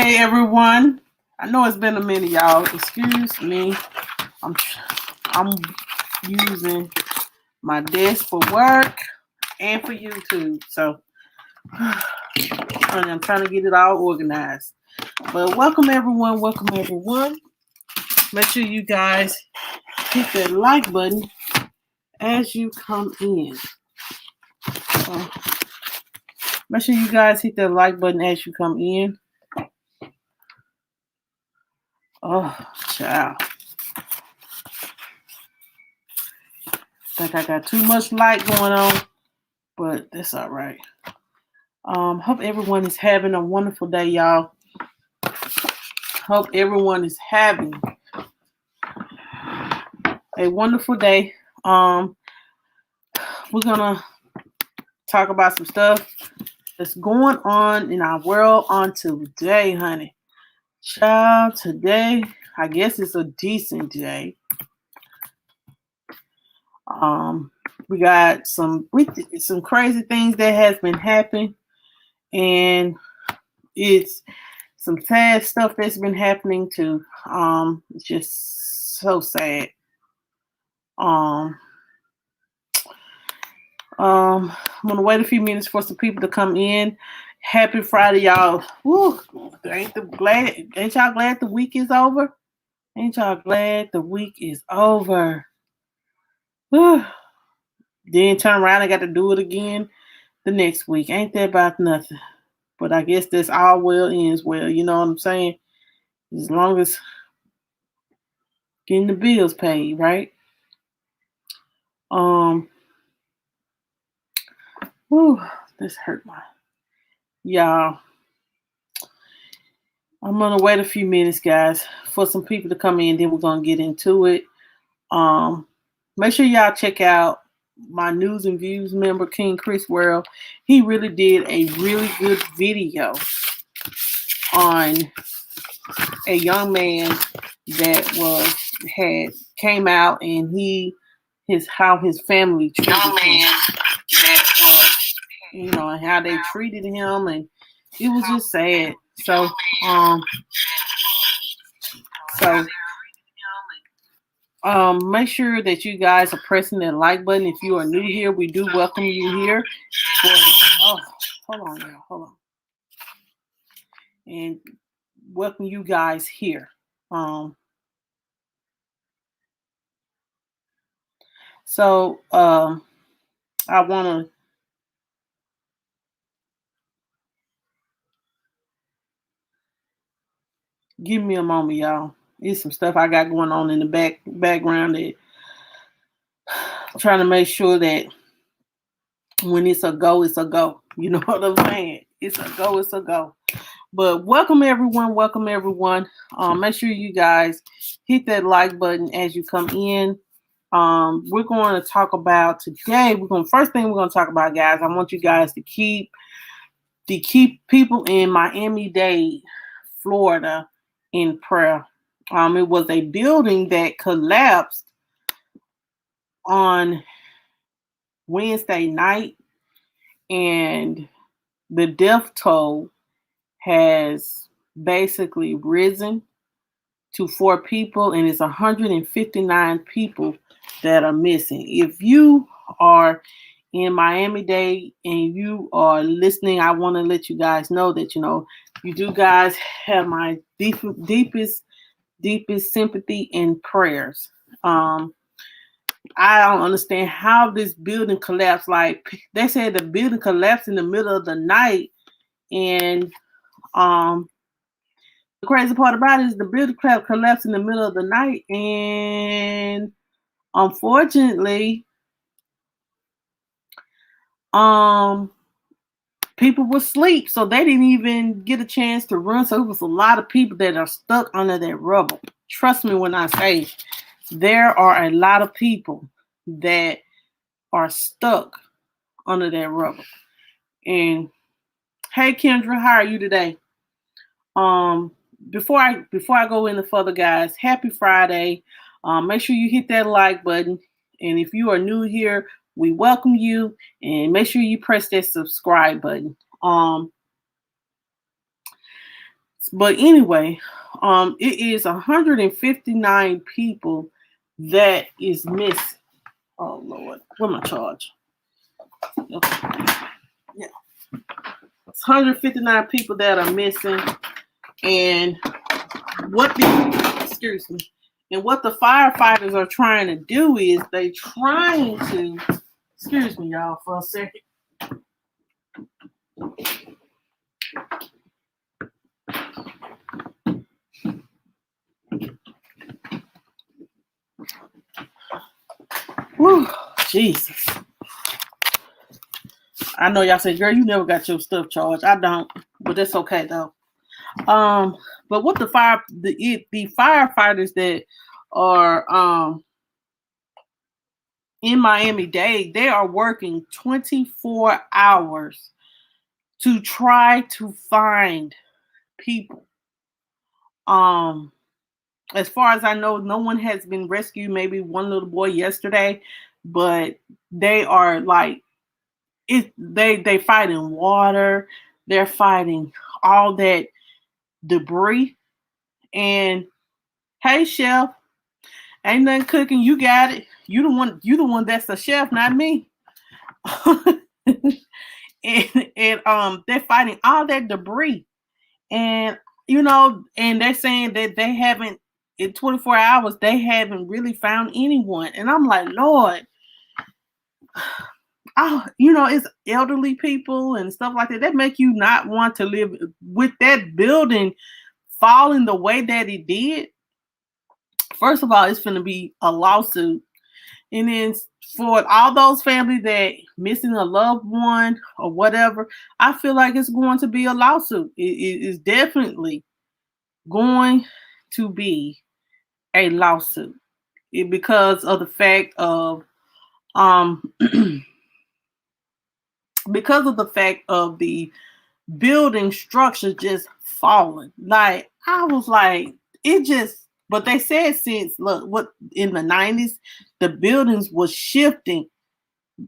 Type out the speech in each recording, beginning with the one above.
Hey everyone. I know it's been a minute, y'all. Excuse me. I'm I'm using my desk for work and for YouTube. So I'm trying to get it all organized. But welcome everyone. Welcome everyone. Make sure you guys hit that like button as you come in. So, make sure you guys hit that like button as you come in. Oh, child. Think I got too much light going on, but that's all right. Hope everyone is having a wonderful day, y'all. Hope everyone is having a wonderful day. We're gonna talk about some stuff that's going on in our world on today, honey. Child, today, I guess it's a decent day. We got some crazy things that has been happening, and it's some sad stuff that's been happening too. It's just so sad. I'm gonna wait a few minutes for some people to come in. Happy Friday, y'all. Woo. Ain't y'all glad the week is over? Ain't y'all glad the week is over? Whew. Then turn around and got to do it again the next week. Ain't that about nothing? But I guess that's all well ends well. You know what I'm saying? As long as getting the bills paid, right? Whew, this hurt my y'all. I'm gonna wait a few minutes, guys, for some people to come in. Then we're gonna get into it. Make sure y'all check out my News and Views member, King Chris World. He really did a really good video on a young man that came out and how his family treated him. And how they treated him, and it was just sad. So make sure that you guys are pressing that like button. If you are new here, we do welcome you here. Hold on, y'all. Hold on. And welcome you guys here. I want to give me a moment, y'all. There's some stuff I got going on in the background that I'm trying to make sure that when it's a go, it's a go. You know what I'm saying? It's a go, it's a go. But welcome everyone. Welcome everyone. Make sure you guys hit that like button as you come in. We're going to talk about today. First thing we're going to talk about, guys. I want you guys to keep people in Miami-Dade, Florida, in prayer. It was a building that collapsed on Wednesday night, and the death toll has basically risen to 4 people, and it's 159 people that are missing. If you are in Miami-Dade and you are listening, I want to let you guys know that, you do guys have my deepest sympathy and prayers. I don't understand how this building collapsed. Like, they said the building collapsed in the middle of the night, and the crazy part about it is the building collapsed in the middle of the night, and unfortunately, people were asleep, so they didn't even get a chance to run. So it was a lot of people that are stuck under that rubble. Trust me when I say there are a lot of people that are stuck under that rubble. And hey, Kendra, how are you today? Before I go any further, guys, happy Friday. Make sure you hit that like button. And if you are new here, we welcome you. And make sure you press that subscribe button. But anyway, it is 159 people that is missing. Oh Lord, what my charge? Okay. Yeah, it's 159 people that are missing, and what the excuse me, and what the firefighters are trying to do is they trying to excuse me, y'all, for a second. Whew, Jesus. I know y'all say, girl, you never got your stuff charged. I don't, but that's okay though. But what the firefighters that are in Miami-Dade, they are working 24 hours to try to find people. As far as I know, no one has been rescued. Maybe one little boy yesterday, but they are like they fighting water, they're fighting all that debris. And hey, chef, ain't nothing cooking. You got it. You the one that's the chef, not me. and they're fighting all that debris. And and they're saying that they haven't in 24 hours, they haven't really found anyone. And I'm like, Lord, it's elderly people and stuff like that. That make you not want to live with that building falling the way that it did. First of all, it's going to be a lawsuit. And then for all those families that missing a loved one or whatever, I feel like it's going to be a lawsuit. It is definitely going to be a lawsuit because of the fact of because of the fact of the building structure just falling. Like I was like, it just. But they said since what in the 90s, the buildings was shifting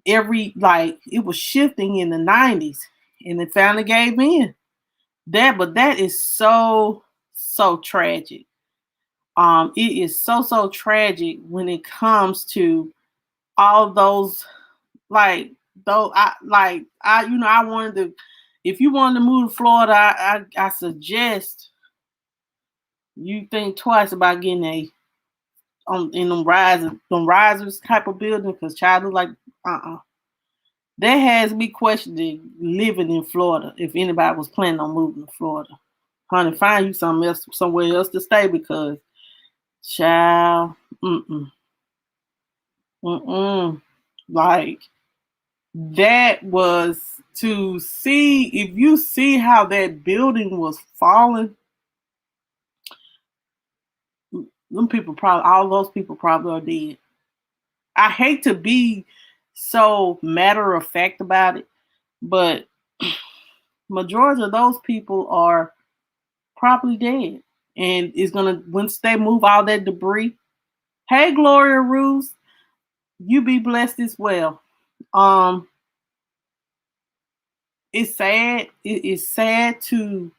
it was shifting in the 90s, and it finally gave in. But that is so tragic. It is so tragic when it comes to all those I wanted to. If you wanted to move to Florida, I suggest you think twice about getting in them risers type of building, because child is like that has me questioning living in Florida. If anybody was planning on moving to Florida, honey, find you somewhere else to stay, because child, like that was to see. If you see how that building was falling, all those people probably are dead. I hate to be so matter of fact about it, but majority of those people are probably dead. And it's gonna, once they move all that debris. Hey, Gloria Ruse, you be blessed as well. It's sad. It is sad to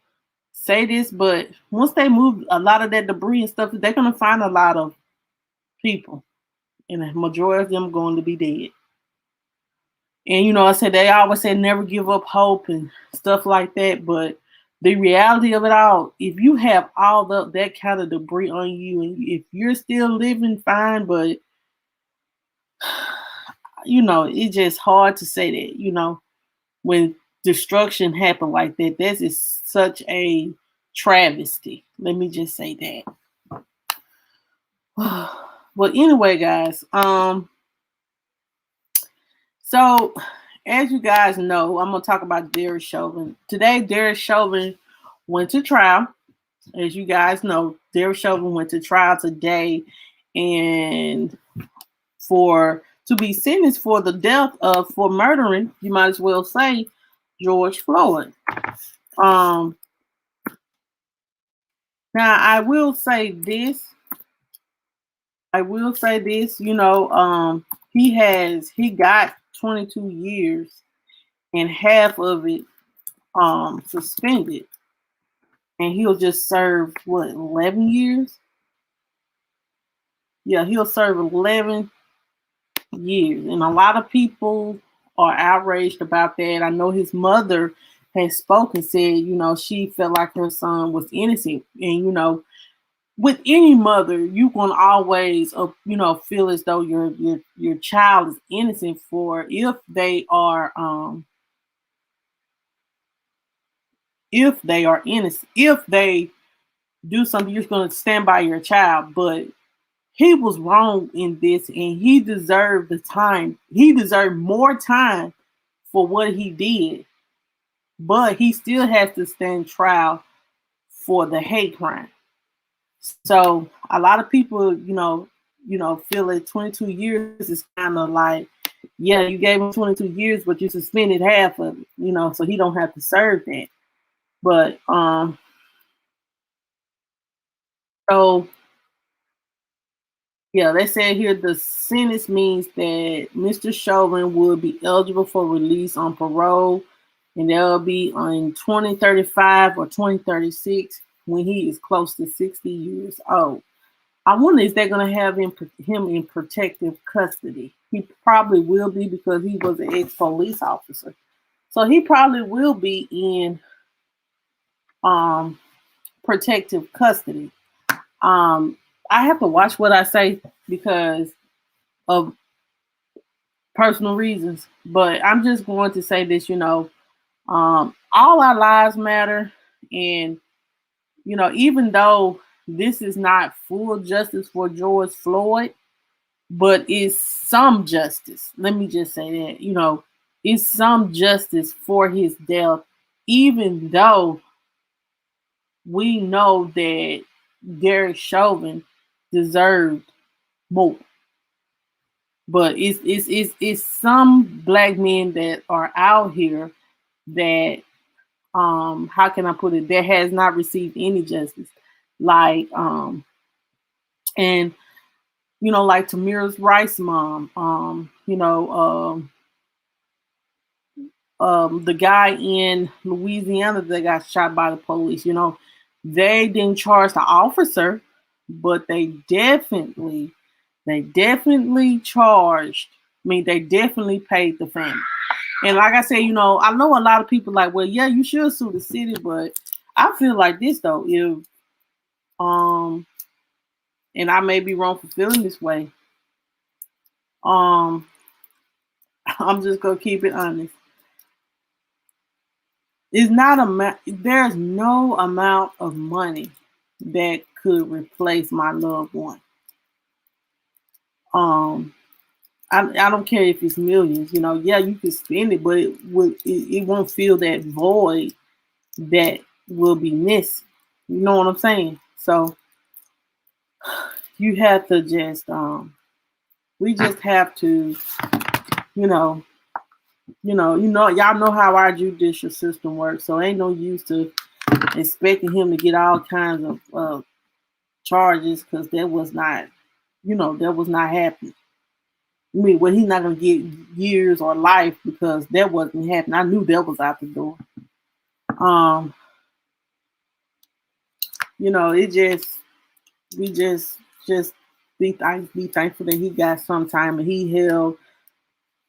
say this, but once they move a lot of that debris and stuff, they're gonna find a lot of people, and the majority of them going to be dead. And I said they always say never give up hope and stuff like that, but the reality of it all, if you have all that kind of debris on you, and if you're still living fine, but it's just hard to say that, when destruction happened like that, that is such a travesty. Let me just say that. But anyway, guys, so as you guys know, I'm gonna talk about Derek Chauvin. Today, Derek Chauvin went to trial. As you guys know, Derek Chauvin went to trial today, and to be sentenced for the death for murdering, you might as well say, George Floyd. Now I will say this. He got 22 years and half of it suspended. and he'll just serve what, 11 years? Yeah, he'll serve 11 years, and a lot of people are outraged about that. I know his mother has spoken, said, she felt like her son was innocent, and with any mother, you can always, feel as though your child is innocent for if they are innocent, if they do something, you're going to stand by your child. But he was wrong in this, and he deserved the time. He deserved more time for what he did, but he still has to stand trial for the hate crime. So a lot of people, feel that 22 years is kind of like, yeah, you gave him 22 years, but you suspended half of it, so he don't have to serve that. But so yeah, they said here the sentence means that Mr. Chauvin will be eligible for release on parole, and that will be in 2035 or 2036 when he is close to 60 years old. I wonder if they're going to have him in protective custody. He probably will be, because he was an ex-police officer. So he probably will be in protective custody. I have to watch what I say because of personal reasons, but I'm just going to say this, all our lives matter. And, even though this is not full justice for George Floyd, but it's some justice. Let me just say that, it's some justice for his death, even though we know that Derek Chauvin deserved more. But it's some black men that are out here that how can I put it, that has not received any justice. Like and like Tamira's Rice mom, the guy in Louisiana that got shot by the police, they didn't charge the officer, but they definitely charged. I mean, they definitely paid the family. And like I said, I know a lot of people like, well, yeah, you should sue the city, but I feel like this though, if and I may be wrong for feeling this way. I'm just gonna keep it honest. There's no amount of money that could replace my loved one. Um, I don't care if it's millions. Yeah, you can spend it, but it won't fill that void that will be missing. You know what I'm saying? So you have to just we just have to, you know, y'all know how our judicial system works. So ain't no use to expecting him to get all kinds of charges, because that was not, that was not happening. I mean, well, he's not gonna get years or life, because that wasn't happening. I knew that was out the door. It just we just be thankful that he got some time and he held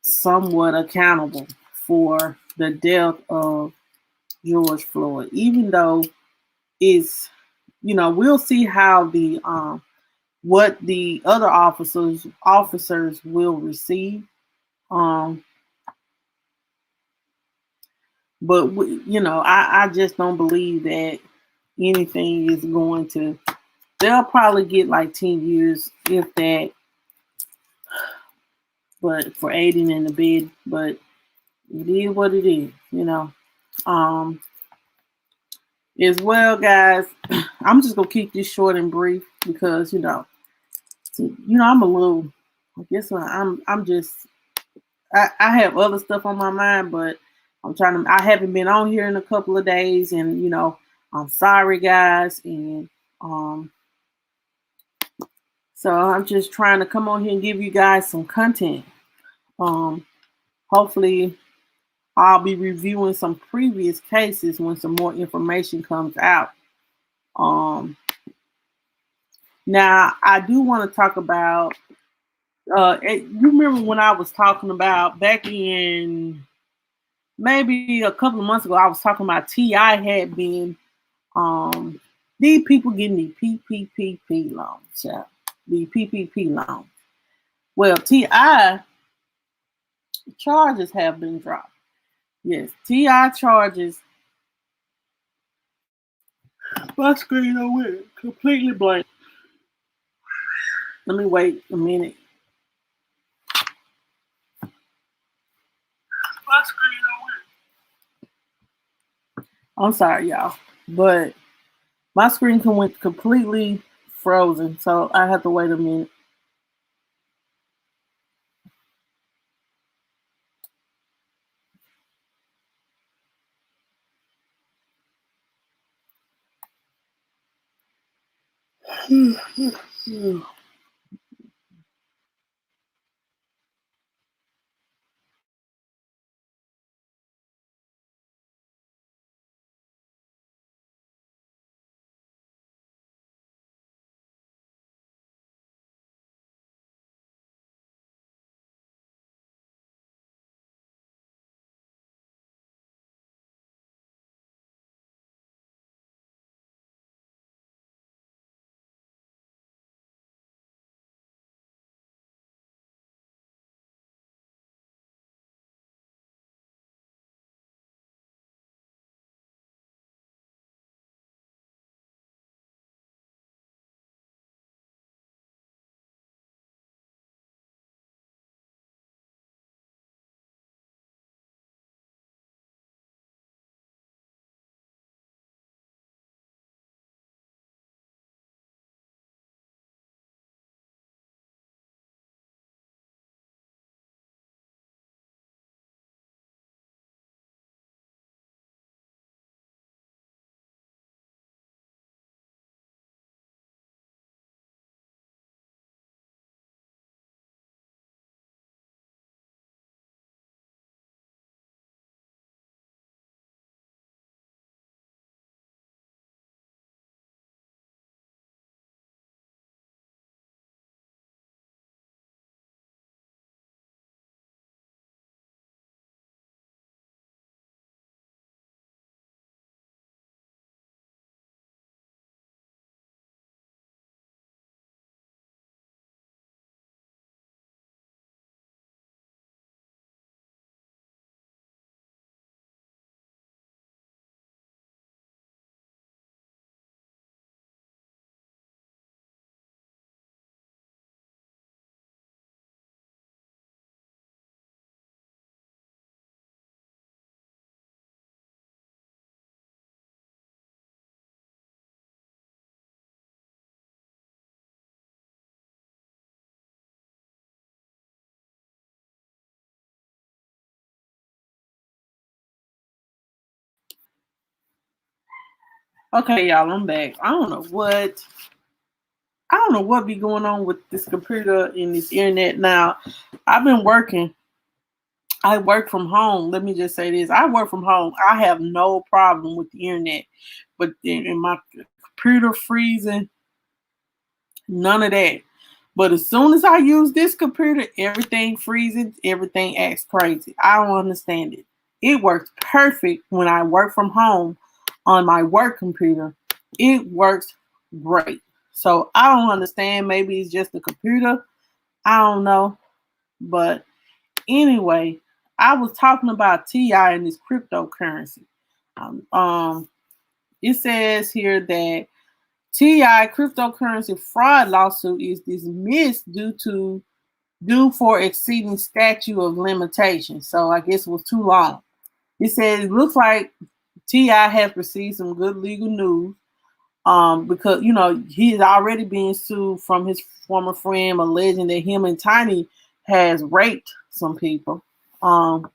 somewhat accountable for the death of George Floyd, even though it's, we'll see how the what the other officers will receive. But I just don't believe that anything is going to. They'll probably get like 10 years, if that, but for aiding and abetting. But it is what it is, As well, guys, I'm just gonna keep this short and brief because I'm a little. I guess I'm just. I have other stuff on my mind, but I haven't been on here in a couple of days, and I'm sorry, guys, and so I'm just trying to come on here and give you guys some content. Hopefully, I'll be reviewing some previous cases when some more information comes out. Um, Now I do want to talk about. You remember when I was talking about back in maybe a couple of months ago? I was talking about Ti had been these people getting the PPP loans, child. The PPP loans. Well, Ti charges have been dropped. Yes, Ti charges. My screen went completely blank. Let me wait a minute. My screen went. I'm sorry, y'all, but my screen went completely frozen, so I have to wait a minute. Okay, y'all, I'm back. I don't know what be going on with this computer and this internet now. I've been working. I work from home. Let me just say this. I work from home. I have no problem with the internet. But in my computer freezing, none of that. But as soon as I use this computer, everything freezes, everything acts crazy. I don't understand it. It works perfect when I work from home on my work computer. It works great. So I don't understand. Maybe it's just the computer. I don't know. But anyway, I was talking about TI and this cryptocurrency. Um, um, it says here that TI cryptocurrency fraud lawsuit is dismissed due for exceeding statute of limitations. So I guess it was too long. It says it looks like TI has received some good legal news. Because he's already being sued from his former friend, alleging that him and Tiny has raped some people. Um,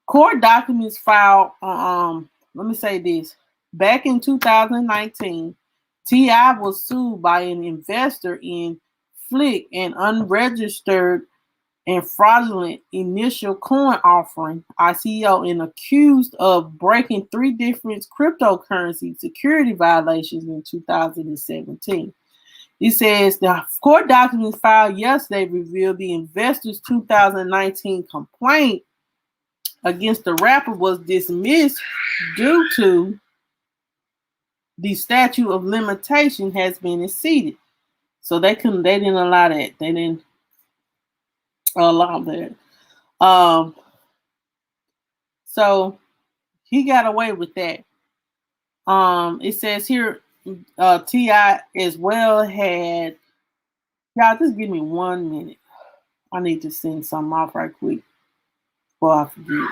Court documents filed. Let me say this: back in 2019, Ti was sued by an investor in Flick, an unregistered and fraudulent initial coin offering, ICO, and accused of breaking 3 different cryptocurrency security violations in 2017. He says the court documents filed yesterday revealed the investor's 2019 complaint against the rapper was dismissed due to the statute of limitation has been exceeded. So they didn't allow that. They didn't allow that. So he got away with that. It says here, T.I. as well had, y'all just give me 1 minute. I need to send something off right quick before I forget.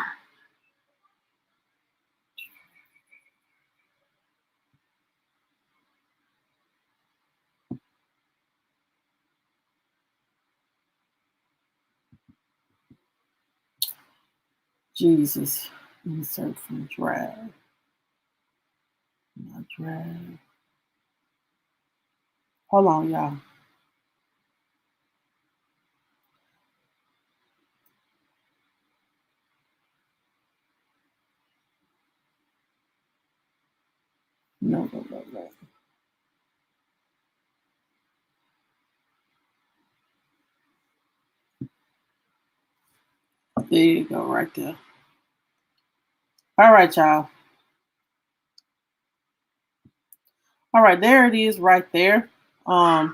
Jesus. Insert from drive. Not drive. Hold on, y'all. No. There you go, right there. All right, y'all. All right, there it is right there. I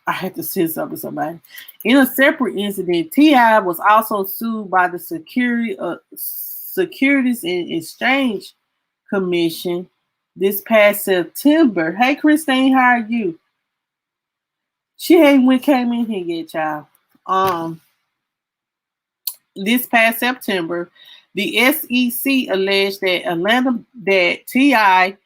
had to send something to somebody. In a separate incident, T.I. was also sued by the Securities and Exchange Commission this past September. Hey, Christine, how are you? She ain't came in here yet, y'all. This past September, the SEC alleged that T.I.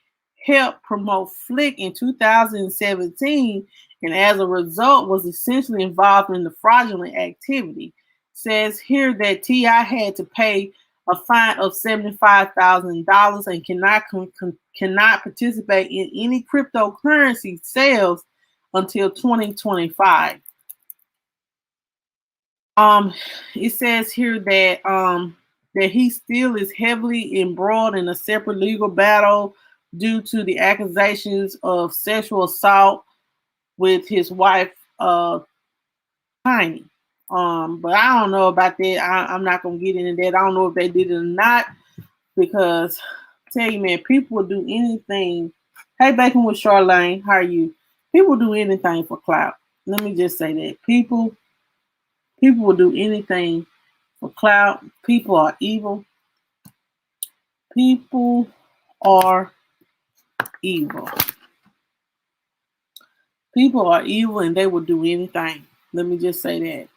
helped promote Flick in 2017, and as a result was essentially involved in the fraudulent activity. Says here that T.I. had to pay a fine of $75,000 and cannot participate in any cryptocurrency sales until 2025. It says here that that he still is heavily embroiled in a separate legal battle due to the accusations of sexual assault with his wife, Tiny. But I don't know about that. I'm not gonna get into that. I don't know if they did it or not, because I tell you, man, people will do anything. Hey, Bacon with Charlene, how are you? People do anything for clout. Let me just say that people will do anything for clout. People are evil. People are evil. People are evil and they will do anything. Let me just say that.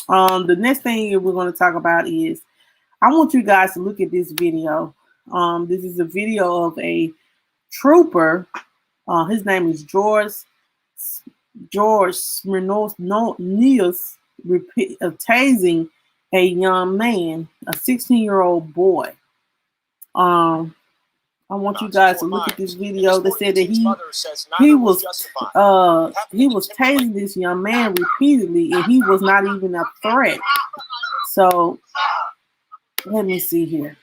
The next thing we're going to talk about is I want you guys to look at this video. This is a video of a trooper. His name is George Smirnoff tasing a young man, a 16-year-old boy. I want you guys to look at this video. They said that he was tasing this young man repeatedly, and he was not even a threat. So let me see here.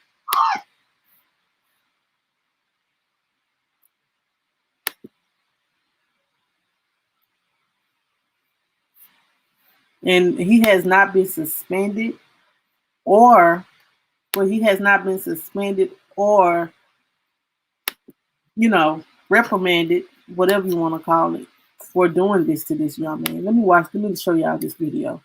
And he has not been suspended or reprimanded, whatever you want to call it, for doing this to this young man. Let me show y'all this video.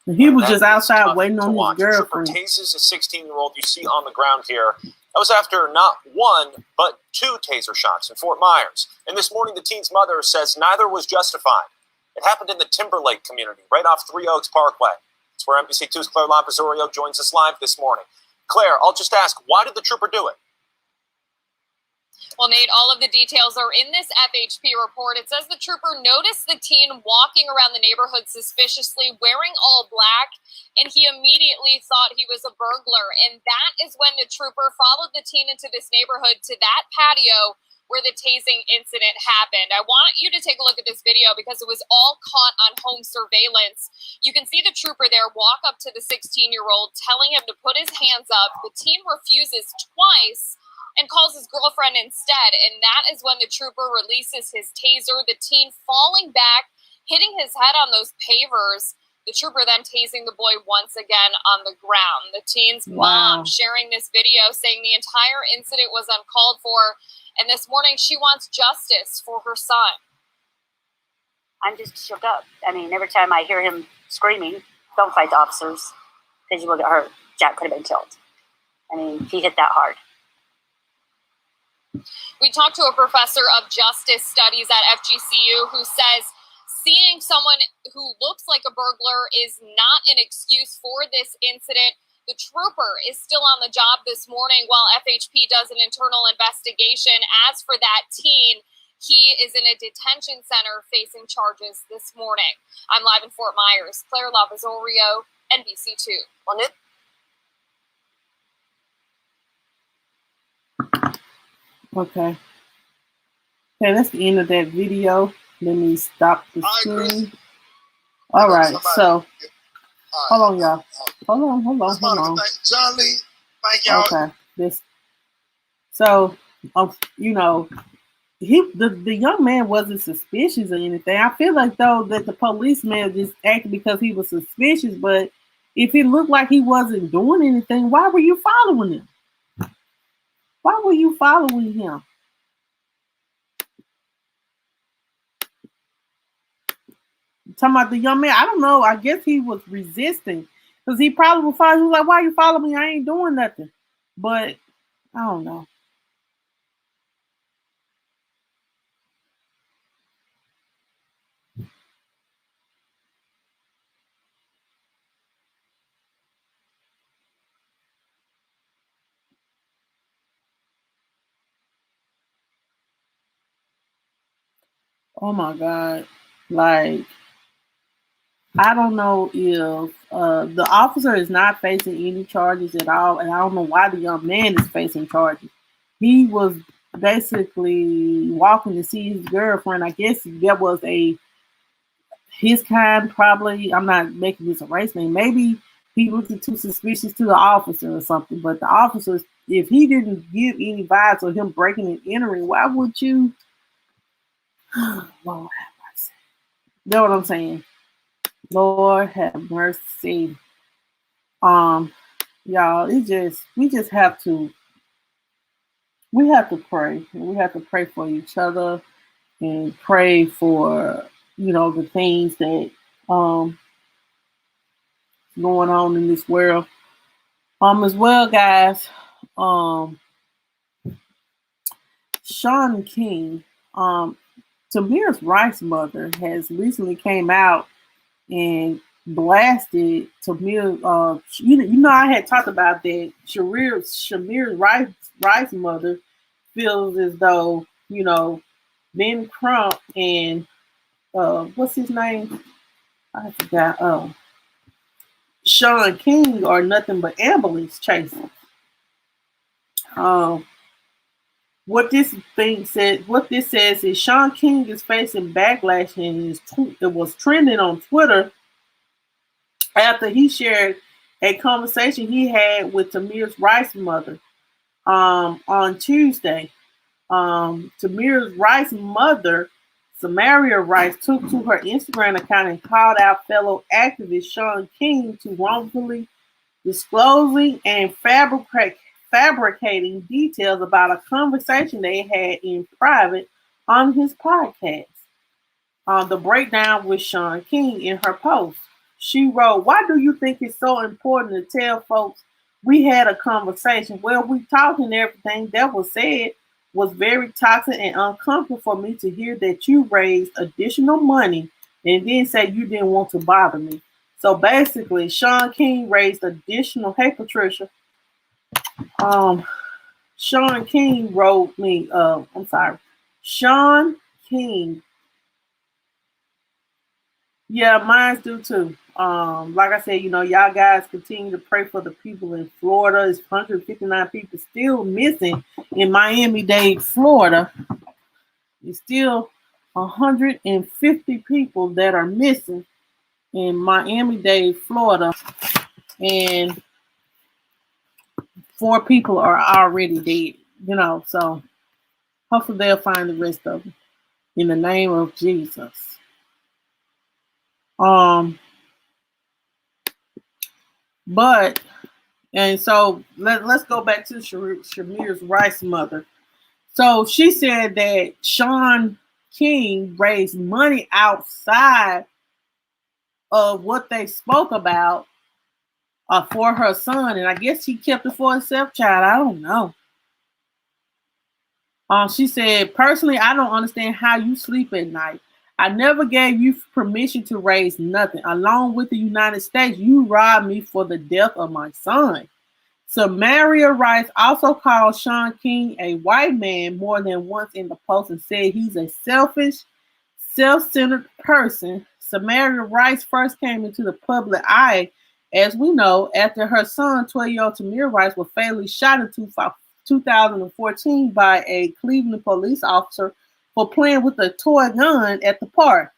He was just outside waiting on his girlfriend. Tases a 16-year-old you see on the ground here. That was after not one, but 2 taser shots in Fort Myers. And this morning, the teen's mother says neither was justified. It happened in the Timberlake community, right off 3 Oaks Parkway. It's where NBC2's Claire Lampazorio joins us live this morning. Claire, I'll just ask, why did the trooper do it? Well, Nate, all of the details are in this FHP report. It says the trooper noticed the teen walking around the neighborhood suspiciously, wearing all black, and he immediately thought he was a burglar. And that is when the trooper followed the teen into this neighborhood to that patio where the tasing incident happened. I want you to take a look at this video because it was all caught on home surveillance. You can see the trooper there walk up to the 16-year-old, telling him to put his hands up. The teen refuses twice and calls his girlfriend instead. And that is when the trooper releases his taser, the teen falling back, hitting his head on those pavers. The trooper then tasing the boy once again on the ground. The teen's mom sharing this video saying the entire incident was uncalled for. And this morning, she wants justice for her son. I'm just shook up. I mean, every time I hear him screaming, don't fight the officers, because you will get hurt. Jack could have been killed. I mean, he hit that hard. We talked to a professor of justice studies at FGCU who says seeing someone who looks like a burglar is not an excuse for this incident. The trooper is still on the job this morning while FHP does an internal investigation. As for that teen, he is in a detention center facing charges this morning. I'm live in Fort Myers. Claire Lavazorio, NBC2. On it. Okay. Okay, that's the end of that video. Let me stop the screen. All right, so hold on, y'all. Hold on. John Lee, thank y'all. Okay, this. So, you know, the young man wasn't suspicious or anything. I feel like though that the policeman just acted because he was suspicious. But if it looked like he wasn't doing anything, why were you following him? Why were you following him? Talking about the young man, I don't know. I guess he was resisting because he probably was following. He was like, "Why you following me? I ain't doing nothing." But I don't know. Oh my God! Like, I don't know if the officer is not facing any charges at all, and I don't know why the young man is facing charges. He was basically walking to see his girlfriend. I guess there was his kind, probably. I'm not making this a race name. Maybe he looked too suspicious to the officer or something. But the officers, if he didn't give any vibes of him breaking and entering, why would you? Lord have mercy. You know what I'm saying? Lord have mercy. Y'all, we just have to pray. We have to pray for each other and pray for, the things that going on in this world. As well, guys, Shaun King, Tamir's Rice mother has recently came out and blasted Tamir. I had talked about that. Shamir's Rice mother feels as though, Ben Crump and what's his name? I forgot. Shaun King are nothing but ambulance chasers. What this says is Shaun King is facing backlash, and it was trending on Twitter after he shared a conversation he had with Tamir's Rice mother on Tuesday. Tamir's Rice mother, Samaria Rice, took to her Instagram account and called out fellow activist Shaun King to wrongfully disclosing and fabricating details about a conversation they had in private on his podcast. The breakdown with Shaun King in her post. She wrote, "Why do you think it's so important to tell folks we had a conversation? Well, we talked and everything that was said was very toxic and uncomfortable for me to hear that you raised additional money and then say you didn't want to bother me." So basically, Shaun King raised additional. Hey, Patricia. Shaun King wrote me. I'm sorry, Shaun King. Yeah, mine do too. Like I said, y'all guys continue to pray for the people in Florida. It's 159 people still missing in Miami-Dade, Florida. It's still 150 people that are missing in Miami-Dade, Florida, and 4 people are already dead. So hopefully they'll find the rest of them in the name of Jesus. But and so let's go back to Shamir's Rice mother. So she said that Shaun King raised money outside of what they spoke about for her son, and I guess he kept it for himself, child. I don't know. She said, personally, I don't understand how you sleep at night. I never gave you permission to raise nothing. Along with the United States, you robbed me for the death of my son. Samaria Rice also called Shaun King a white man more than once in the post and said he's a selfish, self-centered person. Samaria Rice first came into the public eye, as we know, after her son, 12-year-old Tamir Rice, was fatally shot in 2014 by a Cleveland police officer for playing with a toy gun at the park.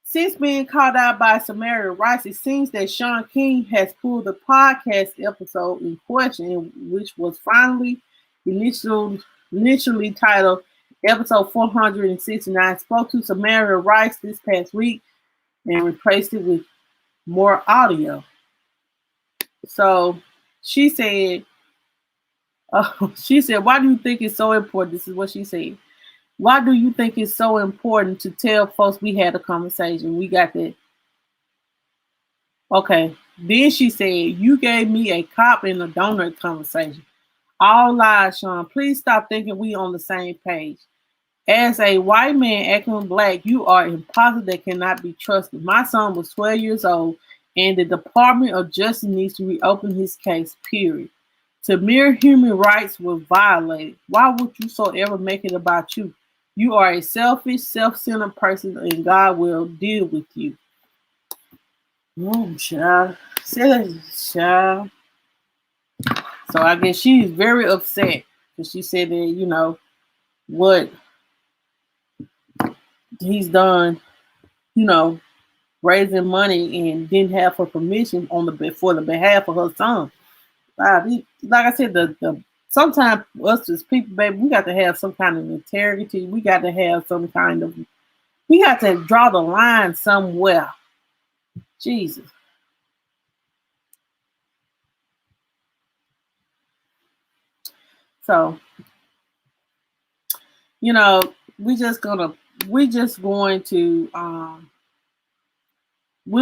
Since being called out by Samaria Rice, it seems that Shaun King has pulled the podcast episode in question, which was finally initially titled Episode 469, spoke to Samaria Rice this past week and replaced it with more audio. So she said, why do you think it's so important? This is what she said. Why do you think it's so important to tell folks we had a conversation? We got that. Okay. Then she said, you gave me a cop and a donut conversation. All lies, Shaun. Please stop thinking we on the same page. As a white man acting black, you are imposter that cannot be trusted. My son was 12 years old, and the Department of Justice needs to reopen his case, period. Tamir human rights was violated. Why would you so ever make it about you? You are a selfish, self-centered person, and God will deal with you. Oh, child. Child. So I guess she's very upset because she said that, what he's done, raising money and didn't have her permission for the behalf of her son. Like I said, sometimes us as people, baby, we got to have some kind of integrity. We got to have we got to draw the line somewhere. Jesus. So, we're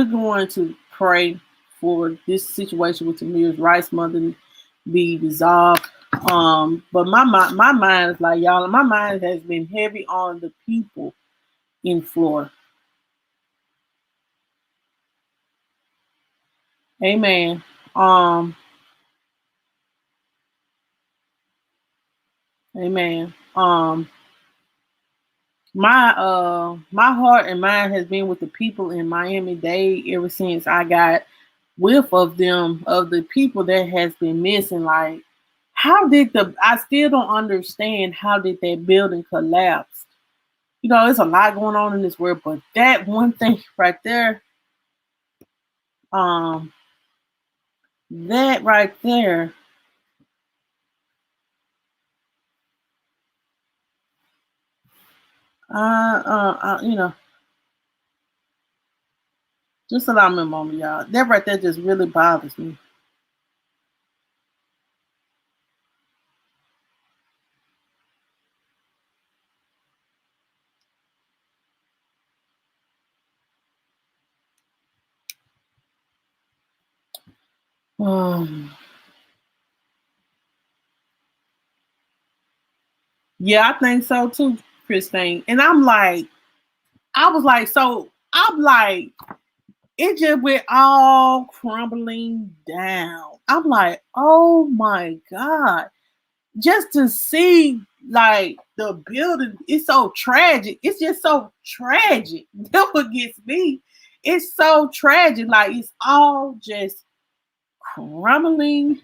going to pray for this situation with Tamir's Rice mother be resolved. But my mind is like, y'all, my mind has been heavy on the people in Florida. Amen. Amen. My heart and mind has been with the people in Miami-Dade ever since I got whiff of the people that has been missing. Like, I still don't understand how did that building collapse. There's a lot going on in this world, but that one thing right there, that right there, just allow me a moment, y'all. That right there just really bothers me. Yeah, I think so too, Christine. And I'm like, it just went all crumbling down. I'm like, oh my God. just to see like the building, it's so tragic. It's just so tragic. That's what gets me. It's so tragic. Like it's all just crumbling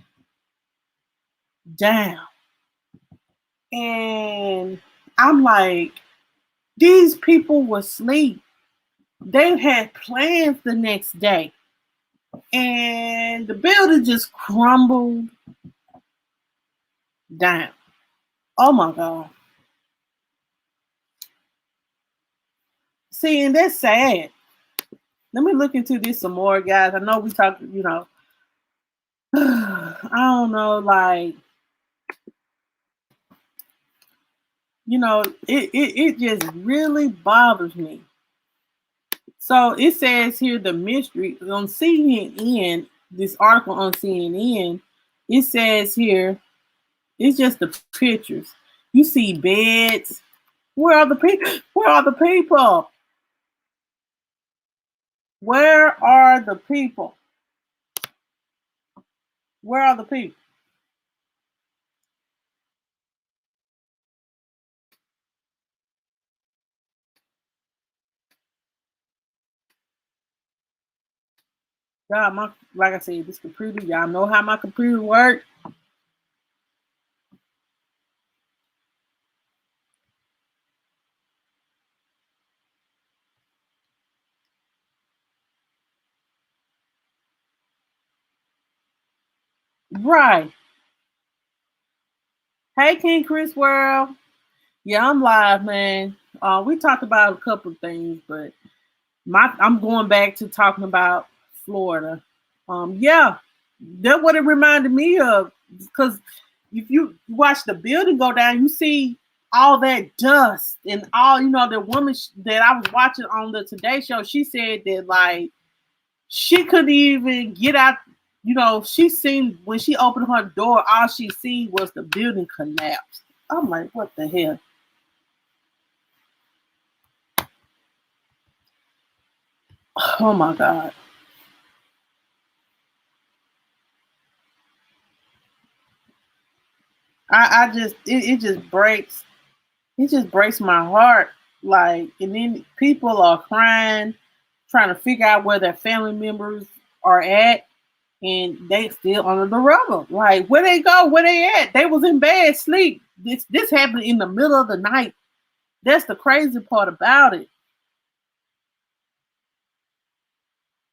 down. And I'm like, these people were asleep. They had plans the next day. And the building just crumbled down. Oh my God. See, and that's sad. Let me look into this some more, guys. I know we talked, I don't know, like, it just really bothers me. So it says here the mystery on CNN, this article on CNN, it says here, it's just the pictures. You see beds. Where are the people? Where are the people? Where are the people? Where are the people? God, like I said, this computer, y'all know how my computer works. Right. Hey, King Chris World. Yeah, I'm live, man. We talked about a couple of things, but I'm going back to talking about Florida. Yeah, that's what it reminded me of. Because if you watch the building go down, you see all that dust and all. The woman that I was watching on the Today Show, she said that like she couldn't even get out. She seen when she opened her door, all she seen was the building collapse. I'm like, what the hell? Oh my God. I just it just breaks my heart. Like, and then people are crying, trying to figure out where their family members are at, and they still under the rubble. Like, where they go? Where they at? They was in bed, sleep. This happened in the middle of the night. That's the crazy part about it.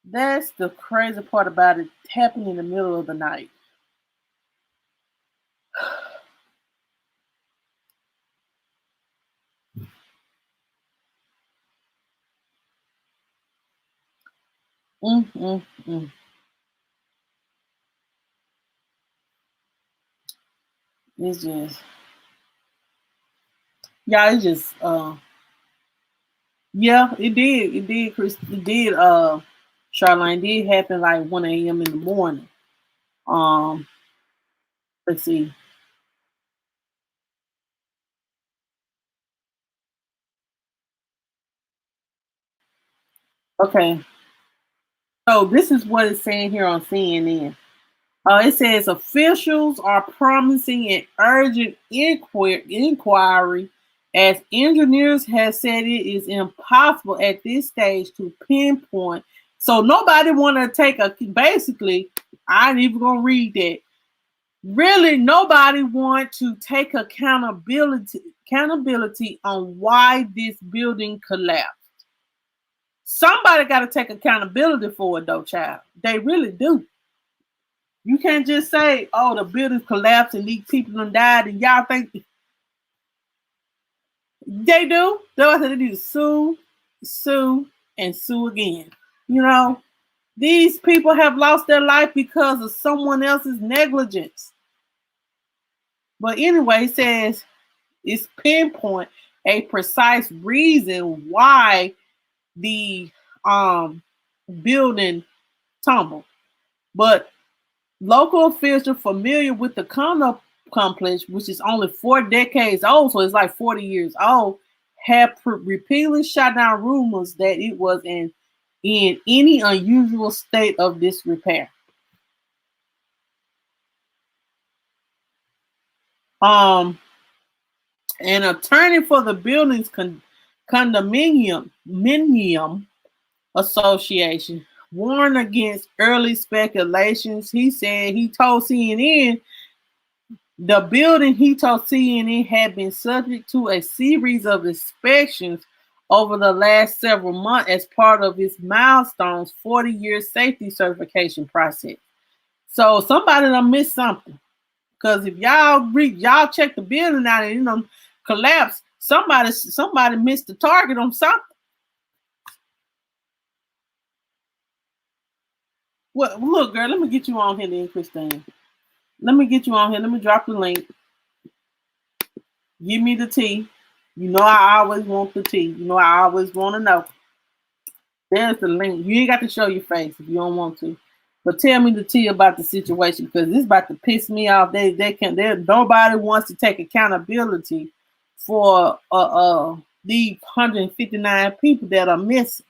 That's the crazy part about it. Happened in the middle of the night. Mm, mm, mm. It's just, yeah, it's just, yeah, it did. It did, Chris. It did, Charlene. Did happen like 1 a.m. in the morning. Um, let's see. Okay. So this is what it's saying here on CNN. It says officials are promising an urgent inquiry as engineers have said it is impossible at this stage to pinpoint. So nobody want to take basically, I ain't even going to read that. Really, nobody want to take accountability on why this building collapsed. Somebody got to take accountability for it, though, child. They really do. You can't just say, "Oh, the building collapsed and these people done died," and y'all think they do. They need to sue, and sue again. These people have lost their life because of someone else's negligence. But anyway, it says it's pinpoint a precise reason why the building tumbled. But local officials familiar with the condo complex, which is only 4 decades old, so it's like 40 years old, have repeatedly shot down rumors that it was in any unusual state of disrepair. An attorney for the building's condominium association warned against early speculations. He said he told CNN had been subject to a series of inspections over the last several months as part of its milestones 40-year safety certification process. So somebody done missed something. Because if y'all check the building out and collapse, somebody missed the target on something. Well, look, girl, let me get you on here then, Christine. Let me get you on here. Let me drop the link. Give me the tea. You know I always want the tea. You know I always want to know. There's the link. You ain't got to show your face if you don't want to. But tell me the tea about the situation, because this is about to piss me off. Nobody wants to take accountability for these 159 people that are missing.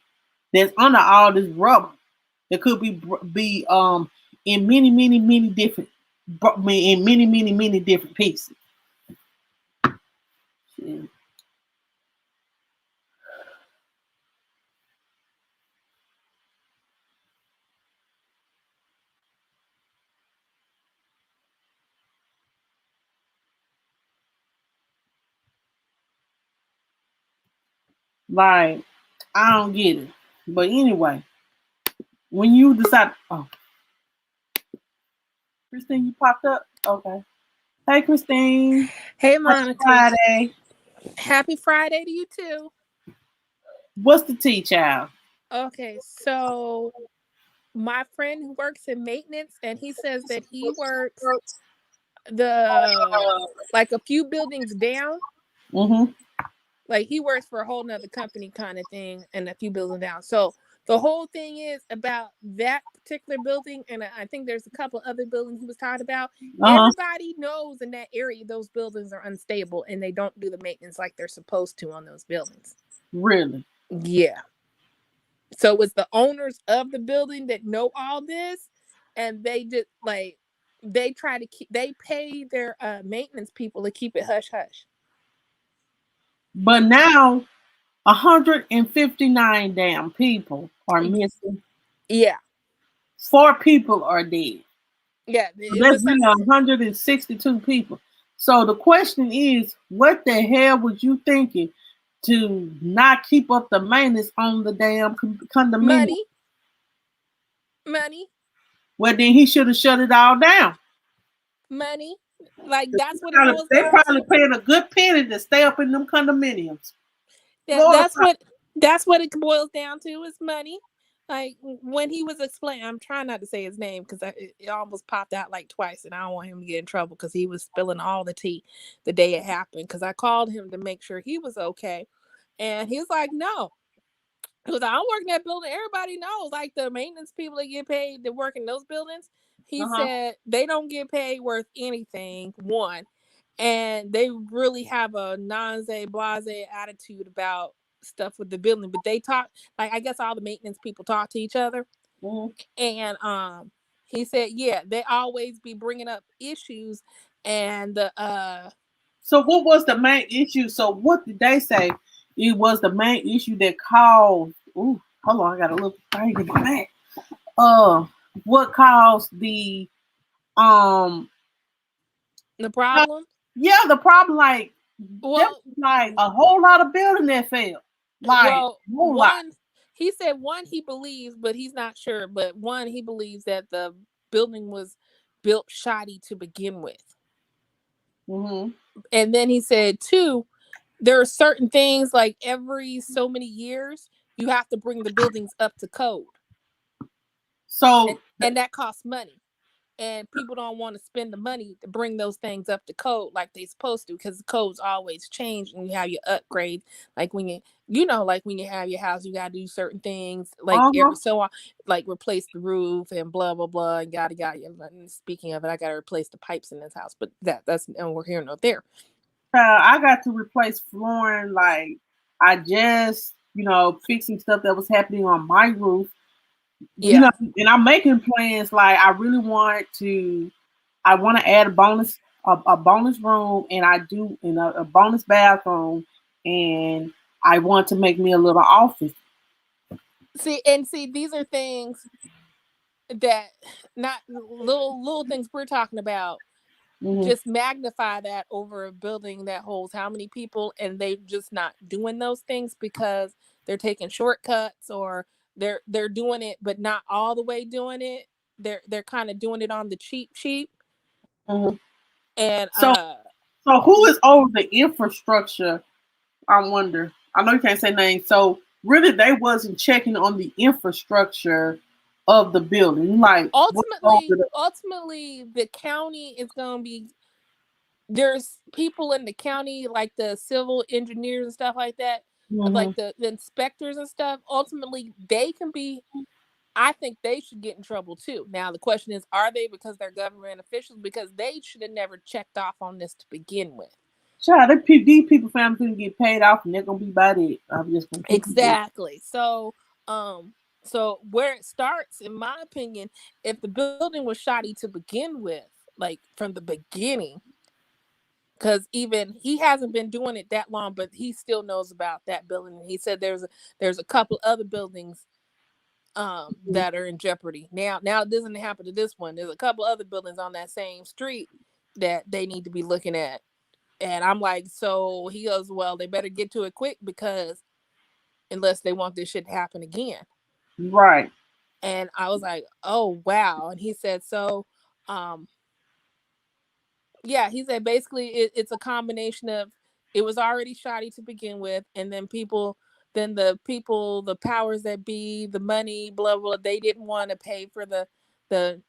That's under all this rubber. That could be in many different pieces. Yeah. Like, I don't get it. But anyway, when you decide, Christine, you popped up? Okay. Hey, Christine. Hey, Monica. Friday. Happy Friday to you too. What's the tea, child? Okay, so my friend who works in maintenance, and he says that he works like a few buildings down. Mm-hmm. Like he works for a whole nother company kind of thing, and a few buildings down. So the whole thing is about that particular building, and I think there's a couple other buildings he was talking about. Everybody knows in that area those buildings are unstable, and they don't do the maintenance like they're supposed to on those buildings. Really? Yeah. So it's the owners of the building that know all this, and they just they pay their maintenance people to keep it hush hush. But now 159 damn people are missing. Yeah. 4 people are dead. Yeah. So that's really 162 people. So the question is, what the hell was you thinking to not keep up the maintenance on the damn condominium? Money. Well, then he should have shut it all down. Money. Like, that's what it boils They down probably to. paying a good penny to stay up in them condominiums. That's what it boils down to, is money. Like, when he was explaining, I'm trying not to say his name because it almost popped out like twice, and I don't want him to get in trouble because he was spilling all the tea the day it happened, because I called him to make sure he was okay, and he was like, no. Because I'm working that building, everybody knows, like the maintenance people that get paid to work in those buildings. He said they don't get paid worth anything, one, and they really have a blase attitude about stuff with the building. But they talk, like, I guess all the maintenance people talk to each other. And he said, yeah, they always be bringing up issues, and So what was the main issue? So what did they say? It was the main issue that caused. Ooh, hold on, I got a little thing in my back. What caused the problem? Yeah, the problem. Like, like a whole lot of building that fell. Like, one, he said one he believes, but he's not sure. But one, he believes that the building was built shoddy to begin with. And then he said, two, there are certain things, like every so many years, you have to bring the buildings up to code. So, and that costs money. And people don't want to spend the money to bring those things up to code like they're supposed to, because the codes always change and you have your upgrade. Like when like when you have your house, you got to do certain things, like every so on, like replace the roof and blah, blah, blah, and yada. Speaking of it, I got to replace the pipes in this house, but that's we're here, not there. I got to replace flooring. Like, I just, fixing stuff that was happening on my roof. And I'm making plans. Like, I want to add a bonus a bonus room, and I do in a bonus bathroom, and I want to make me a little office. See, these are things that not little things we're talking about. Hmm. Just magnify that over a building that holds how many people, and they just not doing those things because they're taking shortcuts, or they're doing it but not all the way doing it. They're kind of doing it on the cheap. Hmm. And So, so who is over the infrastructure? I wonder. I know you can't say names. So really, they wasn't checking on the infrastructure of the building. Like what's over ultimately the county is going to be, there's people in the county like the civil engineers and stuff like that, the. like the inspectors and stuff. Ultimately they can be, I think they should get in trouble too. Now the question is, are they, because they're government officials? Because they should have never checked off on this to begin with. Child, these people families gonna get paid off, and they're gonna be about it. I'm just gonna keep exactly. So where it starts, in my opinion, if the building was shoddy to begin with, like from the beginning, because even he hasn't been doing it that long, but he still knows about that building. He said there's a couple other buildings that are in jeopardy. Now it doesn't happen to this one. There's a couple other buildings on that same street that they need to be looking at. And I'm like, so he goes, well, they better get to it quick, because unless they want this shit to happen again. Right. And I was like, oh wow. And he said, so yeah, he said basically it's a combination of, it was already shoddy to begin with, and then the powers that be, the money, blah blah, they didn't want to pay for the the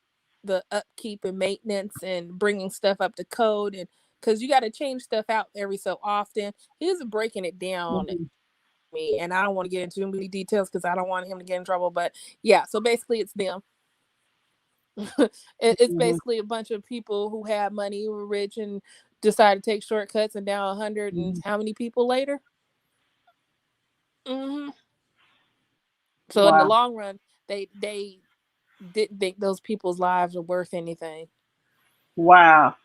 upkeep and maintenance and bringing stuff up to code, and because you got to change stuff out every so often. He was breaking it down Mm-hmm. me, and I don't want to get into too many details because I don't want him to get in trouble. But yeah, so basically it's them. It's Mm-hmm. basically a bunch of people who have money, who were rich, and decided to take shortcuts, and now 100 and how many people later? Mm-hmm. So in the Wow. long run, they didn't think those people's lives were worth anything. Wow.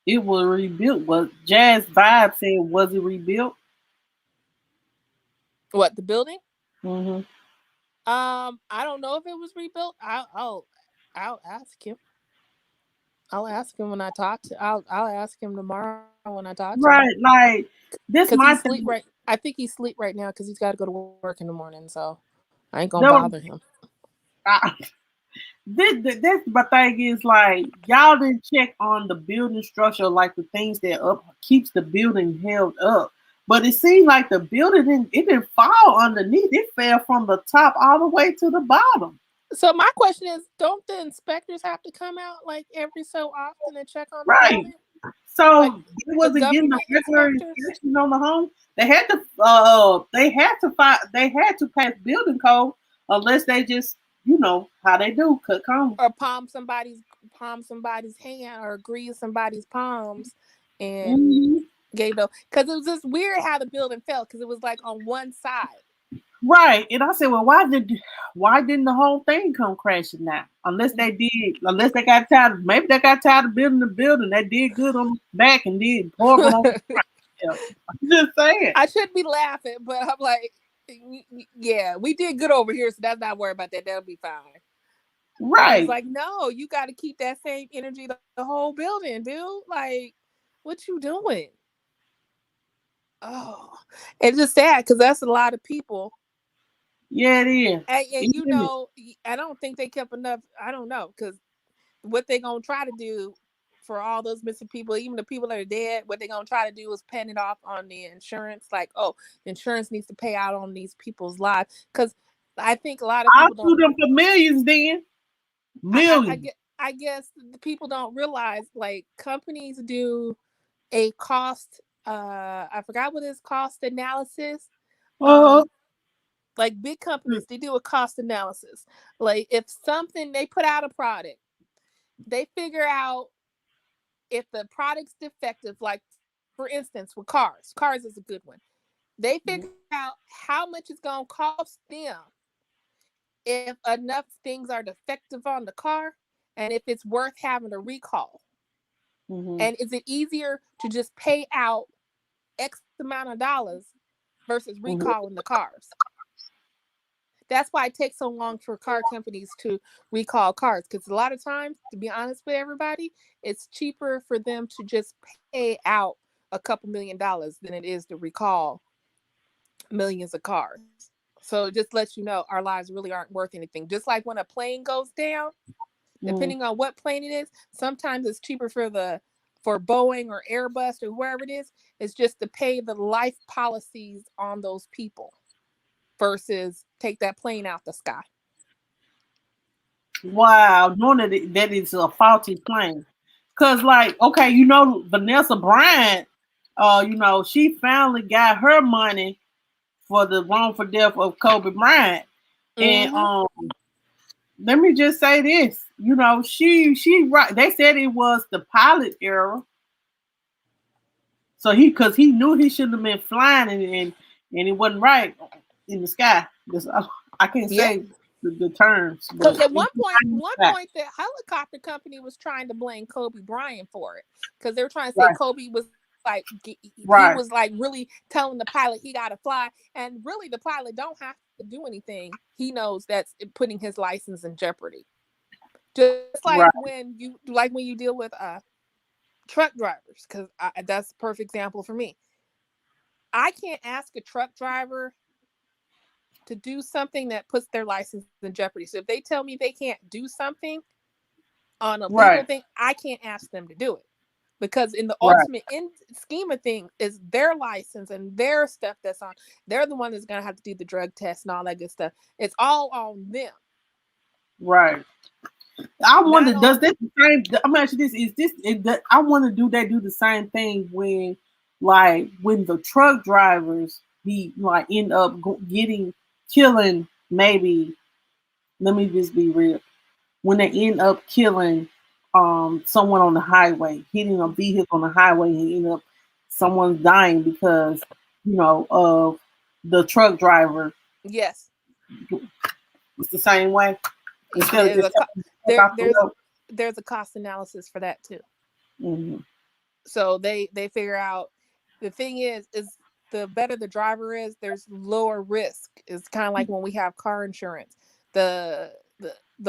It was rebuilt. Was Jazz Vibe said, was it rebuilt? What, the building? Mm-hmm. I don't know if it was rebuilt. I'll ask him. I'll ask him when I talk to. I'll ask him tomorrow when I talk to him. Right. Like this, Because my he's thing. sleep right. I think he's sleep right now because he's got to go to work in the morning. So I ain't gonna There was, bother him. I, this my thing is like y'all didn't check on the building structure, like the things that up keeps the building held up. But it seemed like the building didn't fall underneath. It fell from the top all the way to the bottom. So my question is, don't the inspectors have to come out like every so often and check on the Right. building? Like So they the wasn't getting a government regular inspectors? inspection on the home. They had to pass building code unless they just how they do cut corners. Or palm somebody's hand, or grease somebody's palms, and Mhm. gave though, because it was just weird how the building fell, because it was like on one side. Right. And I said, well, why didn't the whole thing come crashing down? Unless they got tired, maybe they got tired of building the building. They did good on the back and did horrible on the front. I'm just saying. I shouldn't be laughing, but I'm like, yeah, we did good over here, so that's not worry about that. That'll be fine. And it's Right. like, no, you got to keep that same energy the whole building, dude. Like, what you doing? Oh, it's just sad because that's a lot of people. Yeah, it is. And It is. I don't think they kept enough. I don't know, because what they gonna try to do for all those missing people, even the people that are dead, what they gonna try to do is pen it off on the insurance. Like, oh, the insurance needs to pay out on these people's lives, because I think a lot of I'll people sue don't. them for millions then. Millions. I guess the people don't realize, like, companies do a cost. I forgot what is cost analysis. Uh-huh. Um, like big companies, they do a cost analysis. Like if something, they put out a product, they figure out if the product's defective. Like for instance, with cars is a good one. They figure out how much it's gonna cost them if enough things are defective on the car, and if it's worth having a recall. Mhm. And is it easier to just pay out X amount of dollars versus Mhm. recalling the cars? That's why it takes so long for car companies to recall cars. Because a lot of times, to be honest with everybody, it's cheaper for them to just pay out a couple $1,000,000 than it is to recall millions of cars. So it just lets you know our lives really aren't worth anything. Just like when a plane goes down, depending on what plane it is, sometimes it's cheaper for Boeing or Airbus or whoever it is. It's just to pay the life policies on those people versus take that plane out the sky. Wow, knowing that it's a faulty plane. Cause like, okay, you know, Vanessa Bryant, you know, she finally got her money for the wrongful death of Kobe Bryant. And Mm-hmm. let me just say this, you know, she right. They said it was the pilot error. So cause he knew he shouldn't have been flying and it wasn't right in the sky. I can't Yeah. say the terms, Because but at it one point, the helicopter company was trying to blame Kobe Bryant for it because they were trying to say right, Kobe was like he right, was like really telling the pilot he got to fly, and really the pilot don't have to do anything. He knows that's putting his license in jeopardy. Just right, like when you deal with truck drivers, because that's a perfect example for me. I can't ask a truck driver to do something that puts their license in jeopardy. So if they tell me they can't do something on a legal right, thing, I can't ask them to do it. Because in the right, ultimate scheme of things, is their license and their stuff that's on. They're the one that's gonna have to do the drug test and all that good stuff. It's all on them. right. I wonder, Not does on. this the same? I'm asking this: is this? I wonder, do they do the same thing when, like, when the truck drivers be like end up killing? Maybe let me just be real. When they end up killing someone on the highway, hitting a vehicle on the highway, and end up someone's dying because of the truck driver. Yes. It's the same way. Instead of There's just a taking the truck there off the there's road. there's a cost analysis for that too. Mm-hmm. So they figure out the thing is the better the driver is, there's lower risk. It's kind of like when we have car insurance. The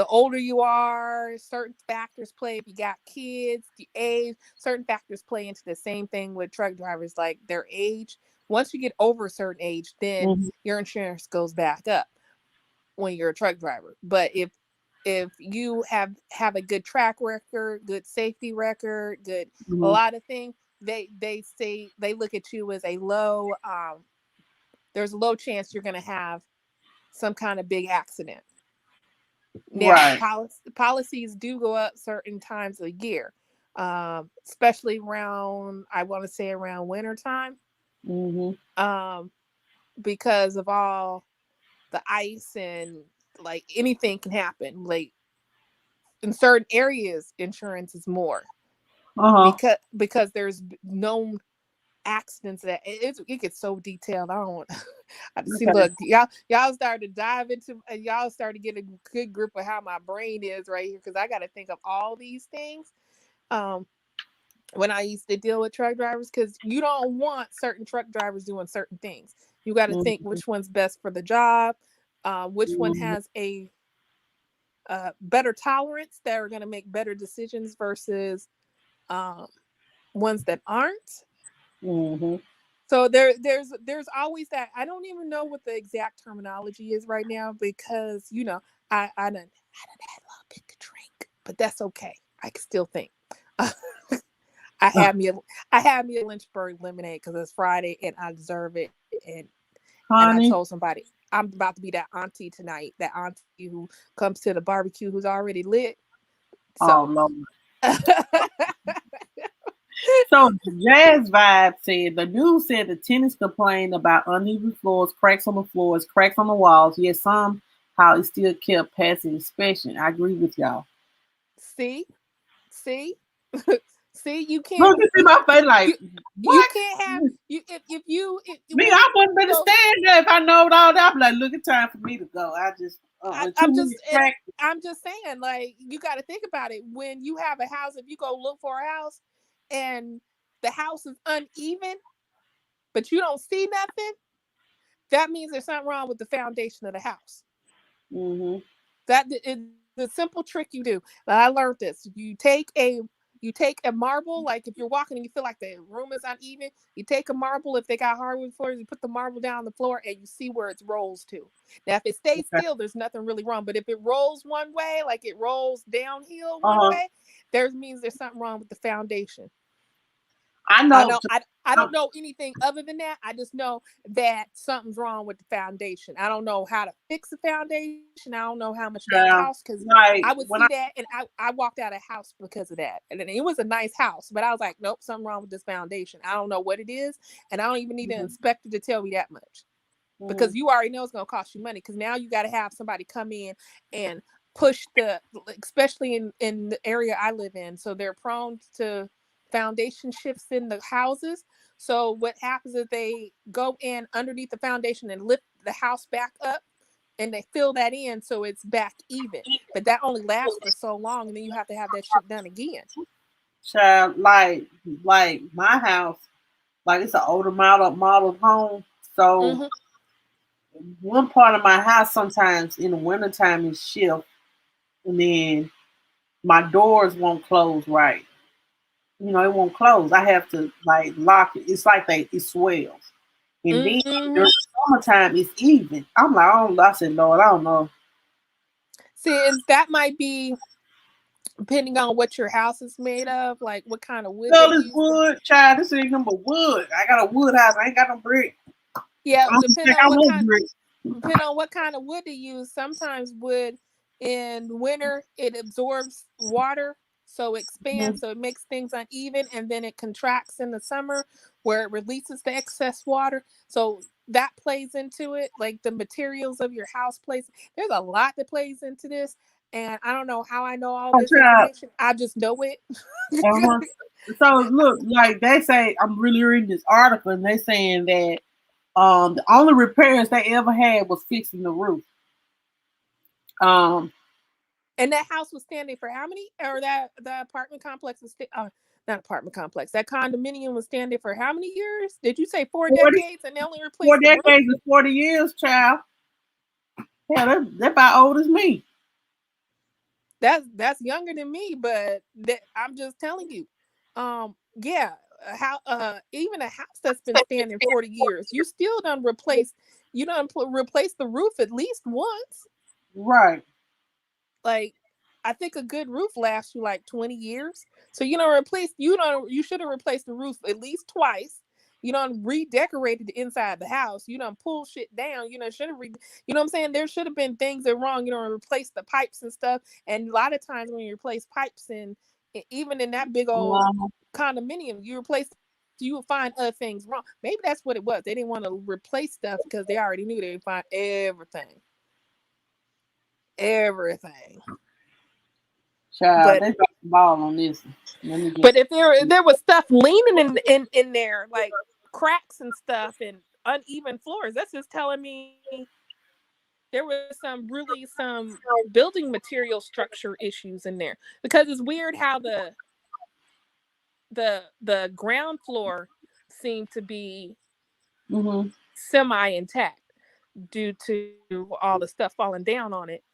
older you are, certain factors play. If you got kids, the age, certain factors play into the same thing with truck drivers, like their age. Once you get over a certain age, then Mm-hmm. your insurance goes back up when you're a truck driver. But if you have a good track record, good safety record, good a Mm-hmm. lot of things, they say they look at you as a low there's a low chance you're going to have some kind of big accident. Now, Right. policies do go up certain times of the year, especially around, I want to say around winter time, Mm-hmm. because of all the ice and like anything can happen. Like in certain areas, insurance is more Uh-huh. because there's known accidents that it gets so detailed. I don't want I see. Okay. Look, y'all started to dive into, y'all started to get a good grip of how my brain is right here because I got to think of all these things. When I used to deal with truck drivers, because you don't want certain truck drivers doing certain things. You got to think Mm-hmm. which one's best for the job, which one Mm-hmm. has a better tolerance that are going to make better decisions versus um, ones that aren't. Mm-hmm. So there's always that. I don't even know what the exact terminology is right now because I done had a little bit to drink, but that's okay. I can still think. I had me a Lynchburg lemonade because it's Friday and I deserve it. And I Honey. told somebody I'm about to be that auntie tonight, that auntie who comes to the barbecue who's already lit. Oh So Lord. So Jazz Vibe said the news said the tenants complained about uneven floors, cracks on the floors, cracks on the walls. Yet somehow it still kept passing inspection. I agree with y'all. see, see, see, you can't. Look, you see my face like You what? can't have you if you Me, when I wouldn't better so stand there if I know it all that. I'm like, look, it's time for me to go. I just too I'm many just cracks. I'm just saying, like, you got to think about it when you have a house. If you go look for a house and the house is uneven, but you don't see nothing, that means there's something wrong with the foundation of the house. Mm-hmm. That is the simple trick you do. I learned this. You take a marble, like if you're walking and you feel like the room is uneven, you take a marble. If they got hardwood floors, you put the marble down on the floor and you see where it rolls to. Now, if it stays Okay. still, there's nothing really wrong. But if it rolls one way, like it rolls downhill one Uh-huh. way, there means there's something wrong with the foundation. I I know. don't I don't know anything other than that. I just know that something's wrong with the foundation. I don't know how to fix the foundation. I don't know how much that costs, because Like I would when see that and I walked out of house because of that. And then it was a nice house, but I was like, nope, something wrong with this foundation. I don't know what it is, and I don't even need an inspector to tell me that much, because you already know it's going to cost you money, because now you got to have somebody come in and push especially in the area I live in, so they're prone to foundation shifts in the houses. So what happens is they go in underneath the foundation and lift the house back up, and they fill that in so it's back even. But that only lasts for so long, and then you have to have that shit done again. child, like my house, like it's an older model home. So Mm-hmm. one part of my house sometimes in the wintertime is shift, and then my doors won't close right. It won't close. I have to like lock it. It's like it swells. And then Mm-hmm. during the summertime it's even. I'm like, I said, Lord, I don't know. See, and that might be depending on what your house is made of, like what kind of wood they Well, it's use. wood, child. This ain't number wood. I got a wood house. I ain't got no brick. Yeah, I don't think I want brick. depending on what kind of wood they use. Sometimes wood in winter it absorbs water, so it expands, so it makes things uneven, and then it contracts in the summer where it releases the excess water. So that plays into it, like the materials of your house plays. There's a lot that plays into this, and I don't know how I know all Oh, this child. information. I just know it. Uh-huh. So look, like they say, I'm really reading this article, and they saying that the only repairs they ever had was fixing the roof. Um, And that house was standing for how many? Or that the apartment complex was not apartment complex. That condominium was standing for how many years? Did you say 4 40, decades and they only 4 replaced the roof? decades is 40 years, child. Yeah, they're about old as me. That's younger than me, but I'm just telling you. Yeah, how even a house that's been standing 40 years, you still don't replace the roof at least once. Right. Like, I think a good roof lasts you like 20 years. So you should have replaced the roof at least twice. You don't redecorated the inside of the house. You don't pull shit down. Should have you know what I'm saying? There should have been things that are wrong. Replace the pipes and stuff. And a lot of times when you replace pipes, and even in that big old condominium, you will find other things wrong. Maybe that's what it was. They didn't want to replace stuff because they already knew they'd find everything. Everything. Child, But they dropped the ball on this. But if there was stuff leaning in there, like cracks and stuff and uneven floors, that's just telling me there was some building material structure issues in there. Because it's weird how the ground floor seemed to be semi intact due to all the stuff falling down on it.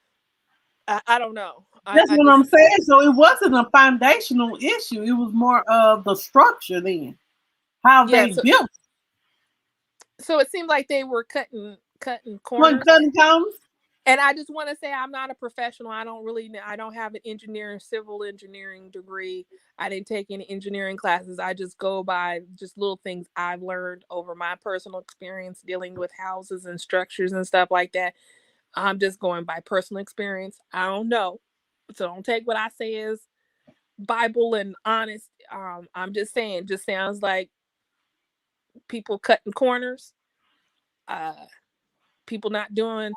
I don't know. That's I what just I'm saying. So it wasn't a foundational issue. It was more of the structure then. How they built. So it seemed like they were cutting One corners. cutting corners. And I just want to say I'm not a professional. I don't have an civil engineering degree. I didn't take any engineering classes. I just go by just little things I've learned over my personal experience dealing with houses and structures and stuff like that. I'm just going by personal experience. I don't know. So don't take what I say as Bible and honest. I'm just saying, just sounds like people cutting corners. People not going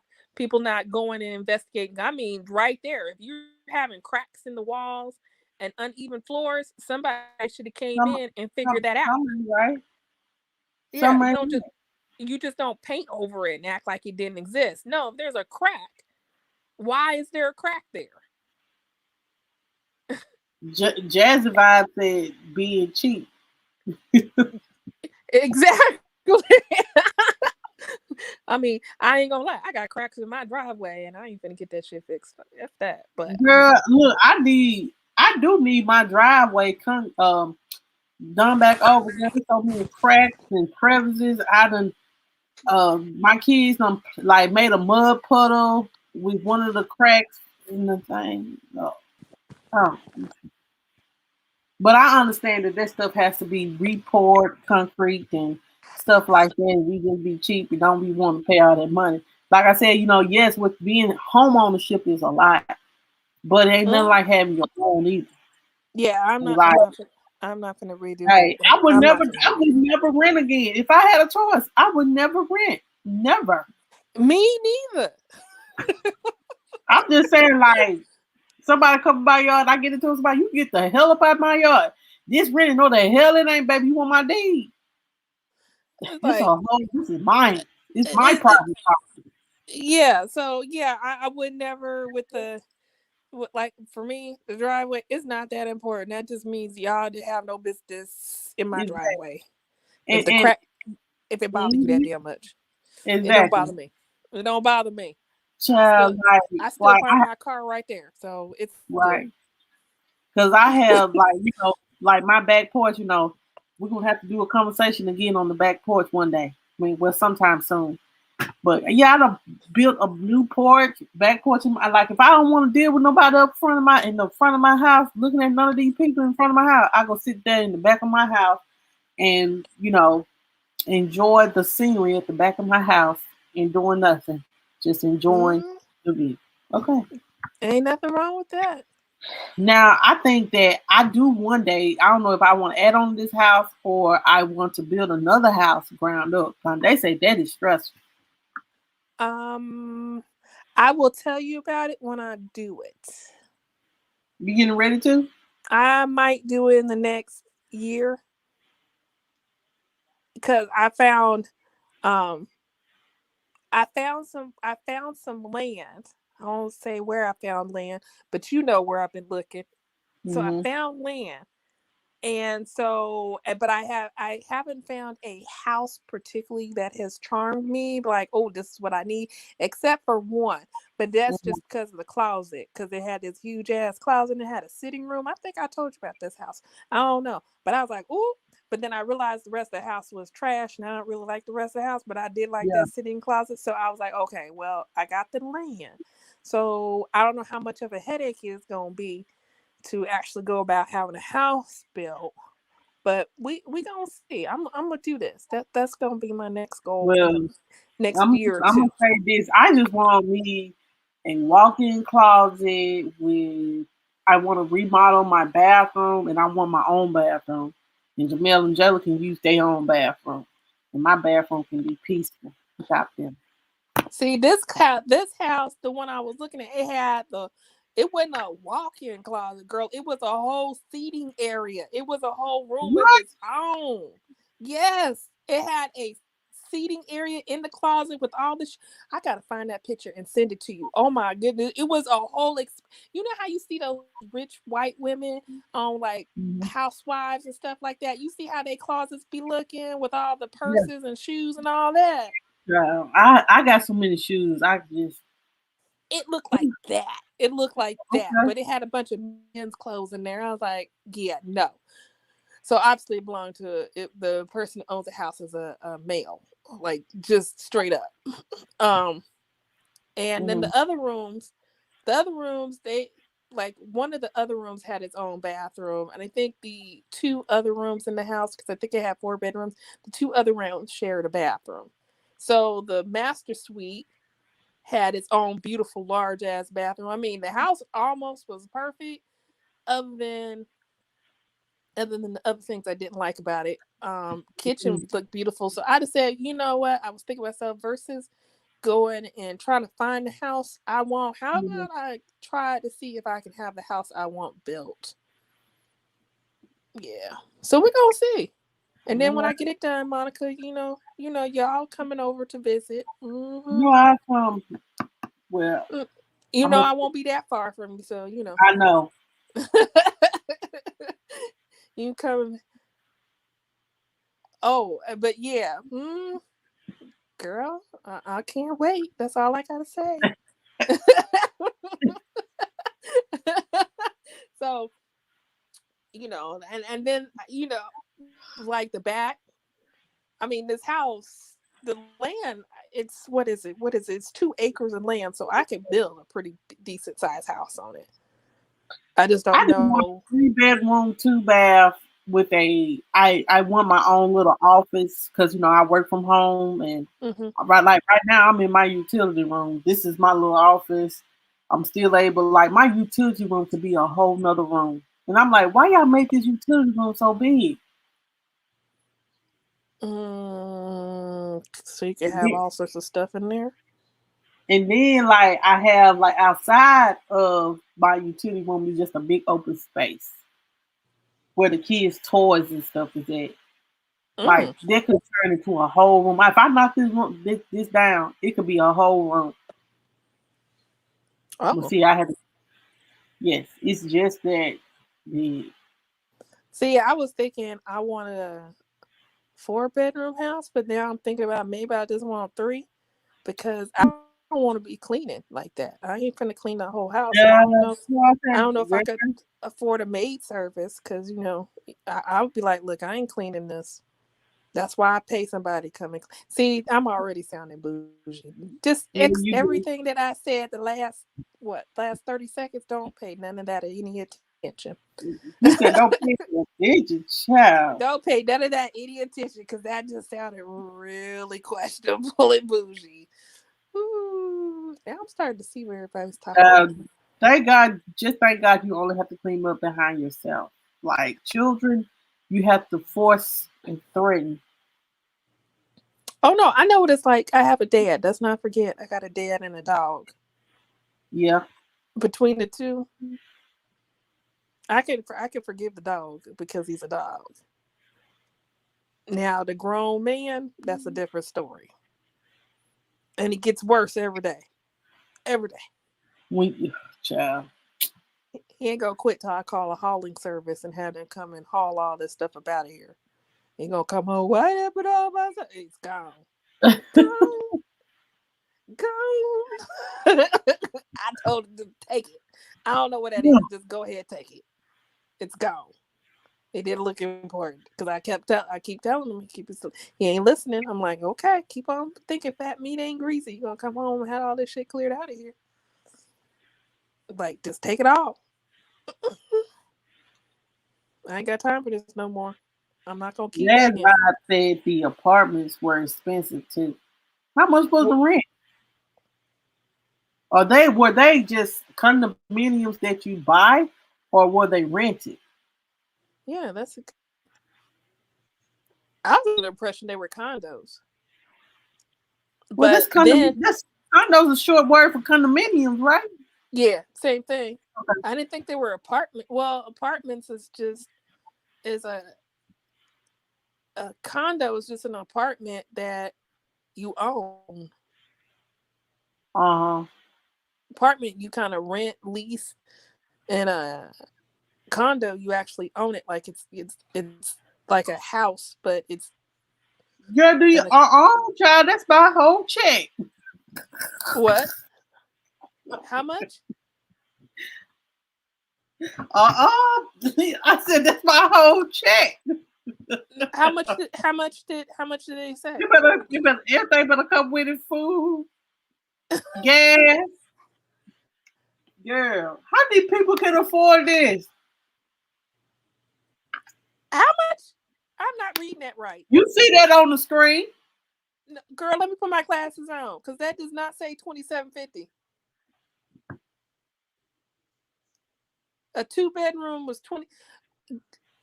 and investigating. I mean, right there, if you're having cracks in the walls and uneven floors, somebody should have came in and figured that out. Right? Yeah, you just don't paint over it and act like it didn't exist. No, if there's a crack, why is there a crack there? Jazzy Vibe said being cheap. Exactly. I mean, I ain't gonna lie. I got cracks in my driveway, and I ain't finna get that shit fixed. F that. But Girl, look, I do need my driveway done back over. There's so many cracks and crevices. I done my kids done like made a mud puddle with one of the cracks in the thing. Oh. But I understand that stuff has to be repoured concrete and stuff like that. We just be cheap. We don't be wanting to pay all that money. Like I said, yes, with being home ownership is a lot, but it ain't nothing like having your own either. yeah, Like, I'm not gonna redo hey, that. I would never rent again. If I had a choice, I would never rent. Never. Me neither. I'm just saying, like, somebody come by yard, I get into somebody, you get the hell up out my yard. This renting, no the hell it ain't, baby. You want my deed? This is mine. It's my property. Yeah, so yeah, I would never like for me, the driveway is not that important. That just means y'all didn't have no business in my driveway. If it bothers you that damn much. It don't bother me. It don't bother me. Child, I still park my car right there. So it's right. Because I have like my back porch, we're gonna have to do a conversation again on the back porch one day. I mean, well, sometime soon. But yeah, I done built a new back porch. Like if I don't want to deal with nobody in the front of my house, looking at none of these people in front of my house, I go sit there in the back of my house and enjoy the scenery at the back of my house and doing nothing, just enjoying the view. Okay, ain't nothing wrong with that. Now I think that I do one day. I don't know if I want to add on to this house or I want to build another house ground up. They say that is stressful. I will tell you about it when I do it. You getting ready to? I might do it in the next year because I found some land. I won't say where I found land, but you know where I've been looking. So I found land. And so, but I haven't found a house particularly that has charmed me. Like, oh, this is what I need, except for one. But that's just because of the closet, because it had this huge ass closet and it had a sitting room. I think I told you about this house. I don't know, but I was like, ooh. But then I realized the rest of the house was trash, and I don't really like the rest of the house. But I did like that sitting closet, so I was like, okay, well, I got the land. So I don't know how much of a headache it's gonna be to actually go about having a house built, but we gonna see. I'm gonna do this. That's gonna be my next goal. Well, next year or two. I'm gonna say this. I just want me a walk-in closet with. I want to remodel my bathroom, and I want my own bathroom. And Jamel and Jayla can use their own bathroom, and my bathroom can be peaceful without them. See, this house, the one I was looking at, it wasn't a walk-in closet, girl. It was a whole seating area. It was a whole room of its own. Yes, it had a seating area in the closet with all the. I gotta find that picture and send it to you. Oh my goodness, it was a whole. You know how you see those rich white women on like Housewives and stuff like that. You see how their closets be looking with all the purses and shoes and all that. I got so many shoes. It looked like that. It looked like that, but it had a bunch of men's clothes in there. I was like, yeah, no. So obviously it belonged to the person who owns the house is a male, like just straight up. And then the other rooms, they like one of the other rooms had its own bathroom, and I think the two other rooms in the house, because I think it had 4 bedrooms, the 2 other rooms shared a bathroom. So the master suite had its own beautiful large ass bathroom. I mean, the house almost was perfect, other than the other things I didn't like about it. Kitchen looked beautiful. So I just said, you know what? I was thinking to myself, versus going and trying to find the house I want, how about I try to see if I can have the house I want built? Yeah. So we're gonna see. And then when I get it done, Monica, y'all coming over to visit. No, I come. Well, I won't be that far from you, so I know. You come. Oh, but yeah, girl, I can't wait. That's all I gotta say. So, and then like the back. I mean, this house, the land, it's what is it? What is it? It's 2 acres of land, so I could build a pretty decent sized house on it. I just I don't just want know. a 3-bedroom, 2-bath with I want my own little office because I work from home and Hmm. right now I'm in my utility room. This is my little office. I'm still able like my utility room to be a whole nother room. And I'm like, why y'all make this utility room so big? So you can have all sorts of stuff in there. And then like I have like outside of my utility room is just a big open space where the kids' toys and stuff is at. Like Mm. that could turn into a whole room. If I knock this down, it could be a whole room. But Oh, see, I had to. Yes, it's just that the see, I was thinking I wanted a 4-bedroom house, but now I'm thinking about maybe I just want 3 because I don't want to be cleaning like that. I ain't finna clean the whole house, and I don't know. I don't know if I could afford a maid service because I would be like, look, I ain't cleaning this. That's why I pay somebody to come and see. I'm already sounding bougie. Just you do. everything that I said the last 30 seconds. Don't pay none of that any attention. You said don't pay attention, child. Don't pay none of that any attention because that just sounded really questionable and bougie. Ooh, now I'm starting to see where everybody's talking about. Thank God, just thank God you only have to clean up behind yourself. Like children, you have to force and threaten. Oh no, I know what it's like. I have a dad. Let's not forget, I got a dad and a dog. Yeah. Between the two, I can forgive the dog because he's a dog. Now the grown man, that's a different story, and it gets worse every day. Every day. Child. He ain't gonna quit till I call a hauling service and have them come and haul all this stuff up out of here. He gonna come home. What happened all my stuff? It's gone. Gone. Gone. I told him to take it. I don't know what that is. Just go ahead, take it. It's gone. It didn't look important because I keep telling him he ain't listening. I'm like, okay, keep on thinking fat meat ain't greasy. You gonna come home and have all this shit cleared out of here. Like, just take it all. I ain't got time for this no more. I'm not gonna keep That's begging. why I said the apartments were expensive too. How much was the rent? Or were they just condominiums that you buy, or were they rented? Yeah, I was under the impression they were condos. Well, But then, this condos a short word for condominiums, right? yeah, same thing. Okay. I didn't think they were apartment. Well, apartments is a condo is just an apartment that you own. Uh huh. Apartment you kind of rent, lease, and a condo you actually own it. Like it's like a house, but it's Girl, do you? in a Child, that's my whole check. what? How much? I said that's my whole check. How much did they say? Everything better come with it. Food, gas. Girl, how many people can afford this? How much? I'm not reading that right. You see that on the screen? No, girl, let me put my glasses on because that does not say $2,750. A 2-bedroom was 20.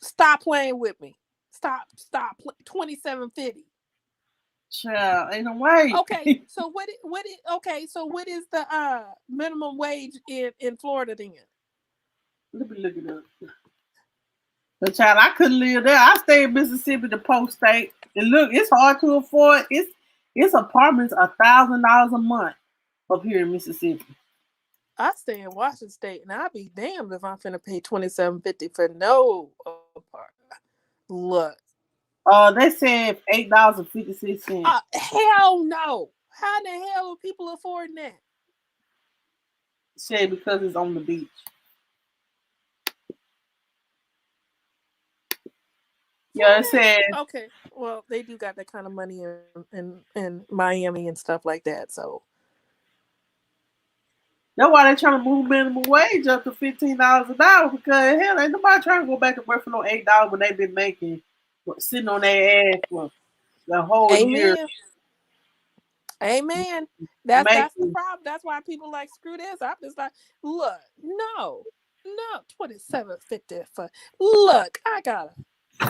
Stop playing with me. Stop. $2,750. Child, ain't no way. Okay, so what is the minimum wage in Florida then? Let me look it up. But child, I couldn't live there. I stay in Mississippi, the post state, and look, it's hard to afford. It's apartments $1,000 a month up here in Mississippi. I stay in Washington State, and I'll be damned if I'm finna pay $2,750 for no apartment. Look, They said $8.56. hell no. How in the hell are people affording that? Said because it's on the beach. Yeah, it said. Okay, well, they do got that kind of money in Miami and stuff like that. So That's why they trying to move minimum wage up to $15 an hour because hell, ain't nobody trying to go back and work for no $8 when they've been making sitting on their ass for the whole year. Amen. That's the Making problem. That's why people like screw this. I'm just like, look, no, 27.50 for. Look, I got a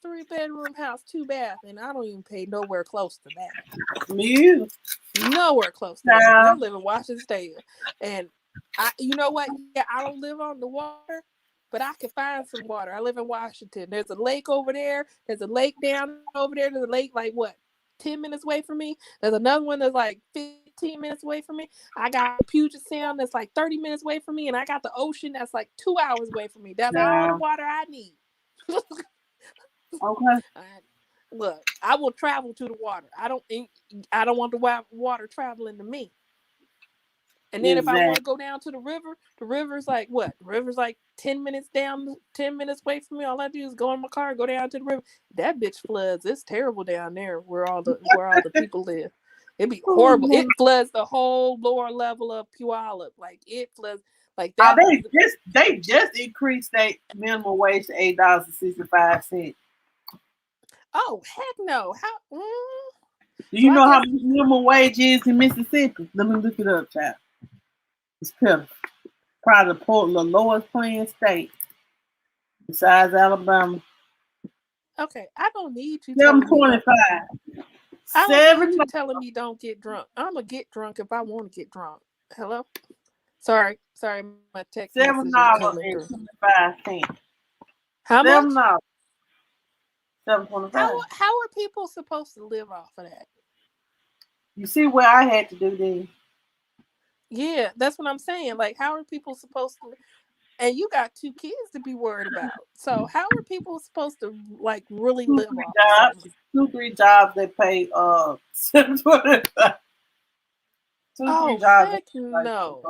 3-bedroom house, 2 bath, and I don't even pay nowhere close to that. me. Nowhere close to that. And I live in Washington State, and you know what? Yeah, I don't live on the water, but I can find some water. I live in Washington. There's a lake over there. There's a lake down over there. There's a lake like what, 10 minutes away from me. There's another one that's like 15 minutes away from me. I got Puget Sound that's like 30 minutes away from me, and I got the ocean that's like 2 hours away from me. That's all the water I need. Okay. Look, I will travel to the water. I don't want the water traveling to me. And then if I want to go down to the river's like what? The river's like 10 minutes down, 10 minutes away from me. All I do is go in my car, go down to the river. That bitch floods. It's terrible down there where all the people live. It'd be horrible. It floods the whole lower level of Puyallup. Like it floods like that. They just increased their minimum wage to $8.65. Oh heck no! How? Do you know how much minimum wage is in Mississippi? Let me look it up, child. It's pitiful. Probably the lowest paying state besides Alabama. Okay, I don't need you. $7.25. I don't need you telling me don't get drunk. I'm gonna get drunk if I want to get drunk. Hello. Sorry, my text message is coming through. $7.25. How much? $7.25. How are people supposed to live off of that? You see what I had to do then? Yeah, that's what I'm saying. Like, how are people supposed to? And you got 2 kids to be worried about. So how are people supposed to like really live off? 2-3 jobs that pay $7.25. 2-3 jobs. Heck no.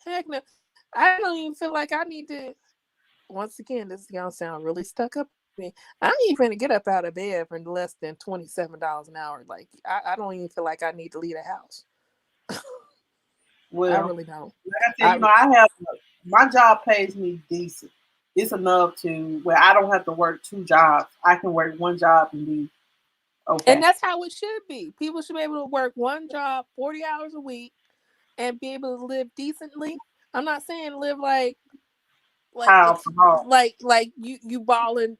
Heck no. I don't even feel like I need to. Once again, this is gonna sound really stuck up. I ain't even gonna get up out of bed for less than $27 an hour. Like I don't even feel like I need to leave the house. Well, I really don't. Like I have my job pays me decent. It's enough to where I don't have to work 2 jobs. I can work 1 job and be okay. And that's how it should be. People should be able to work 1 job 40 hours a week and be able to live decently. I'm not saying live like you balling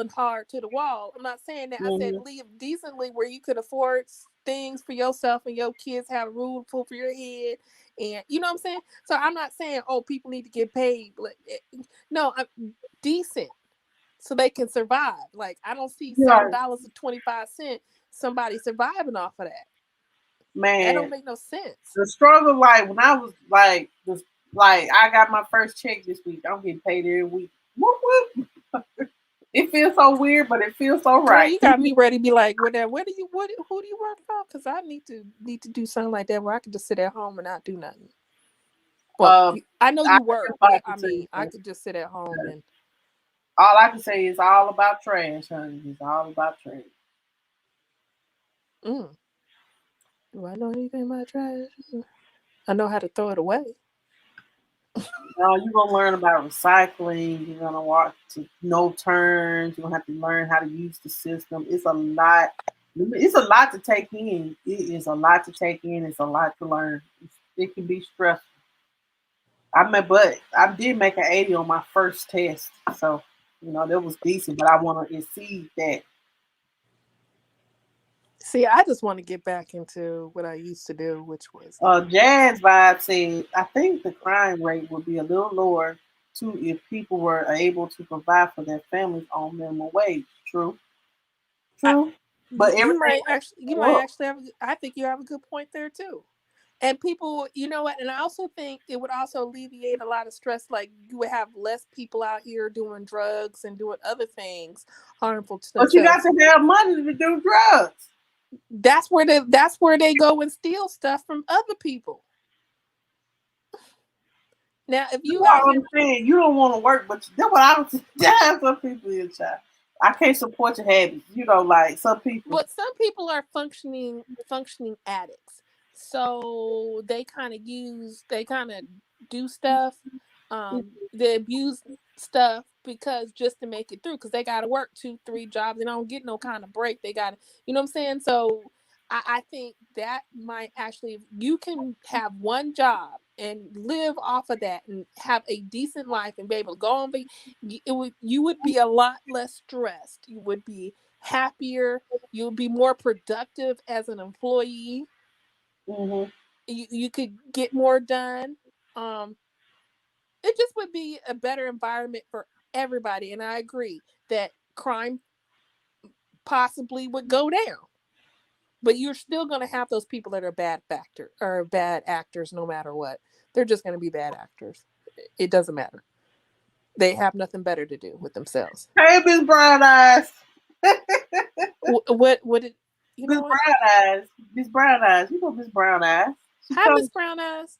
hard to the wall. I'm not saying that. I said live decently where you could afford things for yourself and your kids have a roof over your head, and you know what I'm saying. So I'm not saying people need to get paid. No, I'm decent so they can survive. Like I don't see $7.25 somebody surviving off of that. Man, that don't make no sense. The struggle, like when I was like I got my first check this week. I'm getting paid every week. Whoop, whoop. It feels so weird, but it feels so right. Girl, you got me ready to be like, who do you work for? Because I need to do something like that where I can just sit at home and not do nothing. Well, I know you work, but I mean, I could just sit at home and. All I can say is all about trash, honey. It's all about trash. Do I know anything about trash? I know how to throw it away. No, you're gonna learn about recycling. You're gonna walk to no turns. You're gonna have to learn how to use the system. It's a lot. It's a lot to take in. It is a lot to take in. It's a lot to learn. It can be stressful. But I did make an 80 on my first test, so that was decent. But I want to exceed that. See, I just want to get back into what I used to do, which was Jazz Vibe said, I think the crime rate would be a little lower too if people were able to provide for their families on minimum wage. True. But you might actually have. I think you have a good point there too. And people, you know what? And I also think it would also alleviate a lot of stress. Like you would have less people out here doing drugs and doing other things harmful to But you got themselves. to have money to do drugs. That's where they go and steal stuff from other people. Now, if you That's out what here, I'm saying. You don't want to work, but that's what I don't see. Damn, some people in child. I can't support your habits. You know, like some people. but some people are functioning addicts, so they kind of do stuff, they abuse stuff because just to make it through, because they got to work 2-3 jobs, they don't get no kind of break, they got to, you know what I'm saying? So I think that might actually, if you can have one job and live off of that and have a decent life and be able to go on, you would be a lot less stressed, you would be happier, you'll be more productive as an employee. Mm-hmm. You could get more done. Um, it just would be a better environment for everybody. And I agree that crime possibly would go down. But you're still going to have those people that are bad actors no matter what. They're just going to be bad actors. It doesn't matter. They have nothing better to do with themselves. Hey, Miss Brown Eyes. What did you Miss know what? Brown Eyes. Miss Brown Eyes. You know Miss Brown Eyes. Hi, Miss Brown Eyes.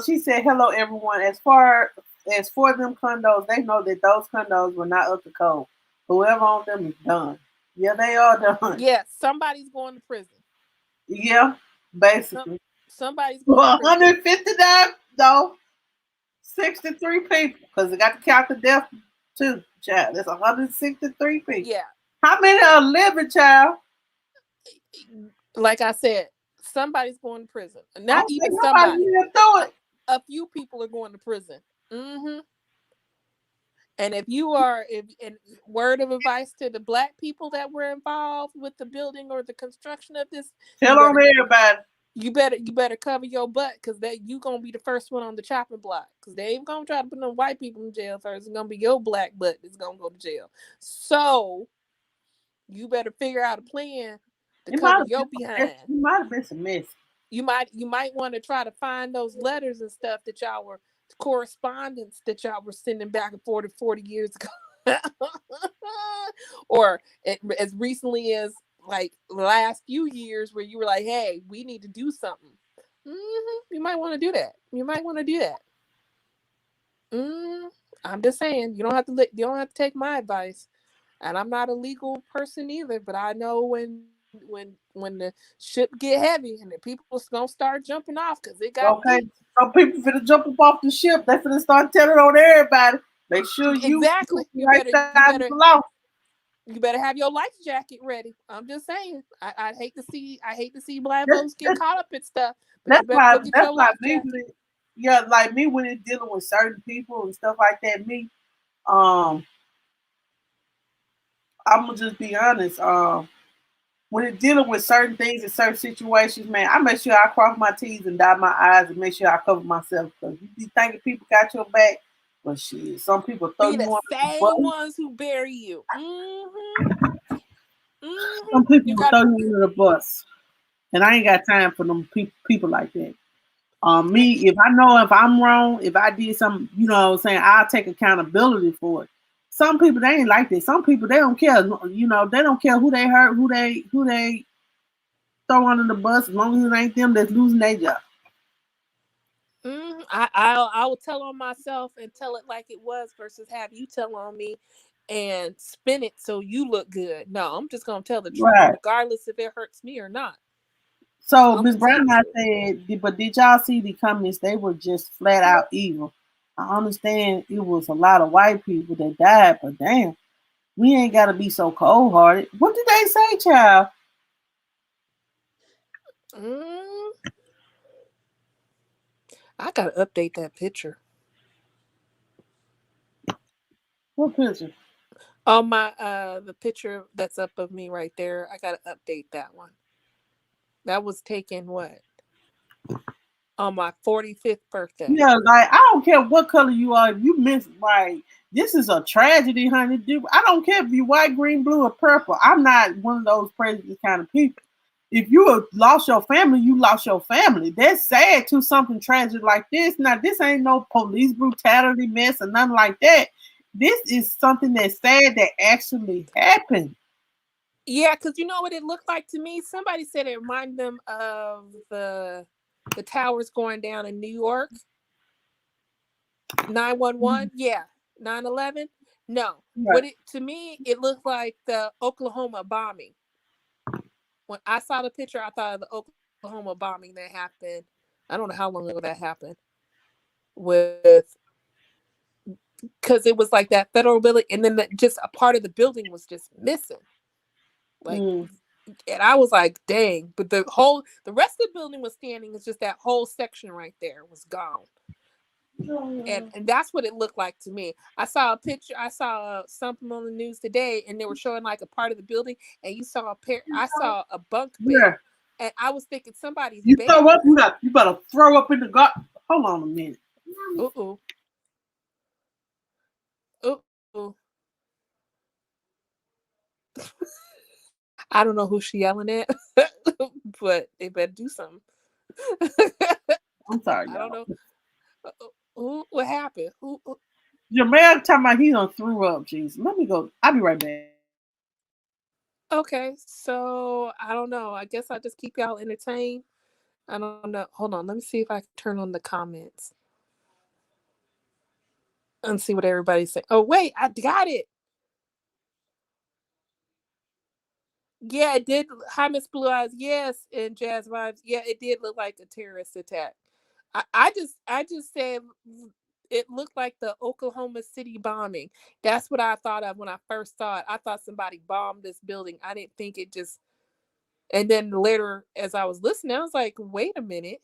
She said, "Hello, everyone. As for them condos, they know that those condos were not up to code. Whoever owned them is done. Yeah, they are done. Yeah, somebody's going to prison. Yeah, basically. Somebody's going to prison. 159, no, 63 people, because they got to count the death too, child. That's 163 people. Yeah. How many are living, child? Like I said, somebody's going to prison. Not even somebody. A few people are going to prison. Mm-hmm. And if word of advice to the Black people that were involved with the building or the construction of this, tell on everybody. You better cover your butt, because you gonna be the first one on the chopping block. Because they ain't gonna try to put no white people in jail first. It's gonna be your black butt that's gonna go to jail. So you better figure out a plan to cover your behind. It might have been some mess. You might want to try to find those letters and stuff that y'all were correspondence that y'all were sending back and forth 40 years ago. Or as recently as like the last few years, where you were like, hey, we need to do something. You might want to do that. I'm just saying, you don't have to take my advice. And I'm not a legal person either, but I know when the ship get heavy and the people's gonna start jumping off because it got deep. Some people finna jump up off the ship. They finna start telling on everybody. Make sure you you better have your life jacket ready. I'm just saying. I hate to see Black folks get caught up in stuff. But that's like me. Like me when it's dealing with certain people and stuff like that. I'm gonna just be honest. When it's dealing with certain things in certain situations, man, I make sure I cross my T's and dot my I's and make sure I cover myself, because you be thinking people got your back, but shit, some people throw you the same ones who bury you. Some people will throw you under the bus, and I ain't got time for them people like that. Me, if I know if I'm wrong, if I did something, you know what I'm saying, I'll take accountability for it. Some people, they ain't like that. Some people, they don't care. You know, they don't care who they hurt, who they throw under the bus, as long as it ain't them that's losing their job. I will tell on myself and tell it like it was versus have you tell on me and spin it so you look good. No, I'm just gonna tell the truth, regardless if it hurts me or not. So Ms. Brown, I said, but did y'all see the comments? They were just flat out evil. I understand it was a lot of white people that died, but damn, we ain't got to be so cold-hearted. What did they say, child? I got to update that picture. What picture? Oh, the picture that's up of me right there. I got to update that one. That was taken what? On my 45th birthday. Yeah, like I don't care what color you are. If you miss, like, this is a tragedy, honey. I don't care if you white, green, blue, or purple. I'm not one of those prejudice kind of people. if you have lost your family, you lost your family. That's sad to something tragic like this. Now, this ain't no police brutality mess or nothing like that. This is something that's sad that actually happened. Yeah, because you know what it looked like to me? Somebody said it reminded them of the towers going down in New York. 911. Yeah. 9/11. No. What it to me, it looked like the Oklahoma bombing. When I saw the picture, I thought of the Oklahoma bombing that happened. I don't know how long ago that happened. Because it was like that federal building, and then just a part of the building was just missing. Like, and I was like, dang. But the rest of the building was standing. It's just that whole section right there was gone. And that's what it looked like to me. I saw a picture. I saw something on the news today, and they were showing like a part of the building, and you saw I saw a bunk bed, and I was thinking somebody's. You throw up. You better throw up in the gut. Hold on a minute. Uh-oh. I don't know who she yelling at, but they better do something. I'm sorry. I don't know. What happened? Your man talking about he done threw up. Jeez, let me go. I'll be right back. Okay, so I don't know. I guess I'll just keep y'all entertained. I don't know. Hold on. Let me see if I can turn on the comments and see what everybody's saying. Oh, wait. I got it. Yeah, it did. Hi, Miss Blue Eyes. Yes, and Jazz Vibes. Yeah, it did look like a terrorist attack. I just said it looked like the Oklahoma City bombing. That's what I thought of when I first saw it. I thought somebody bombed this building. I didn't think it just. And then later, as I was listening, I was like, wait a minute.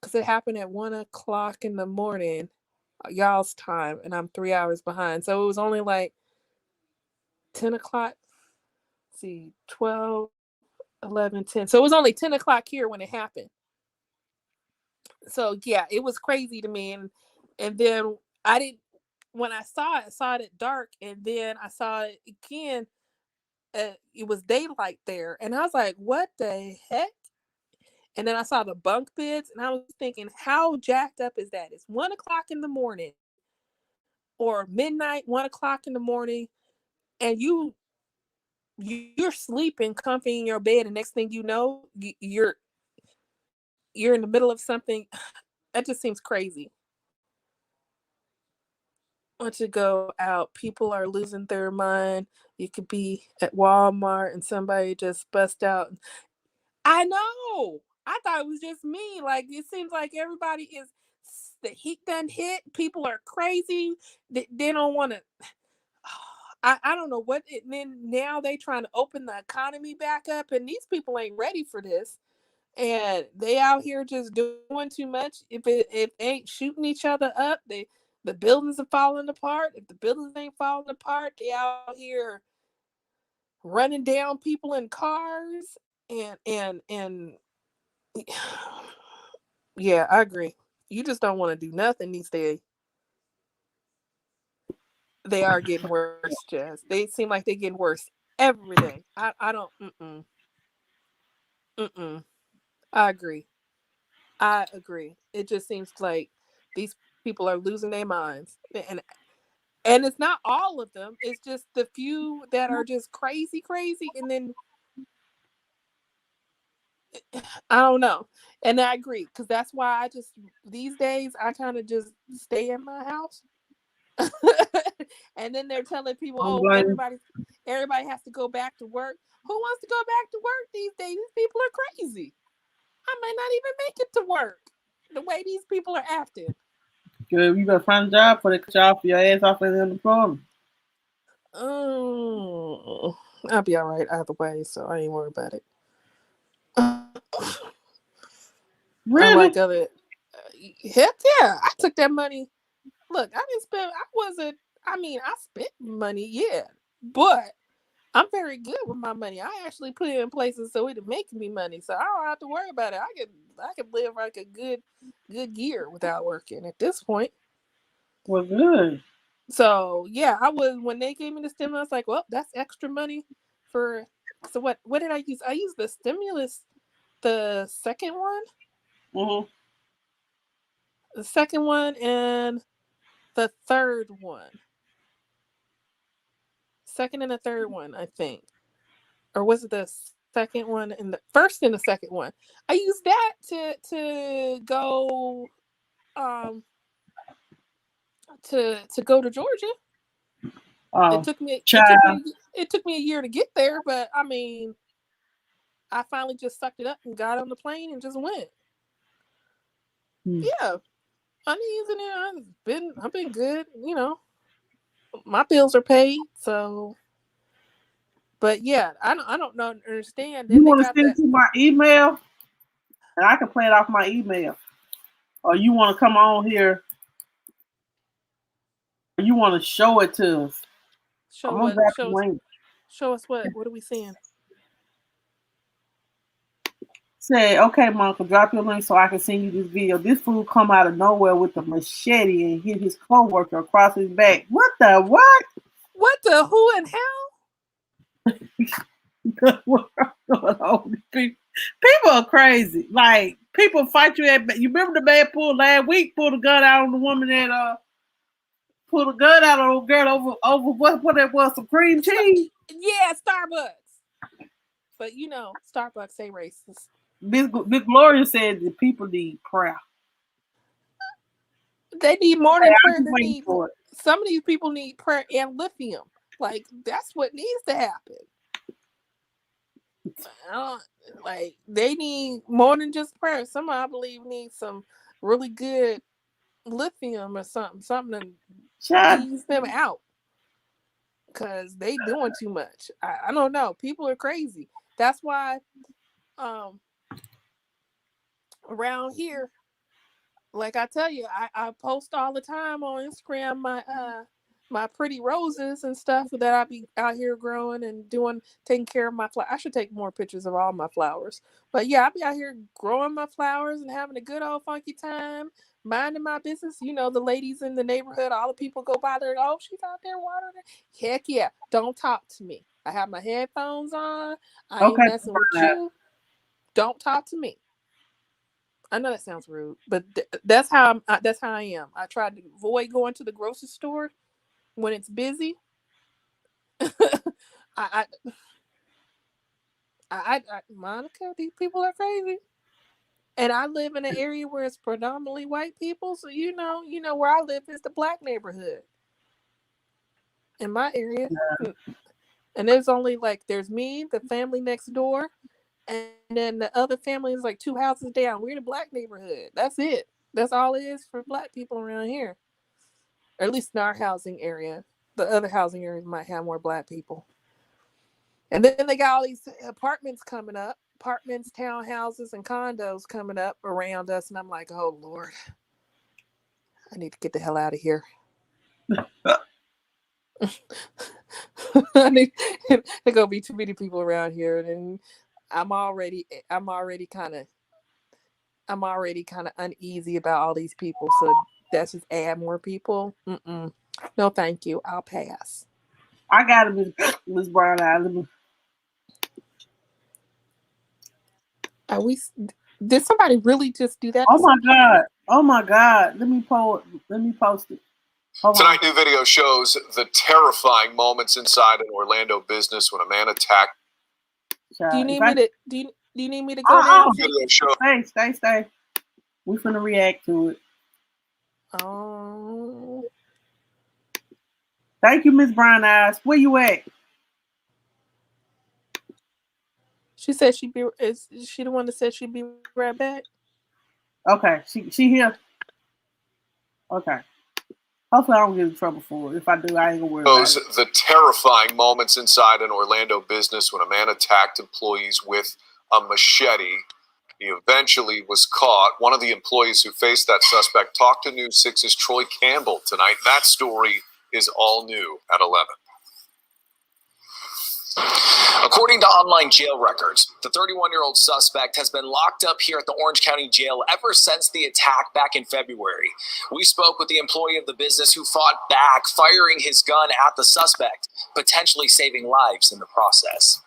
Because it happened at 1:00 in the morning, y'all's time, and I'm 3 hours behind. So it was only like 10 o'clock. Let's see, 12, 11, 10. So it was only 10 o'clock here when it happened. So yeah, it was crazy to me. And then when I saw it at dark, and then I saw it again. It was daylight there, and I was like, what the heck? And then I saw the bunk beds, and I was thinking, how jacked up is that? It's 1:00 in the morning or midnight, 1:00 in the morning, and you're sleeping comfy in your bed, and next thing you know, you're in the middle of something. That just seems crazy. Want to go out, people are losing their mind. You could be at Walmart and somebody just bust out. I know. I thought it was just me. Like, it seems like everybody is, the heat done hit. People are crazy. They don't want to. I don't know what. Then now they trying to open the economy back up, and these people ain't ready for this. And they out here just doing too much. If they ain't shooting each other up, the buildings are falling apart. If the buildings ain't falling apart, they out here running down people in cars and yeah, I agree. You just don't want to do nothing these days. They are getting worse, Jazz. They seem like they're getting worse every day. I don't. I agree. I agree. It just seems like these people are losing their minds, and it's not all of them. It's just the few that are just crazy, and then I don't know. And I agree, because that's why these days I kind of just stay in my house. And then they're telling people, oh, everybody has to go back to work. Who wants to go back to work these days? These people are crazy. I may not even make it to work the way these people are acting. Good, you better find a job for the job for your ass off in the problem. Oh, I'll be all right either way, so I ain't worried about it. Really? Unlike other, heck yeah, I took that money. Look, I didn't spend. I spent money, yeah, but I'm very good with my money. I actually put it in places so it'd make me money, so I don't have to worry about it. I could live like a good year without working at this point. Well, good. So yeah, I was, when they gave me the stimulus, like, well, that's extra money for So what did I use? I used the stimulus, the second one. Mm-hmm. The second one and the third one. Second and the third one, I think. Or was it the second one and the first and the second one? I used that to go to go to Georgia. It took me a year to get there, but I mean, I finally just sucked it up and got on the plane and just went. Yeah. Uneasy and I've been good, you know. My bills are paid, so. But yeah, I don't know, understand. Then You they want to got send that. it to my email, and I can play it off my email. Or you want to come on here? Or you want to show it to us? Show what? Show us what? What are we seeing? Say, okay, Monica, drop your link so I can send you this video. This fool come out of nowhere with a machete and hit his coworker across his back. What the what? What the who and how? What's going on? People are crazy. Like, people fight you at. You remember the man pulled a gun out on the woman that pulled a gun out on the girl over what it was, some cream cheese? Yeah, Starbucks. But you know, Starbucks ain't racist. Miss Gloria said that people need prayer. They need more than prayer. Some of these people need prayer and lithium. Like, that's what needs to happen. Like, they need more than just prayer. Some, I believe, need some really good lithium or something to ease them out, because they doing too much. I don't know. People are crazy. That's why around here, like I tell you, I post all the time on Instagram my pretty roses and stuff that I be out here growing and taking care of my flowers. I should take more pictures of all my flowers. But yeah, I be out here growing my flowers and having a good old funky time, minding my business. You know, the ladies in the neighborhood, all the people go by there. Oh, she's out there watering it. Heck yeah. Don't talk to me. I have my headphones on. I ain't messing with you. Don't talk to me. I know that sounds rude, but that's how I am. I try to avoid going to the grocery store when it's busy. Monica, these people are crazy. And I live in an area where it's predominantly white people, so you know where I live is the black neighborhood in my area. And there's only there's me, the family next door, and then the other family is 2 houses down. We're in a black neighborhood. That's it. That's all it is for black people around here. Or at least in our housing area. The other housing areas might have more black people. And then they got all these apartments coming up. Apartments, townhouses, and condos coming up around us. And I'm like, oh, Lord. I need to get the hell out of here. There's gonna be too many people around here, and I'm already kind of uneasy about all these people. So that's just add more people. No, thank you. I'll pass. I got it, Miss Brown Eyes. Did somebody really just do that? Oh my God! Let me post it. Tonight, new video shows the terrifying moments inside an Orlando business when a man attacked. Do you need me to go down? Stay. We're finna react to it. Oh. Thank you, Miss Brown Eyes. Where you at? She said is she the one that said she'd be right back? Okay, she here. Okay. Hopefully I don't get in trouble for it. If I do, I ain't gonna worry about it. The terrifying moments inside an Orlando business when a man attacked employees with a machete. He eventually was caught. One of the employees who faced that suspect talked to News 6's Troy Campbell tonight. That story is all new at 11. According to online jail records, the 31-year-old suspect has been locked up here at the Orange County Jail ever since the attack back in February. We spoke with the employee of the business who fought back, firing his gun at the suspect, potentially saving lives in the process.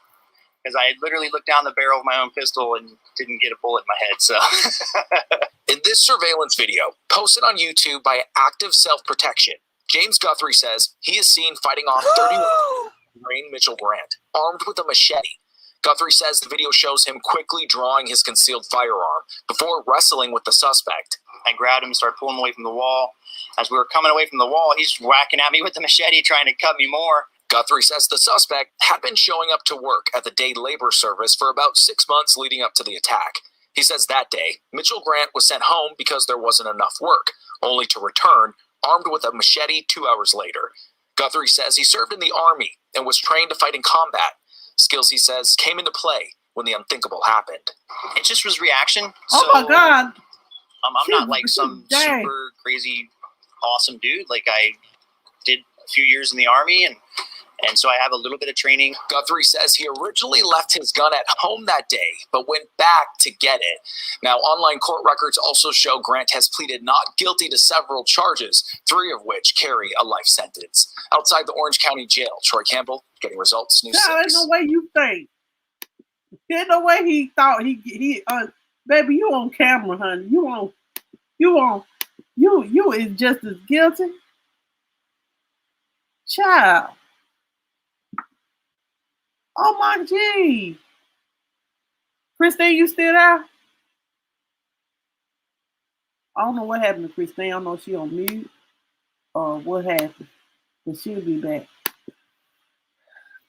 because I literally looked down the barrel of my own pistol and didn't get a bullet in my head. So, In this surveillance video, posted on YouTube by Active Self-Protection, James Guthrie says he is seen fighting off 31 Rain Mitchell Grant, armed with a machete. Guthrie says the video shows him quickly drawing his concealed firearm before wrestling with the suspect. I grabbed him and started pulling him away from the wall. As we were coming away from the wall, he's whacking at me with the machete, trying to cut me more. Guthrie says the suspect had been showing up to work at the day labor service for about 6 months leading up to the attack. He says that day, Mitchell Grant was sent home because there wasn't enough work, only to return armed with a machete 2 hours later. Guthrie says he served in the Army and was trained to fight in combat. Skills, he says, came into play when the unthinkable happened. It just was reaction. Oh my God. I'm not like some super crazy awesome dude. Like, I did a few years in the Army, and so I have a little bit of training. Guthrie says he originally left his gun at home that day, but went back to get it. Now, online court records also show Grant has pleaded not guilty to several charges, 3 of which carry a life sentence. Outside the Orange County Jail, Troy Campbell, Getting Results, News 6. There's no way you think. There's no way he thought baby, you on camera, honey. You is just as guilty. Child. Oh my G. Christine, you still there? I don't know what happened to Christine. I don't know if she on mute or what happened. But she'll be back.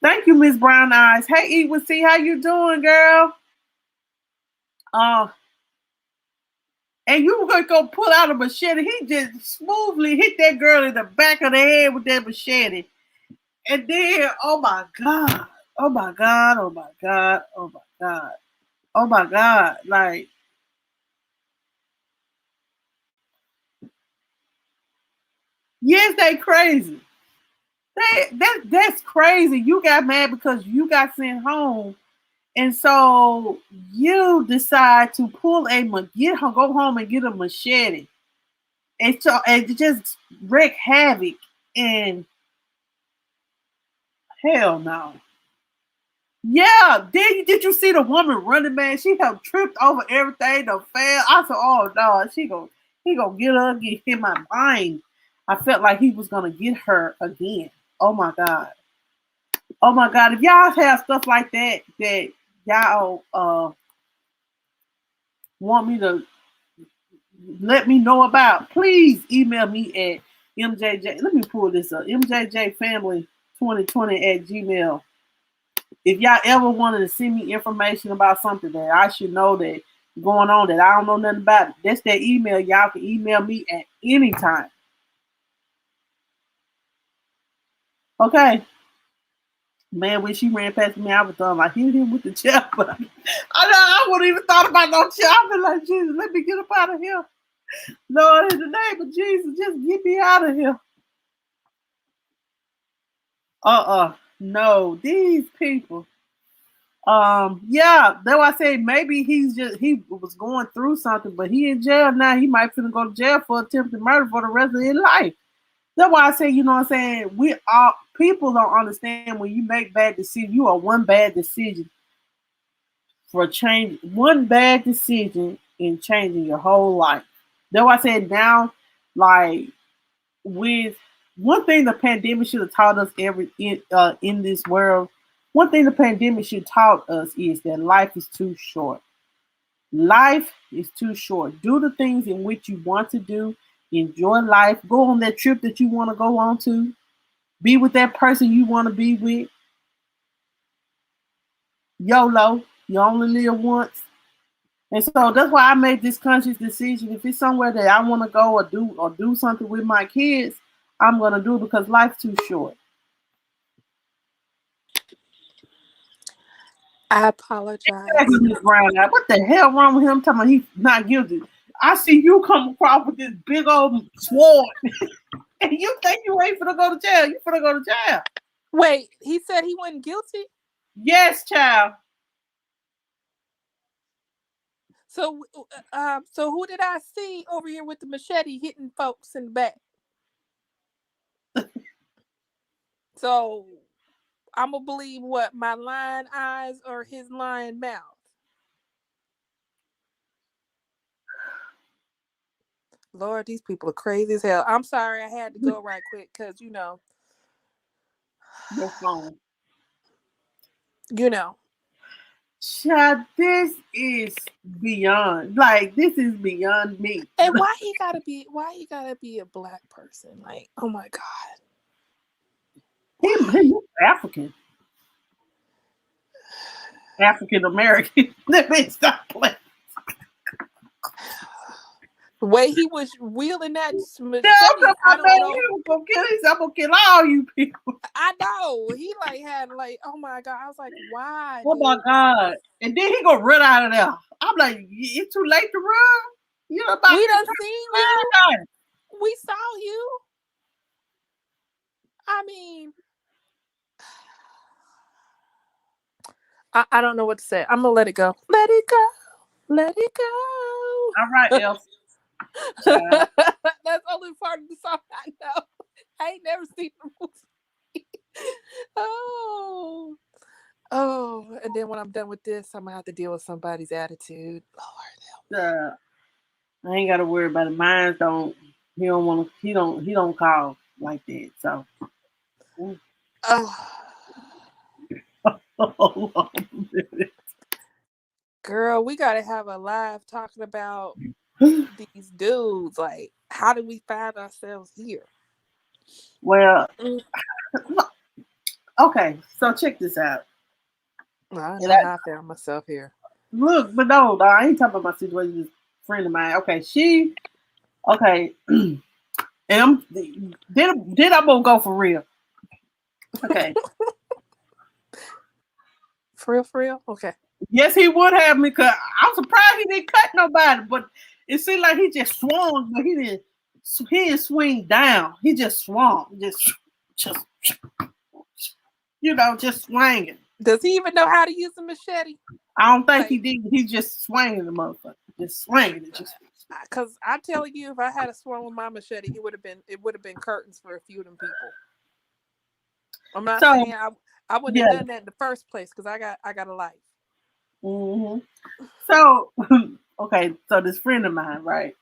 Thank you, Miss Brown Eyes. Hey, Eat see how you doing, girl? And you were gonna go pull out a machete. He just smoothly hit that girl in the back of the head with that machete. And then, oh my God. Oh my God, oh my God, oh my God, oh my God. Like, yes, they crazy. That's crazy. You got mad because you got sent home. And so you decide to go home and get a machete. And so and just wreak havoc. And hell no. Yeah, did you see the woman running, man? She have tripped over everything, the fell. I said, oh no, he gonna get her again in my mind. I felt like he was gonna get her again. Oh my God. Oh my God. If y'all have stuff like that y'all want me to let me know about, please email me at MJJ. Let me pull this up. MJJFamily2020@gmail.com. If y'all ever wanted to send me information about something that I should know that going on that I don't know nothing about, that's that email. Y'all can email me at any time. Okay. Man, when she ran past me, I was done. Like, hit him with the chair. But I wouldn't even thought about no chair. I was like, Jesus, let me get up out of here. Lord, in the name of Jesus, just get me out of here. No, these people. Yeah, that's why I say maybe he was going through something, but he in jail now. He might finna go to jail for attempted murder for the rest of his life. That's why I say, you know what I'm saying? People don't understand when you make bad decisions. You are one bad decision for change, one bad decision in changing your whole life. That's why I said now, like, with one thing the pandemic should have taught us in this world. One thing the pandemic should have taught us is that life is too short. Life is too short. Do the things in which you want to do. Enjoy life. Go on that trip that you want to go on to. Be with that person you want to be with. YOLO. You only live once. And so that's why I made this conscious decision. If it's somewhere that I want to go or do something with my kids, I'm going to do it because life's too short. I apologize. What the hell wrong with him talking about he's not guilty? I see you come across with this big old sword and you think you ain't finna go to jail. You finna go to jail. Wait, he said he wasn't guilty? Yes, child. So who did I see over here with the machete hitting folks in the back? So I'm gonna believe what, my lying eyes or his lying mouth? Lord, these people are crazy as hell. I'm sorry, I had to go right quick because Your phone. Child, this is beyond. Like, this is beyond me. And why he gotta be a black person? Like, oh my God. He's African. African American. Let me stop playing. The way he was wielding that machete, I don't know. I'm gonna kill all you people. I know. He had oh my God. I was like, why? Oh my God. And then he gonna run out of there. I'm like, it's too late to run. You know about we done seen you. We saw you. I mean, I don't know what to say. I'm gonna let it go. Let it go. Let it go. All right, Elsa. That's the only part of the song I know. I ain't never seen the movie. Oh, and then when I'm done with this, I'm gonna have to deal with somebody's attitude. Lord, I ain't gotta worry about it. Mine don't. He don't call like that. So. Girl, we gotta have a live talking about these dudes. Like, how did we find ourselves here? Well, okay, so check this out. I know how I found myself here. Look, but no, I ain't talking about my situation. This friend of mine. Okay, and then I'm gonna go for real. Okay. For real? Okay. Yes, he would have me. Cause I'm surprised he didn't cut nobody, but it seemed like he just swung, but he didn't swing down. He just swung, just just swinging. Does he even know how to use a machete? I don't think he did. He just swinging the motherfucker, just swinging it. Because I'm telling you, if I had a swung with my machete, it would have been curtains for a few of them people. I'm not saying I wouldn't have done that in the first place because I got a life. Mm-hmm. So, okay, so this friend of mine, right?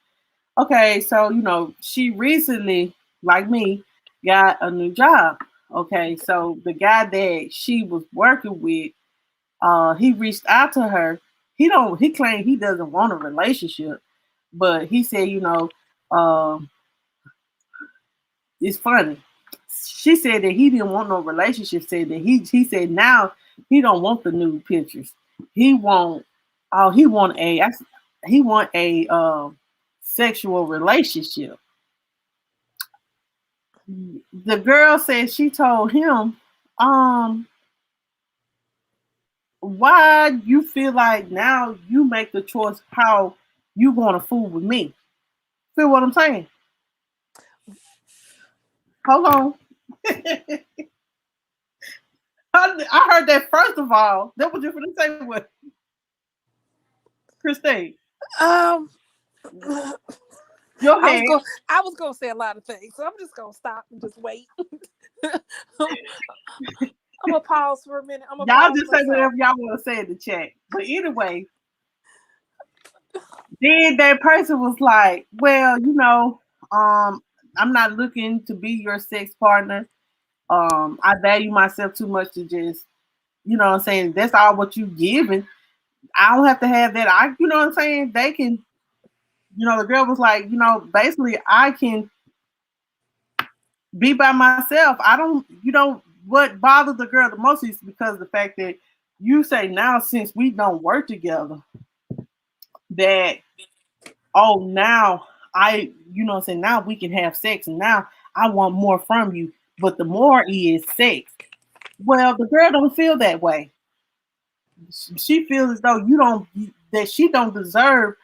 Okay, so she recently, like me, got a new job. Okay, so the guy that she was working with, he reached out to her. He claimed he doesn't want a relationship, but he said, it's funny. She said that he didn't want no relationship. Said that he said now he don't want the nude pictures. He want a sexual relationship. The girl said she told him, why you feel like now you make the choice how you going to fool with me? Feel what I'm saying? Hold on. I heard that first of all. That was just what to say with Christine. Your head. I was gonna say a lot of things, so I'm just gonna stop and just wait. I'm gonna pause for a minute. Y'all just say whatever y'all want to say in the chat. But anyway, then that person was like, well, I'm not looking to be your sex partner. I value myself too much to just, what I'm saying, that's all what you giving. I don't have to have that. You know what I'm saying? They can, the girl was like, basically I can be by myself. What bothers the girl the most is because of the fact that you say now, since we don't work together, that, now now we can have sex and now I want more from you, but the more is sex. Well, the girl don't feel that way. She feels as though that she don't deserve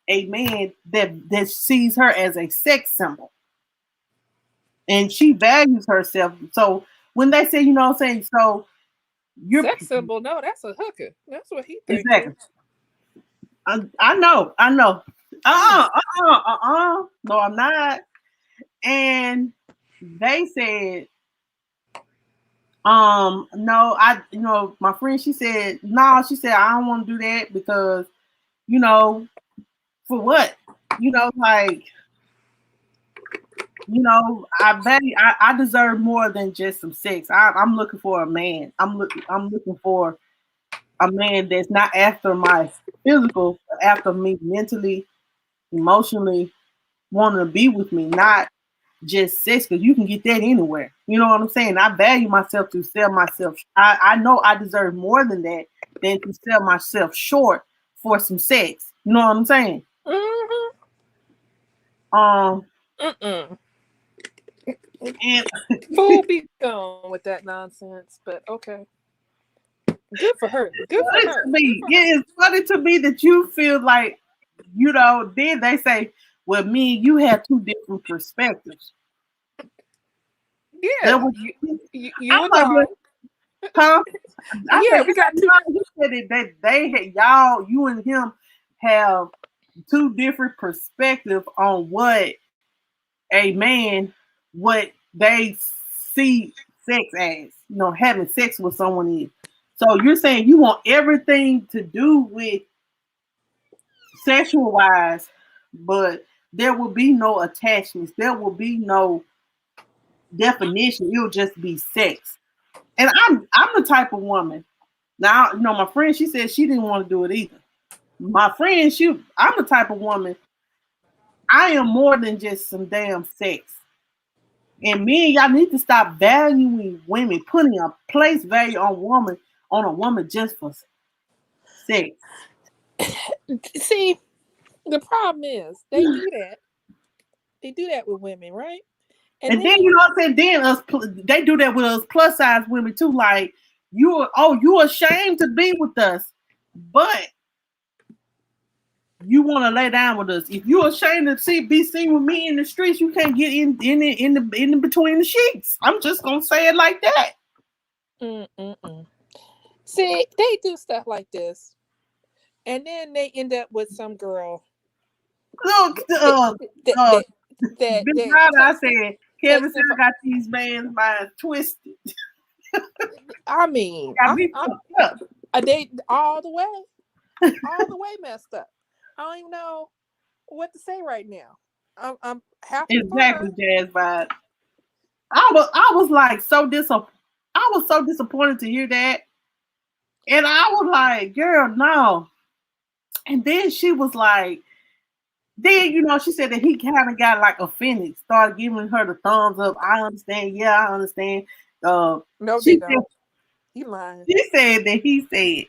a man that sees her as a sex symbol. And she values herself. So when they say, so you're sex symbol, no, that's a hooker. That's what he thinks. Exactly. I know. No, I'm not. And they said, No, my friend, she said, no, she said, I don't want to do that because, for what? Like, I deserve more than just some sex. I'm looking for a man. I'm looking for a man that's not after my physical, but after me mentally, emotionally, wanting to be with me, not just sex, because you can get that anywhere. You know what I'm saying? I value myself to sell myself. I know I deserve more than that than to sell myself short for some sex. You know what I'm saying? Mm-hmm. And Fool be gone with that nonsense, but okay. Good for her. Good for her. It is funny to me that you feel like, then they say, well, me and you have two different perspectives. Yeah. You and I. Huh? We got two. He said that you and him have two different perspectives on what they see sex as, having sex with someone is. So you're saying you want everything to do with sexual wise, but there will be no attachments. There will be no definition. It'll just be sex. And I'm the type of woman. Now, my friend, she said she didn't want to do it either. My friend, I'm the type of woman. I am more than just some damn sex. And men, y'all need to stop valuing women, putting a place value on a woman just for sex. See, the problem is they do that. They do that with women, right? And then you know what I'm saying? Then they do that with us plus size women too. Like you're ashamed to be with us, but you want to lay down with us. If you're ashamed to be seen with me in the streets, you can't get in between the sheets. I'm just gonna say it like that. See, they do stuff like this, and then they end up with some girl. Look, I said Kevin said I got these man's minds twisted. I mean, they all the way messed up. I don't even know what to say right now. I'm happy. Exactly, Jazz vibe. I was like I was so disappointed to hear that, and I was like, "Girl, no." And then she was like, she said that he kind of got like offended, started giving her the thumbs up. I understand. Yeah, I understand. No, they don't. He lying. She said that he said,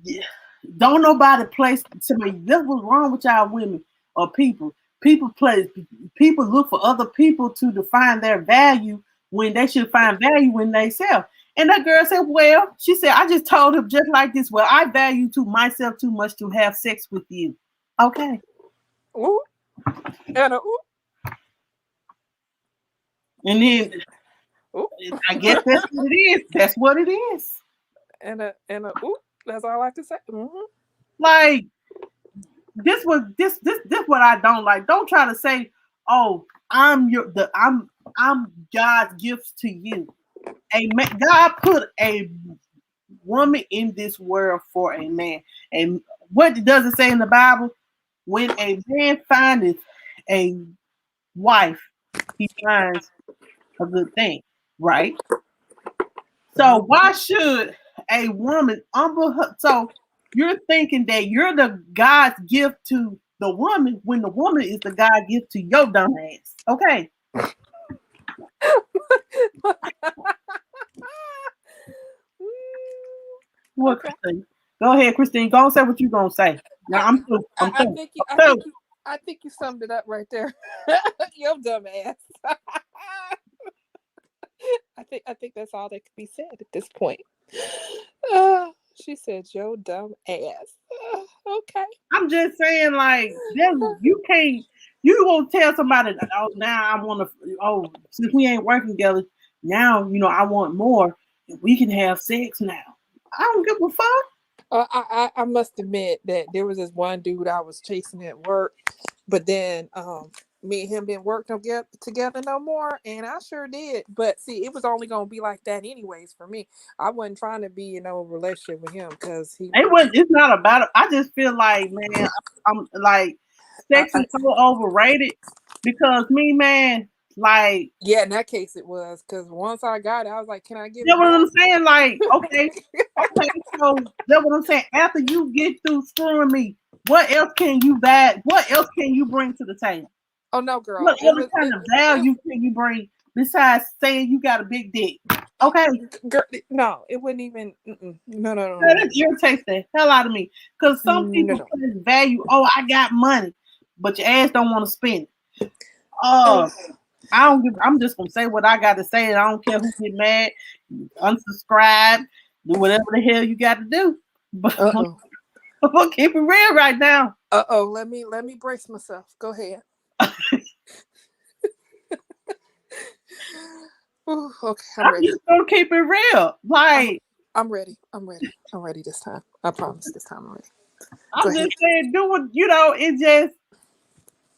yeah, don't nobody place to me. That's what's wrong with y'all women or people. People look for other people to define their value when they should find value in themselves. And that girl said, well, she said, I just told him just like this. Well, I value myself too much to have sex with you. Okay. Ooh. And ooh. And then ooh. I guess that's what it is. That's what it is. And a ooh. That's all I have to say. Mm-hmm. Like this what I don't like. Don't try to say, oh, I'm God's gift to you. Amen. God put a woman in this world for a man. And what does it say in the Bible? When a man findeth a wife, he finds a good thing, right? So why should a woman humble her? So you're thinking that you're the God's gift to the woman when the woman is the God gift to your dumb ass. Okay. What, Christine? Go ahead, Christine. Go and say what you're gonna say. Now I think you summed it up right there. Your dumb ass. I think that's all that could be said at this point. She said, "Yo, dumb ass." Okay. I'm just saying, like, you can't. You won't tell somebody, oh, now I want to. Oh, since we ain't working together, now I want more. We can have sex now. I don't give a fuck. I must admit that there was this one dude I was chasing at work, but then me and him didn't work together no more, and I sure did. But see, it was only gonna be like that anyways for me. I wasn't trying to be in no relationship with him because he. It's not about it. I just feel like, man, I'm like, sex is so overrated because me, man, like. Yeah, in that case it was because once I got it, I was like, "Can I give You know it what back?" I'm saying? Like, okay, so that's what I'm saying. After you get through screwing me, what else can you buy? What else can you bring to the table? Oh no, girl! What other kind of value can you bring besides saying you got a big dick? Okay, girl, no, it wouldn't even. No. that irritates the hell out of me because some people No. place value. Oh, I got money, but your ass don't want to spend it. I don't give. I'm just gonna say what I got to say, and I don't care who get mad, unsubscribe, do whatever the hell you got to do. But I'm gonna keep it real right now. Let me brace myself. Go ahead. Ooh, okay, I'm ready. Just gonna keep it real. Like I'm ready. I'm ready this time. I promise. This time I'm ready. I'm just saying, do what it just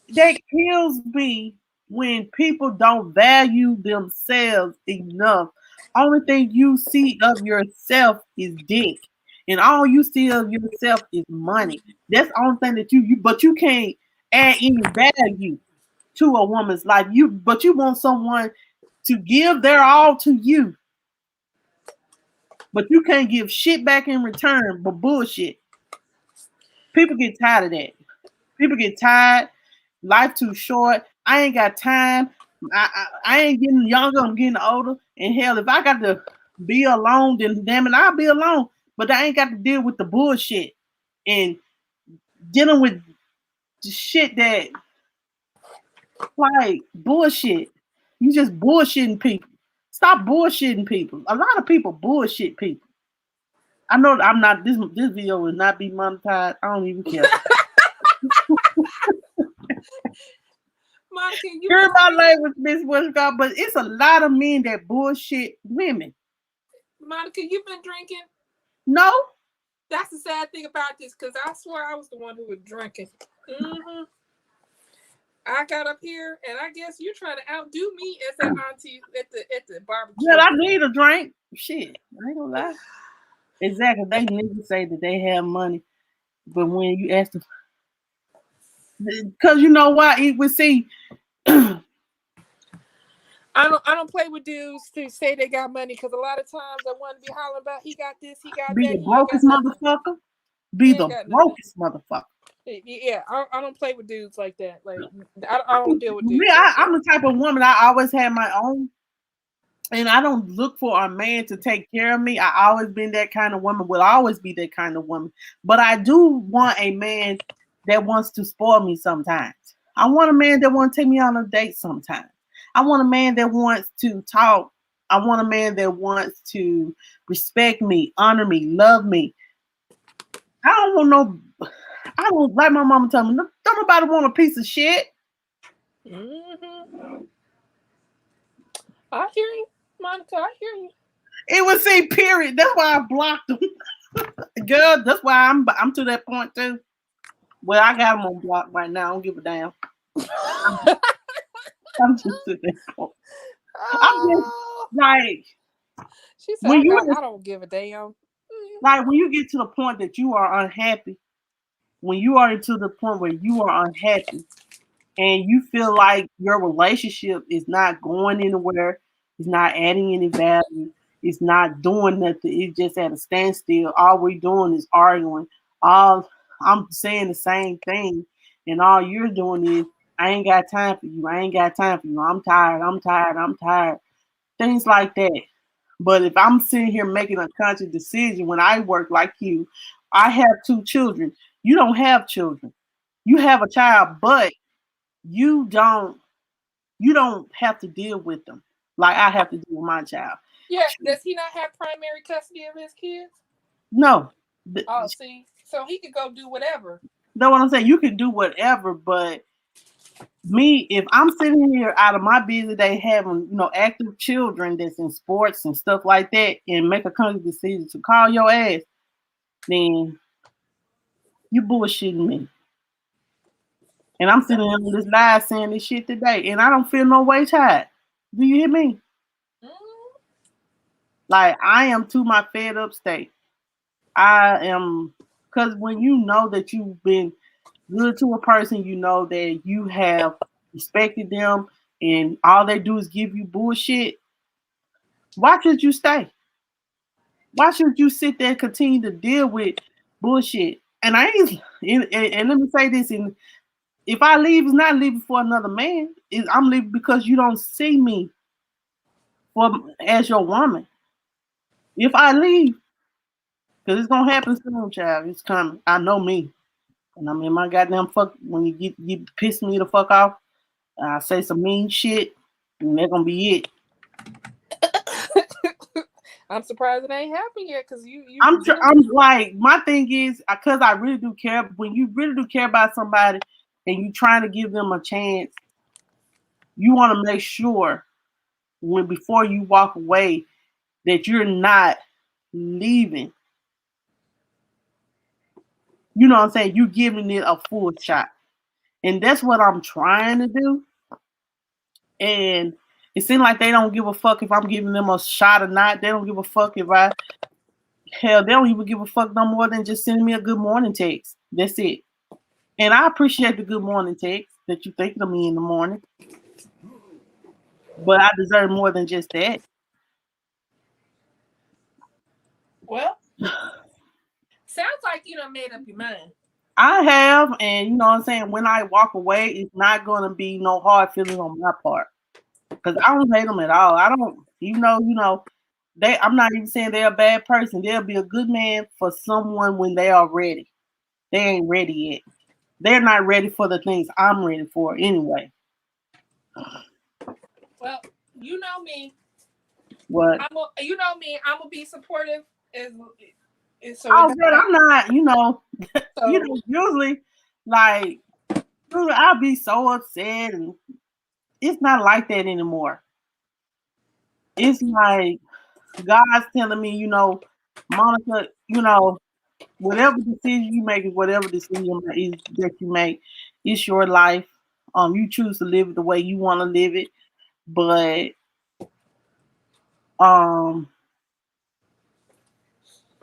that kills me when people don't value themselves enough. Only thing you see of yourself is dick. And all you see of yourself is money. That's the only thing that but you can't add any value to a woman's life. But you want someone to give their all to you. But you can't give shit back in return but bullshit. People get tired of that. People get tired. Life too short. I ain't got time. I ain't getting younger. I'm getting older. And hell, if I got to be alone, then damn it, I'll be alone. But I ain't got to deal with the bullshit and dealing with shit that like bullshit. You just bullshitting people. Stop bullshitting people. A lot of people bullshit people. I know I'm not. This video will not be monetized. I don't even care. Monica, you heard my language, Miss Westcott, but it's a lot of men that bullshit women. Monica, you've been drinking? No. That's the sad thing about this, because I swear I was the one who was drinking. I got up here, and I guess you're trying to outdo me as that auntie at the barbecue. Yeah, I need a drink. Shit, I ain't gonna lie. Exactly. They niggas say that they have money, but when you ask them, because you know why? It would see. I don't play with dudes to say they got money, because a lot of times I want to be hollering about he got this, he got be that. The brokest motherfucker. Be the brokest motherfucker. Yeah, I don't play with dudes like that. Like I don't deal with dudes. I'm the type of woman. I always had my own, and I don't look for a man to take care of me. I always been that kind of woman. Will always be that kind of woman. But I do want a man that wants to spoil me sometimes. I want a man that wants to take me on a date sometimes. I want a man that wants to talk. I want a man that wants to respect me, honor me, love me. I don't want no. I don't like my mama tell me. Don't nobody want a piece of shit. I hear you, Monica. I hear you. It would say period. That's why I blocked them. Girl, that's why I'm to that point too. Well, I got them on block right now. I don't give a damn. I'm just to that point. I'm just like, she said, I don't give a damn. Like when you get to the point that you are unhappy, when you are to the point where you are unhappy and you feel like your relationship is not going anywhere, it's not adding any value, it's not doing nothing, it's just at a standstill. All we're doing is arguing. I'm saying the same thing, and all you're doing is, I ain't got time for you. I ain't got time for you. I'm tired. I'm tired. I'm tired. Things like that. But if I'm sitting here making a conscious decision when I work like you, I have 2 children. You don't have children. You have a child, but you don't have to deal with them like I have to deal with my child. Yeah, does he not have primary custody of his kids? No. Oh, see, so he could go do whatever. Know what I'm saying? You can do whatever, but me, if I'm sitting here out of my busy day having, active children that's in sports and stuff like that, and make a conscious decision to call your ass, then you bullshitting me. And I'm sitting here with this live saying this shit today, and I don't feel no way tired. Do you hear me? Like, I am to my fed up state. I am, because when you know that you've been good to a person, you know that you have respected them, and all they do is give you bullshit. Why should you stay? Why should you sit there and continue to deal with bullshit? And I ain't, and let me say this, and if I leave, it's not leaving for another man. I'm leaving because you don't see me as your woman. If I leave, because it's gonna happen soon, child. It's coming. I know me. And I'm in my goddamn fuck. When you piss me the fuck off, I say some mean shit, and that's gonna be it. I'm surprised it ain't happened yet, because I'm like, my thing is, because I really do care. When you really do care about somebody, and you trying to give them a chance, you want to make sure before you walk away that you're not leaving. You know what I'm saying? You giving it a full shot, and that's what I'm trying to do. And it seems like they don't give a fuck if I'm giving them a shot or not. They don't give a fuck if they don't even give a fuck no more than just sending me a good morning text. That's it. And I appreciate the good morning text that you thinking of me in the morning. But I deserve more than just that. Well, sounds like you done made up your mind. I have, and you know what I'm saying, when I walk away, it's not gonna be no hard feelings on my part. Because I don't hate them at all. I don't, you know, I'm not even saying they're a bad person. They'll be a good man for someone when they are ready. They ain't ready yet. They're not ready for the things I'm ready for anyway. Well, you know me. What? You know me. I'm gonna be supportive. So I'm not. So, usually, like, I'll be so upset, and it's not like that anymore. It's like God's telling me, Monica, whatever decision you make is whatever decision is that you make. It's your life. You choose to live it the way you want to live it, but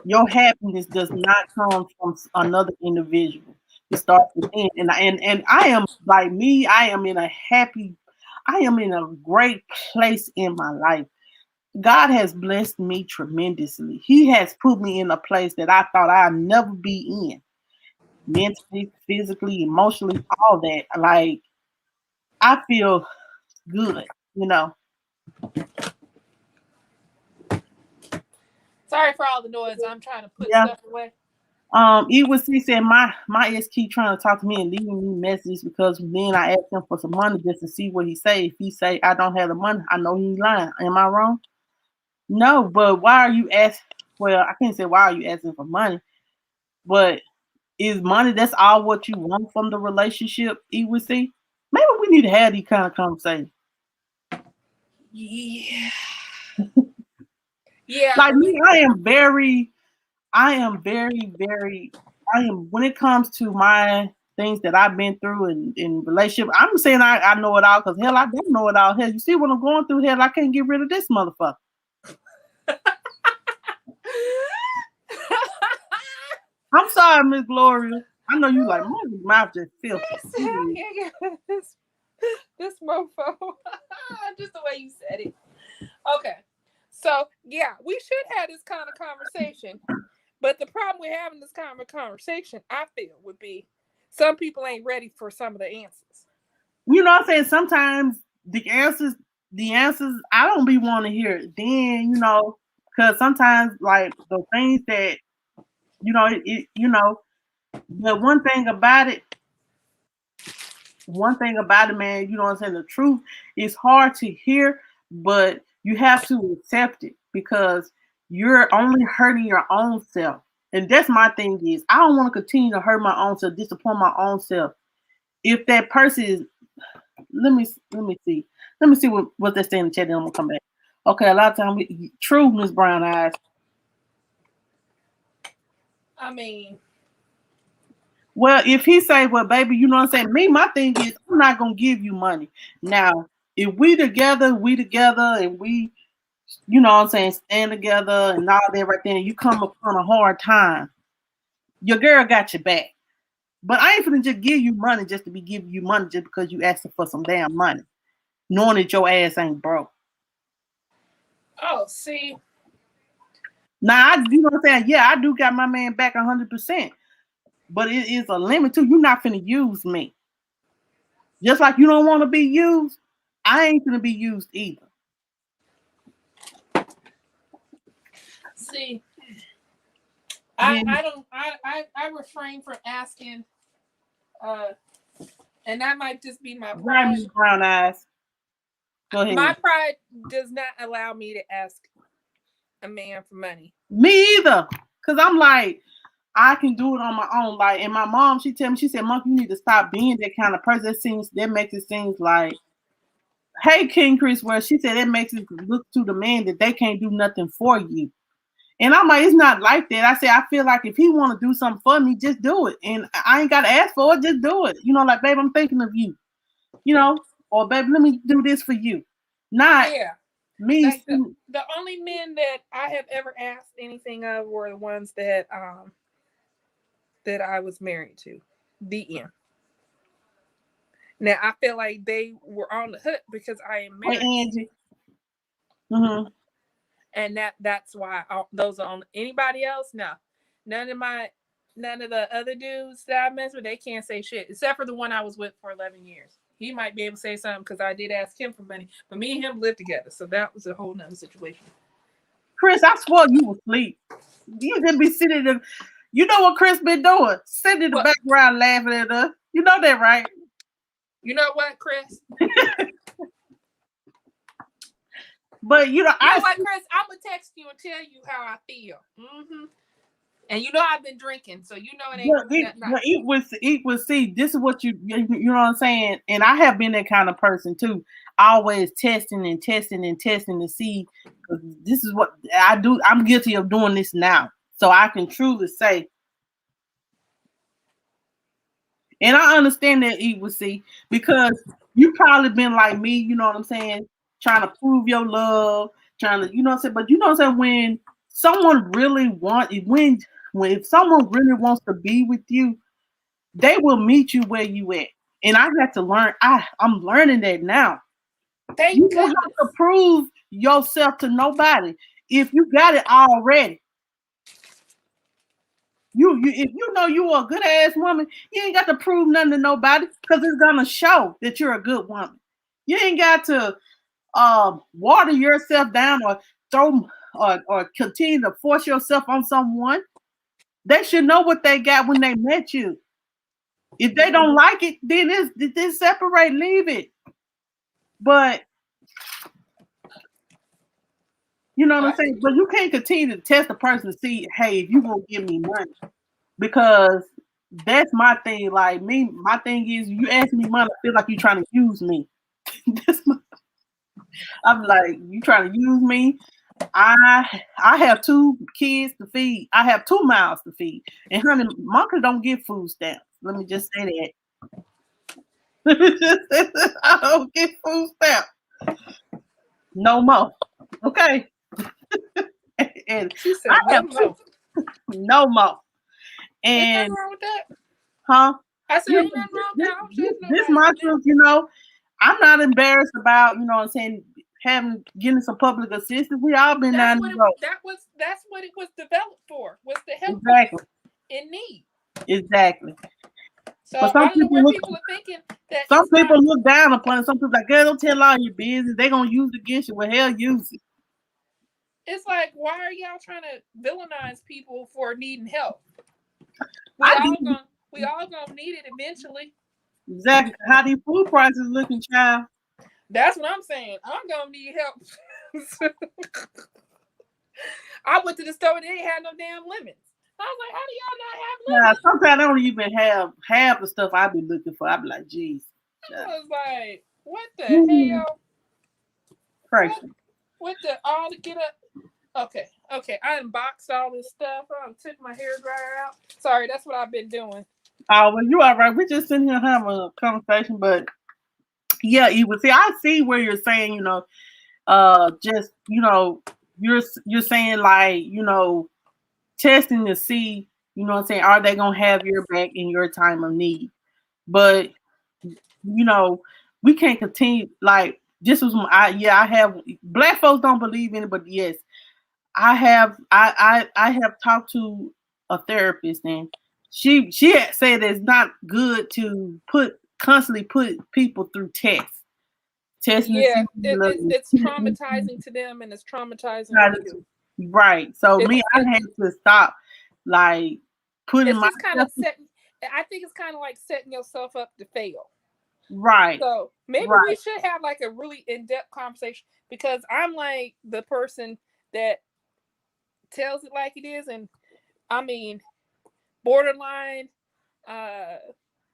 your happiness does not come from another individual. It starts within. And I am like me. I am in a great place in my life. God has blessed me tremendously. He has put me in a place that I thought I'd never be in. Mentally, physically, emotionally, all that. Like, I feel good, Sorry for all the noise. I'm trying to put stuff away. He said my ex keep trying to talk to me and leaving me messages because then I asked him for some money just to see what he say. If he say I don't have the money, I know he's lying. Am I wrong? No, but why are you asking? Well, I can't say why are you asking for money, but is money that's all what you want from the relationship? Maybe we need to have these kind of conversations. Yeah. Yeah. Like me, I am very, when it comes to my things that I've been through in relationship, I'm saying I know it all because hell, I don't know it all. Hell, you see what I'm going through? Hell, I can't get rid of this motherfucker. I'm sorry, Miss Gloria. I know you like, my mouth just feels this mofo. Just the way you said it. Okay. So, yeah, we should have this kind of conversation. But the problem with having this kind of conversation, I feel, would be some people ain't ready for some of the answers. You know what I'm saying? Sometimes the answers, I don't be wanting to hear it. Then, because sometimes, like, the things that, but one thing about it, man, you know what I'm saying? The truth is hard to hear, but you have to accept it because you're only hurting your own self. And that's my thing is, I don't want to continue to hurt my own self, disappoint my own self. If that person is, let me see what they say in the chat, then I'm gonna come back. Okay, a lot of times, true, Miss Brown Eyes. I mean, Well, if he say, well, baby, you know what I'm saying? Me, my thing is, I'm not gonna give you money. Now, if we together, and we, you know what I'm saying, stand together and all that right there, and you come upon a hard time, your girl got your back. But I ain't finna just give you money just to be giving you money just because you asking for some damn money, knowing that your ass ain't broke. Oh, see. Now, you know what I'm saying? Yeah, I do got my man back 100%. But it is a limit too. You're not finna use me. Just like you don't want to be used, I ain't finna be used either. See, Yeah. I refrain from asking, and that might just be my Brown pride. brown eyes. Go ahead. My pride does not allow me to ask a man for money. Me either. Cause I'm like, I can do it on my own. Like, and my mom, she tell me, she said, Monk, you need to stop being that kind of person. That makes it seem like, hey, King Chris, where she said it makes it look to the man that they can't do nothing for you. And I'm like, it's not like that. I said, I feel like if he want to do something for me, just do it. And I ain't got to ask for it, just do it. You know, like, babe, I'm thinking of you. You know, or baby, let me do this for you. Not me. Like the only men that I have ever asked anything of were the ones that I was married to. The end. Now I feel like they were on the hook because I am married. Hey, Angie. Mm-hmm. And that's why those are on anybody else. No, none of the other dudes that I mess with, they can't say shit except for the one I was with for 11 years. He might be able to say something because I did ask him for money, but me and him lived together, so that was a whole nother situation. Chris, I swore you were asleep. You just be sitting there. You know what Chris been doing? Sitting in the background laughing at us. You know that, right? You know what, Chris? But you know what, Chris? I'm gonna text you and tell you how I feel. Mm-hmm. And you know I've been drinking, so you know it ain't. Eat with C. This is what you know what I'm saying. And I have been that kind of person too. Always testing to see. This is what I do. I'm guilty of doing this now, so I can truly say. And I understand that Eat with C because you probably been like me. You know what I'm saying? Trying to prove your love, trying to, you know what I'm saying. But you know what I'm saying, when someone really if someone really wants to be with you, they will meet you where you at. And I had to learn. I'm learning that now. You don't have to prove yourself to nobody if you got it already. If you know you are a good ass woman, you ain't got to prove nothing to nobody because it's gonna show that you're a good woman. You ain't got to water yourself down or throw or continue to force yourself on someone. They should know what they got when they met you. If they don't like it, then it's separate, leave it. But you know what I'm saying? But you can't continue to test a person to see, hey, if you gonna give me money. Because that's my thing. Like me, my thing is you ask me money, I feel like you're trying to use me. I'm like, you trying to use me? I have 2 kids to feed. I have 2 mouths to feed. And honey, Monkey don't get food stamps. Let me just say that. I don't get food stamps. No more. Okay. And she said, I have no more. And nothing wrong with that. Huh? I said, ain't nothing wrong with that. This my truth, you know. I'm not embarrassed about, you know what I'm saying, getting some public assistance. We all been down the road. That's what it was developed for, was to help people in need. Exactly. So I don't know where people are thinking that some people look down upon it. Some people like, girl, don't tell all your business. They're gonna use it against you. Well, hell, use it. It's like, why are y'all trying to villainize people for needing help? We all gonna need it eventually. Exactly. How these food prices looking, child? That's what I'm saying. I'm gonna need help. I went to the store and they ain't had no damn lemons. I was like, how do y'all not have lemons? Yeah, sometimes I don't even have half the stuff I be looking for. I be like, geez. I was like, what the hell? Crazy. What the all to get up? Okay. I unboxed all this stuff. I took my hair dryer out. Sorry, that's what I've been doing. Oh, well, you all right. We're just sitting here having a conversation, but yeah, Eva. See, I see where you're saying, just you're saying like, testing to see, what I'm saying, are they gonna have your back in your time of need? But we can't continue like this was I have black folks don't believe in it, but yes, I have talked to a therapist, and she had said it's not good to constantly put people through testing to see Yeah, love. it's traumatizing to them, and it's traumatizing on you. Right. So I had to stop like putting It's just kind myself of setting. I think it's kind of like setting yourself up to fail. right. So maybe we Right. should have like a really in-depth conversation, because I'm like the person that tells it like it is, and I mean, borderline.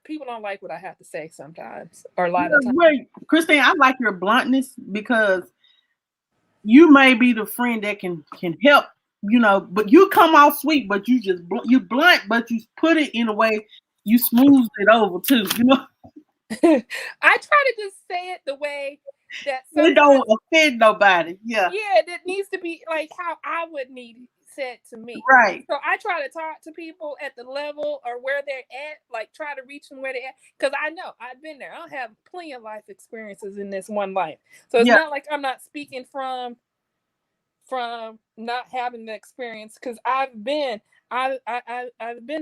People don't like what I have to say sometimes, or a lot of times. Wait, Christine, I like your bluntness because you may be the friend that can help, but you come off sweet, but you just you blunt, but you put it in a way you smooth it over too, I try to just say it the way that It don't offend nobody. Yeah. yeah, that needs to be like how I would need it said to me. Right. So I try to talk to people at the level or where they're at, like try to reach them where they're at, because I know I've been there. I have plenty of life experiences in this one life, so it's not like I'm not speaking from not having the experience, because I've been the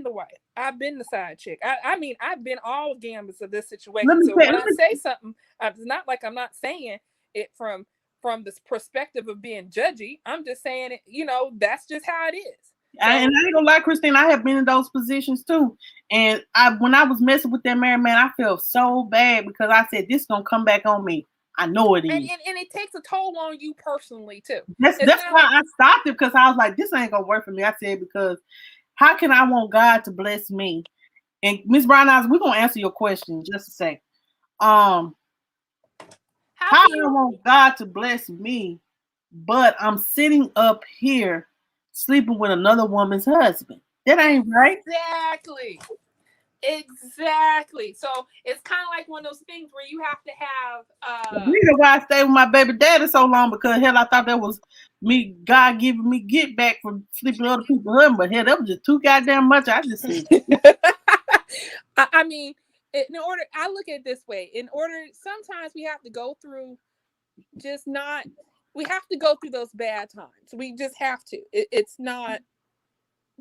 wife. I've been the side chick. I mean, I've been all gambits of this situation. So when I say something, it's not like I'm not saying it from this perspective of being judgy. I'm just saying it, that's just how it is. And I ain't gonna lie, Christine, I have been in those positions too. And when I was messing with that married man, I felt so bad because I said, this gonna come back on me. I know it is. And it takes a toll on you personally too. That's why I stopped it, because I was like, this ain't gonna work for me. I said, because how can I want God to bless me? And Miss Brown Eyes, we're gonna answer your question in just a second. How do I want God to bless me, but I'm sitting up here sleeping with another woman's husband? That ain't right. Exactly. So it's kind of like one of those things where you have to have. The reason why I stayed with my baby daddy so long, because hell, I thought that was me, God giving me get back from sleeping with other people's husbands. But hell, that was just too goddamn much. I just said. I mean, I look at it this way. Sometimes we have to go through. We have to go through those bad times. We just have to. It's not,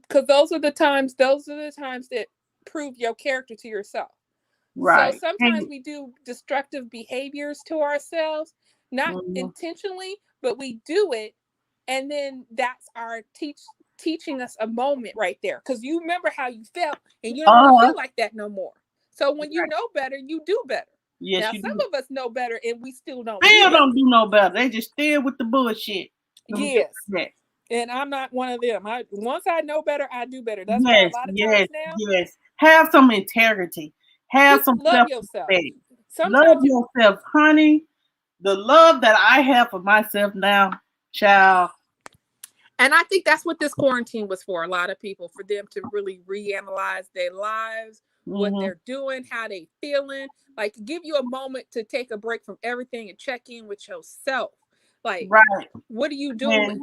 because those are the times that prove your character to yourself. Right. So sometimes we do destructive behaviors to ourselves, not intentionally, but we do it, and then that's our teaching us a moment right there. Because you remember how you felt, and you don't want to feel like that no more. So when you know better, you do better. Yes, now some of us know better, and we still don't. Don't do no better. They just still with the bullshit. Yes. And I'm not one of them. Once I know better, I do better. That's why a lot of times now. Yes. Have some integrity. Have some love yourself. Love yourself, honey. The love that I have for myself now, child. And I think that's what this quarantine was for a lot of people, for them to really reanalyze their lives, what they're doing, how they feeling, like give you a moment to take a break from everything and check in with yourself. Like, what are you doing? And,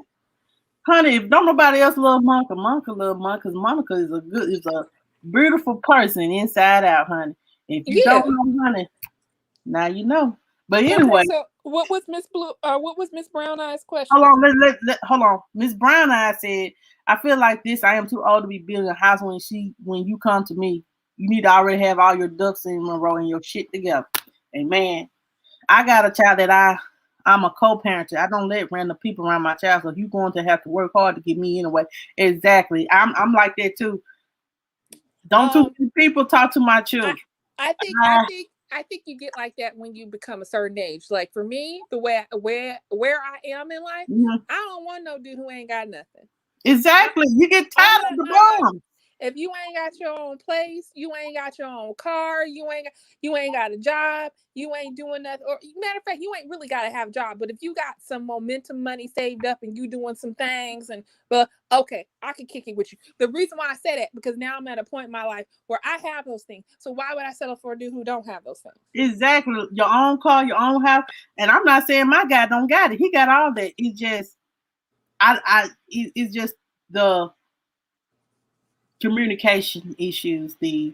honey, if don't nobody else love Monica, love Monica, because Monica is a beautiful person inside out, honey. If you don't know, honey, now you know. But anyway, okay, so what was Miss Brown Eyes' question? Hold on, hold on. Miss Brown Eyes said, "I feel like this. I am too old to be building a house when you come to me. You need to already have all your ducks in a row and your shit together." Amen. I got a child that I'm a co-parent. I don't let random people around my child, so you're going to have to work hard to get me anyway. Exactly. I'm like that too. Don't too many people talk to my children. I think you get like that when you become a certain age. Like for me, the way where I am in life, I don't want no dude who ain't got nothing. Exactly. You get tired of the bomb. If you ain't got your own place, you ain't got your own car, you ain't got a job, you ain't doing nothing. Or matter of fact, you ain't really got to have a job. But if you got some momentum money saved up and you doing some things, and but okay, I can kick it with you. The reason why I say that because now I'm at a point in my life where I have those things. So why would I settle for a dude who don't have those things? Exactly. Your own car, your own house. And I'm not saying my guy don't got it. He got all that. It's just it's just the communication issues, the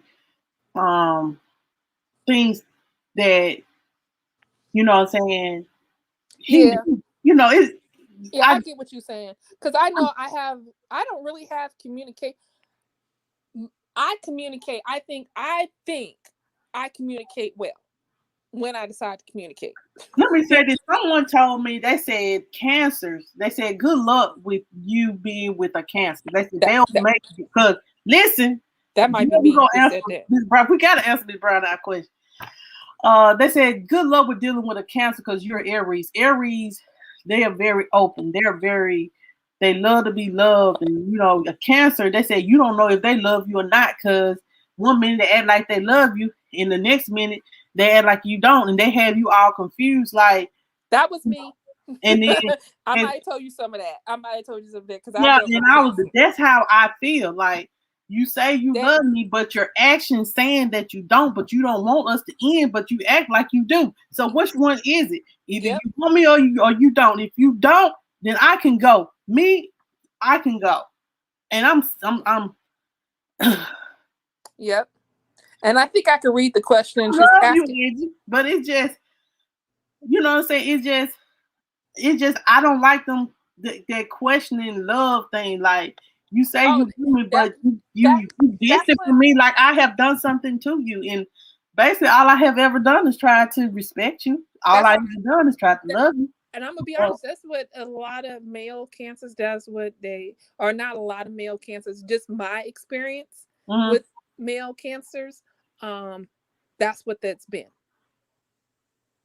things that you know what I'm saying. He, Yeah. you know, it's Yeah, I get what you're saying. Because I know I don't really have communicate. I communicate. I think I communicate well when I decide to communicate. let me say this. Someone told me, they said cancers. They said good luck with you being with a cancer. They said they'll make you. Because listen, that might be me. We gotta answer this brown eye question. They said good luck with dealing with a cancer because you're Aries. Aries, they are very open. They love to be loved. And you know, a Cancer, they say you don't know if they love you or not because one minute they act like they love you, and the next minute they act like you don't, and they have you all confused. Like that was me. And then I might have told you some of that. I might have told you some of that because that's how I feel. Like you say you love me, but your actions saying that you don't, but you don't want us to end, but you act like you do. So which one is it? Either you want me or you don't. If you don't, then I can go. Me, I can go. And I'm Yep. And I think I can read the question and just ask you, but it's just, you know what I'm saying? It's just I don't like them that questioning love thing. Like you say you do me, but you distant from me like I have done something to you. And basically all I have ever done is try to respect you. All I've done is try to love you. And I'm gonna be honest, that's what a lot of male cancers does. What they are not a lot of male cancers, just my experience with male cancers. That's what that's been.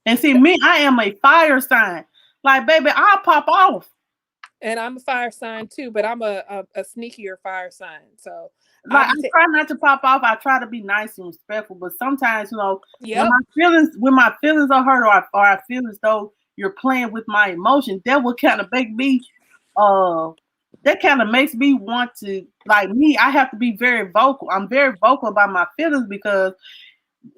And see, me, I am a fire sign. Like, baby, I'll pop off. And I'm a fire sign too, but I'm a sneakier fire sign. So like I try not to pop off. I try to be nice and respectful, but sometimes, you know, when my feelings are hurt, or I feel as though you're playing with my emotions, that will kind of make me that kind of makes me want to, like me, I have to be very vocal. I'm very vocal about my feelings because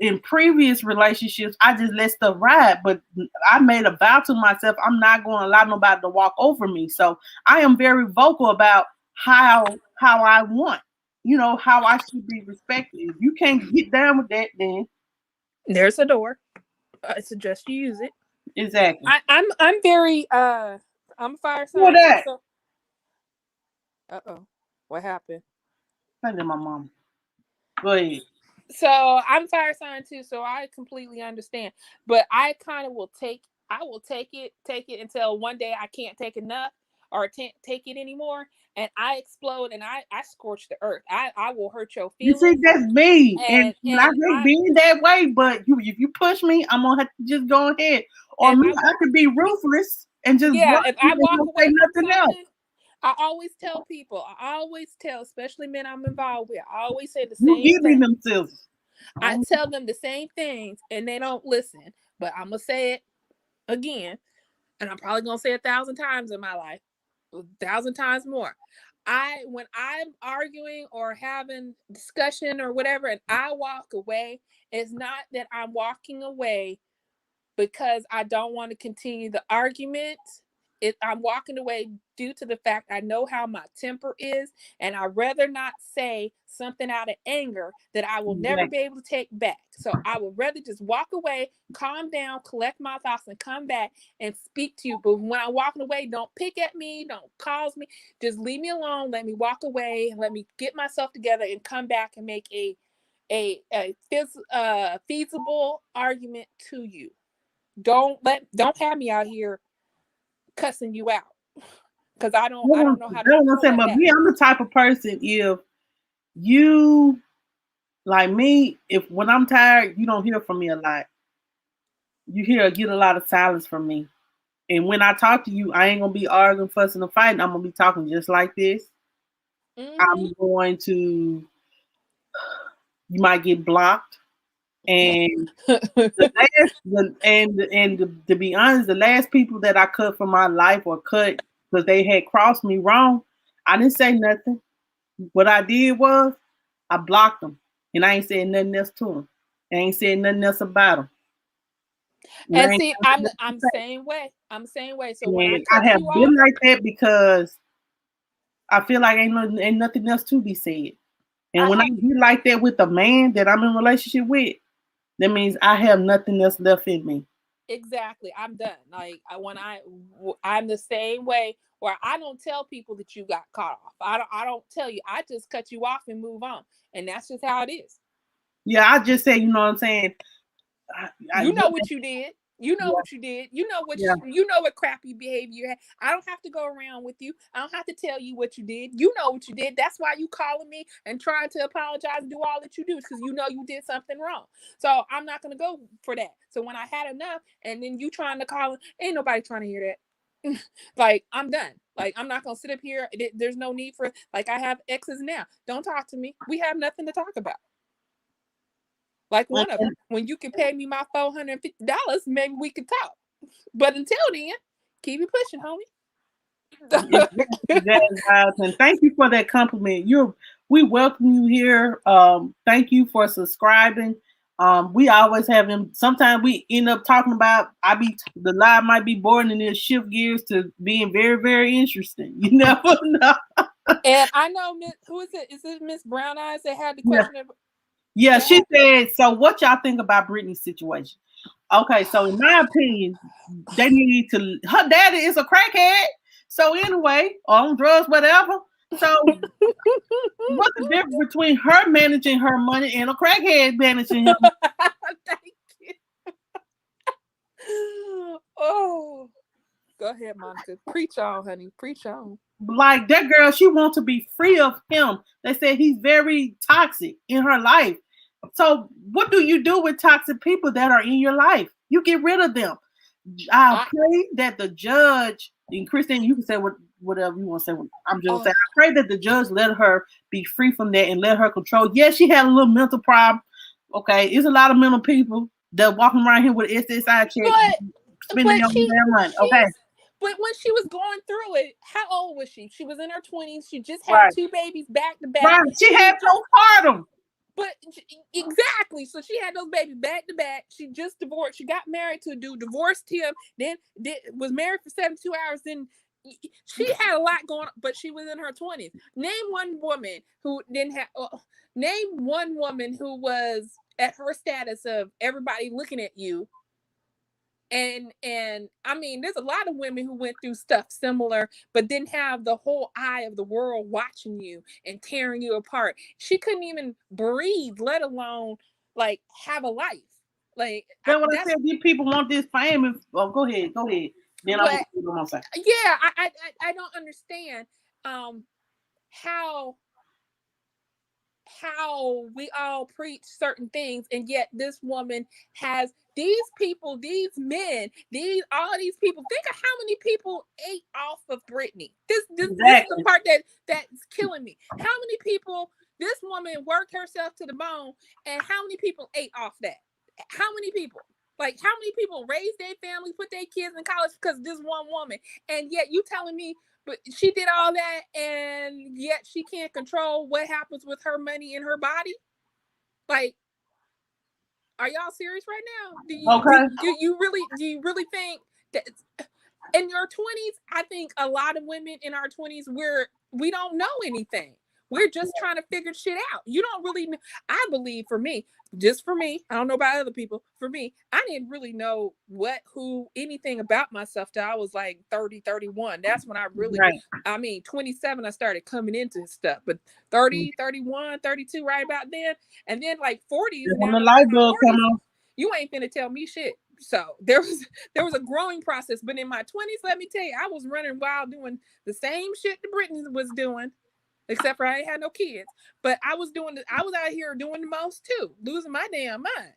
in previous relationships, I just let stuff ride, but I made a vow to myself, I'm not going to allow nobody to walk over me. So I am very vocal about how I want, you know, how I should be respected. If you can't get down with that, then there's a door. I suggest you use it. Exactly. I'm very I'm a fire sign. What that? So, what happened? I think my mom. Go ahead. So I'm fire sign too, so I completely understand. But I kind of will take it until one day I can't take enough or can't take it anymore, and I explode and I scorch the earth. I will hurt your feelings. You see, that's me, and I hate being that way. But if you push me, I'm gonna have to just go ahead. Or me, I could be ruthless and just if I walk away from nothing else. I always tell people, especially men I'm involved with, I always say the same thing. You give me themselves. I tell them the same things and they don't listen, but I'm going to say it again. And I'm probably going to say 1,000 times in my life, 1,000 times more. When I'm arguing or having discussion or whatever, and I walk away, it's not that I'm walking away because I don't want to continue the argument. I'm walking away due to the fact I know how my temper is, and I'd rather not say something out of anger that I will never be able to take back. So I would rather just walk away, calm down, collect my thoughts, and come back and speak to you. But when I'm walking away, don't pick at me, don't cause me. Just leave me alone. Let me walk away and let me get myself together and come back and make a feasible argument to you. Don't have me out here cussing you out because I don't know how to. But me, I'm the type of person, if you like me, if when I'm tired, you don't hear from me a lot. You get a lot of silence from me. And when I talk to you, I ain't gonna be arguing, fussing, and fighting. I'm gonna be talking just like this. I'm going to, you might get blocked. And to be honest, the last people that I cut from my life or cut because they had crossed me wrong, I didn't say nothing. What I did was I blocked them, and I ain't said nothing else to them. I ain't said nothing else about them. And see, I'm same way. I'm same way. So when I have been like that because I feel like ain't nothing else to be said. And when I get like that with a man that I'm in a relationship with, that means I have nothing else left in me. Exactly. I'm done. Like I'm the same way where I don't tell people that you got caught off. I don't tell you. I just cut you off and move on. And that's just how it is. Yeah, I just say, you know what I'm saying? You know what you did. You know what you did. You know what you know what crappy behavior you had. I don't have to go around with you. I don't have to tell you what you did. You know what you did. That's why you calling me and trying to apologize and do all that you do, because you know you did something wrong. So I'm not gonna go for that. So when I had enough, and then you trying to call, ain't nobody trying to hear that. Like, I'm done. Like, I'm not gonna sit up here. There's no need for, like, I have exes now. Don't talk to me. We have nothing to talk about. Like one of them, when you can pay me my $450, maybe we could talk. But until then, keep it pushing, homie. And thank you for that compliment. We welcome you here. Thank you for subscribing. We always have them. Sometimes we end up talking about. The live might be boring, and then shift gears to being very, very interesting. You never know. And I know, who is it? Is it Miss Brown Eyes that had the question? Yeah, she said, so what y'all think about Brittany's situation? Okay, so in my opinion, they need to, her daddy is a crackhead. So anyway, on drugs, whatever. So what's the difference between her managing her money and a crackhead managing him? Thank you. Oh, go ahead, Monica. Preach on, honey. Preach on. Like that girl, she wants to be free of him. They said he's very toxic in her life. So what do you do with toxic people that are in your life? You get rid of them. I pray that the judge, and Christine, you can say whatever you want to say. I'm just saying, I pray that the judge let her be free from that and let her control. Yes, she had a little mental problem. Okay, it's a lot of mental people that walking around here with SSI checks, spending their money. Okay. But when she was going through it, how old was she? She was in her 20s. She just had 2 babies back to back. Right. She had postpartum. But exactly. So she had those babies back to back. She just divorced. She got married to a dude, divorced him, then was married for 72 hours. Then she had a lot going on, but she was in her 20s. Name one woman who didn't have, name one woman who was at her status of everybody looking at you. And I mean, there's a lot of women who went through stuff similar, but didn't have the whole eye of the world watching you and tearing you apart. She couldn't even breathe, let alone like have a life. Like that's what I said. These people want this fame. Oh, go ahead. Then I'm gonna say. Yeah, I don't understand how we all preach certain things, and yet this woman has these people, these men, all these people. Think of how many people ate off of Brittany. This is the part that's killing me. How many people this woman worked herself to the bone, and how many people ate off that? How many people? Like, how many people raised their families, put their kids in college because of this one woman? And yet you telling me, but she did all that, and yet she can't control what happens with her money in her body? Like, are y'all serious right now? Do you really think that in your 20s? I think a lot of women in our 20s, we don't know anything. We're just trying to figure shit out. You don't really know. I believe for me, I don't know about other people. For me, I didn't really know anything about myself till I was like 30, 31. That's when I really, 27, I started coming into stuff. But 30, 31, 32, right about then. And then like 40s, when the light bulb come on, you ain't finna tell me shit. So there was a growing process. But in my 20s, let me tell you, I was running wild doing the same shit that Brittany was doing. Except for I ain't had no kids. But I was out here doing the most too, losing my damn mind.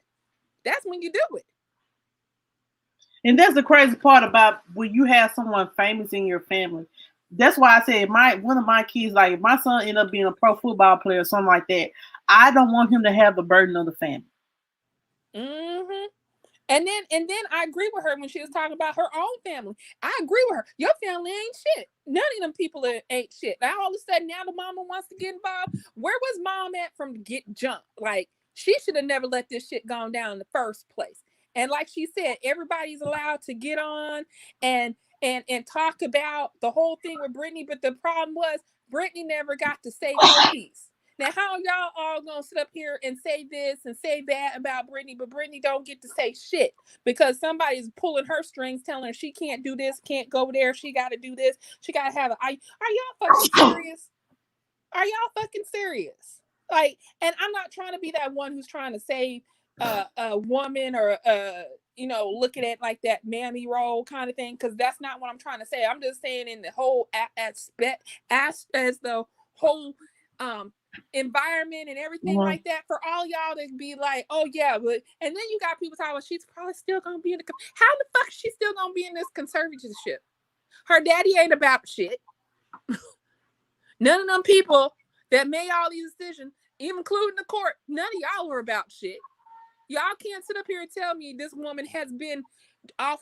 That's when you do it. And that's the crazy part about when you have someone famous in your family. that's why I said one of my kids, like if my son end up being a pro football player or something like that, I don't want him to have the burden of the family. Mm-hmm. And then I agree with her when she was talking about her own family. I agree with her. Your family ain't shit. None of them people ain't shit. Now all of a sudden now the mama wants to get involved. Where was mom at from the get jump? Like she should have never let this shit go down in the first place. And like she said, everybody's allowed to get on and talk about the whole thing with Brittany. But the problem was Brittany never got to say her piece. Now, how y'all all gonna sit up here and say this and say that about Brittany, but Brittany don't get to say shit because somebody's pulling her strings, telling her she can't do this, can't go there, she got to do this, she got to have are y'all fucking serious? Are y'all fucking serious? Like, and I'm not trying to be that one who's trying to save a woman or look at it like that mammy role kind of thing, because that's not what I'm trying to say. I'm just saying in the whole aspect as the whole environment and everything like that, for all y'all to be like, oh yeah, but and then you got people talking about she's probably still gonna be in how the fuck is she still gonna be in this conservatorship? Her daddy ain't about shit. None of them people that made all these decisions, even including the court, none of y'all were about shit. Y'all can't sit up here and tell me this woman has been off